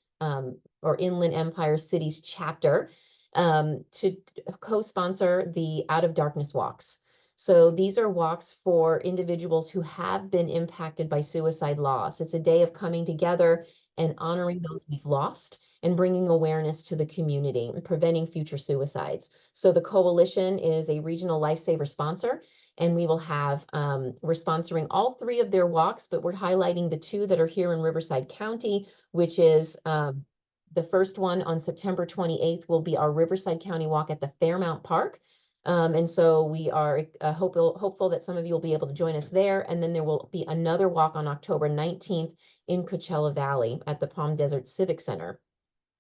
or Inland Empire Cities chapter to co-sponsor the Out of Darkness walks. So these are walks for individuals who have been impacted by suicide loss. It's a day of coming together and honoring those we've lost and bringing awareness to the community and preventing future suicides. So the coalition is a regional lifesaver sponsor, and we will have, we're sponsoring all 3 of their walks, but we're highlighting the 2 that are here in Riverside County, which is the first one on September 28th will be our Riverside County walk at the Fairmount Park. And so we are hopeful that some of you will be able to join us there. And then there will be another walk on October 19th in Coachella Valley at the Palm Desert Civic Center.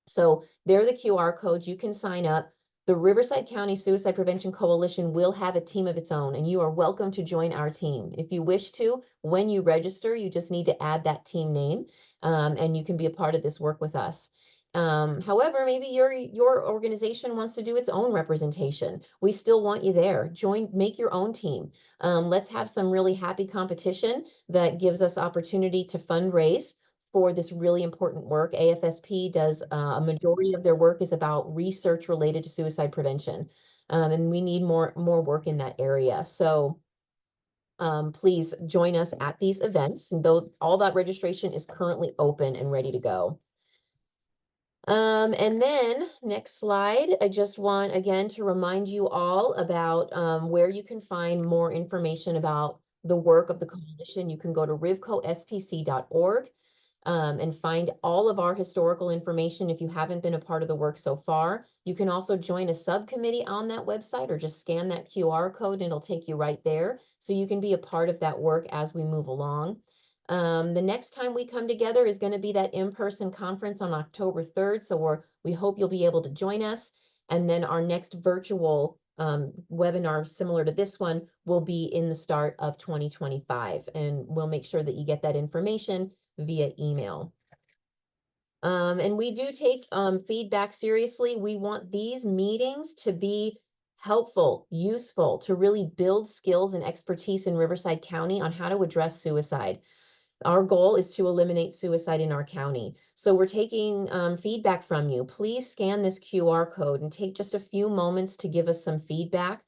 So there are the QR codes. You can sign up. The Riverside County Suicide Prevention Coalition will have a team of its own, and you are welcome to join our team. If you wish to, when you register, you just need to add that team name, and you can be a part of this work with us. However, maybe your organization wants to do its own representation. We still want you there. Make your own team. Let's have some really happy competition that gives us opportunity to fundraise for this really important work. AFSP does a majority of their work is about research related to suicide prevention. And we need more work in that area. So please join us at these events. And though all that registration is currently open and ready to go. And then next slide, I just want again to remind you all about where you can find more information about the work of the coalition. You can go to rivcospc.org and find all of our historical information if you haven't been a part of the work so far. You can also join a subcommittee on that website or just scan that QR code and it'll take you right there. So you can be a part of that work as we move along. The next time we come together is going to be that in-person conference on October 3rd. So we hope you'll be able to join us. And then our next virtual webinar similar to this one will be in the start of 2025. And we'll make sure that you get that information via email. And we do take feedback seriously. We want these meetings to be helpful, useful, to really build skills and expertise in Riverside County on how to address suicide. Our goal is to eliminate suicide in our county. So we're taking feedback from you. Please scan this QR code and take just a few moments to give us some feedback.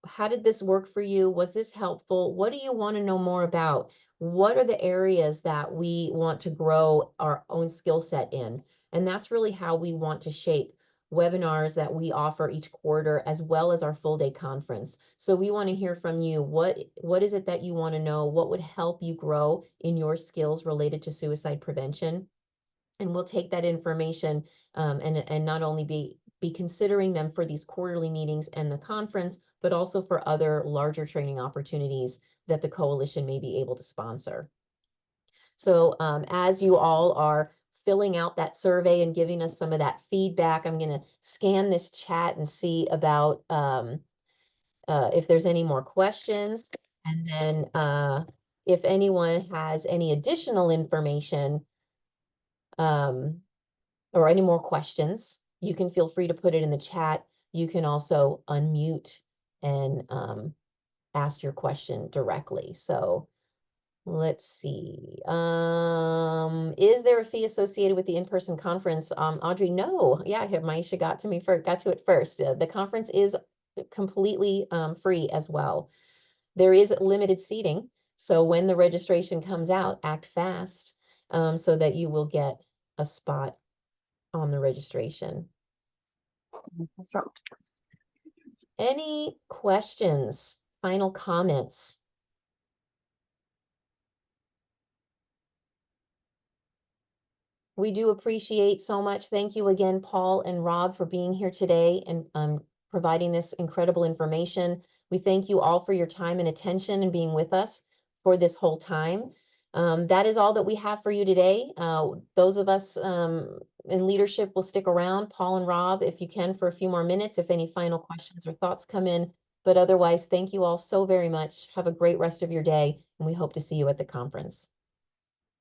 How did this work for you? Was this helpful? What do you want to know more about? What are the areas that we want to grow our own skill set in? And that's really how we want to shape webinars that we offer each quarter, as well as our full day conference. So we want to hear from you. What is it that you want to know? What would help you grow in your skills related to suicide prevention? And we'll take that information and not only be considering them for these quarterly meetings and the conference, but also for other larger training opportunities that the coalition may be able to sponsor. So as you all are filling out that survey and giving us some of that feedback, I'm going to scan this chat and see about if there's any more questions. And then if anyone has any additional information or any more questions, you can feel free to put it in the chat. You can also unmute and ask your question directly. So let's see. Is there a fee associated with the in-person conference? Audrey, no. Yeah, Maisha got to it first. The conference is completely free as well. There is limited seating. So when the registration comes out, act fast so that you will get a spot on the registration. Any questions? Final comments? We do appreciate so much. Thank you again, Paul and Rob, for being here today and providing this incredible information. We thank you all for your time and attention and being with us for this whole time. That is all that we have for you today. Those of us in leadership will stick around, Paul and Rob, if you can, for a few more minutes, if any final questions or thoughts come in. But otherwise, thank you all so very much. Have a great rest of your day, and we hope to see you at the conference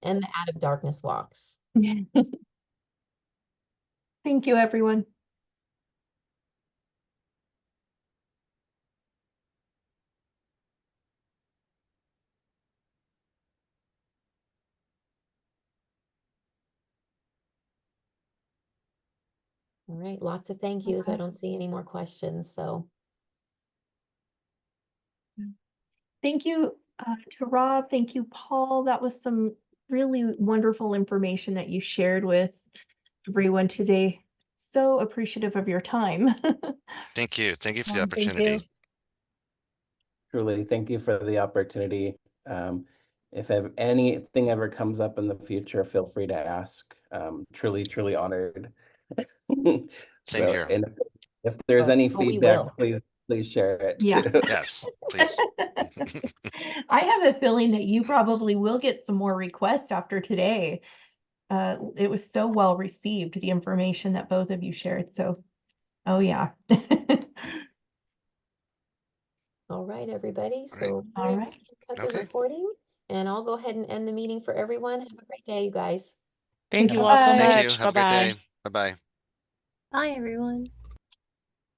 and the Out of Darkness walks. Thank you, everyone. All right, lots of thank yous. I don't see any more questions, so. Thank you to Rob. Thank you, Paul. That was some really wonderful information that you shared with everyone today. So appreciative of your time. Thank you. Thank you for the Thank you. opportunity. Truly, thank you for the opportunity. If anything ever comes up in the future, feel free to ask. Truly honored. Same here. And if there's any we feedback, will. please share it Yeah. too. Yes, please. I have a feeling that you probably will get some more requests after today. It was so well received, the information that both of you shared. So, oh yeah. All right, everybody. All So All right. cut the Okay. recording, and I'll go ahead and end the meeting for everyone. Have a great day, you guys. Thank you all so Bye. much. Thank you. Have a great Bye-bye. day. Bye-bye. Bye, everyone.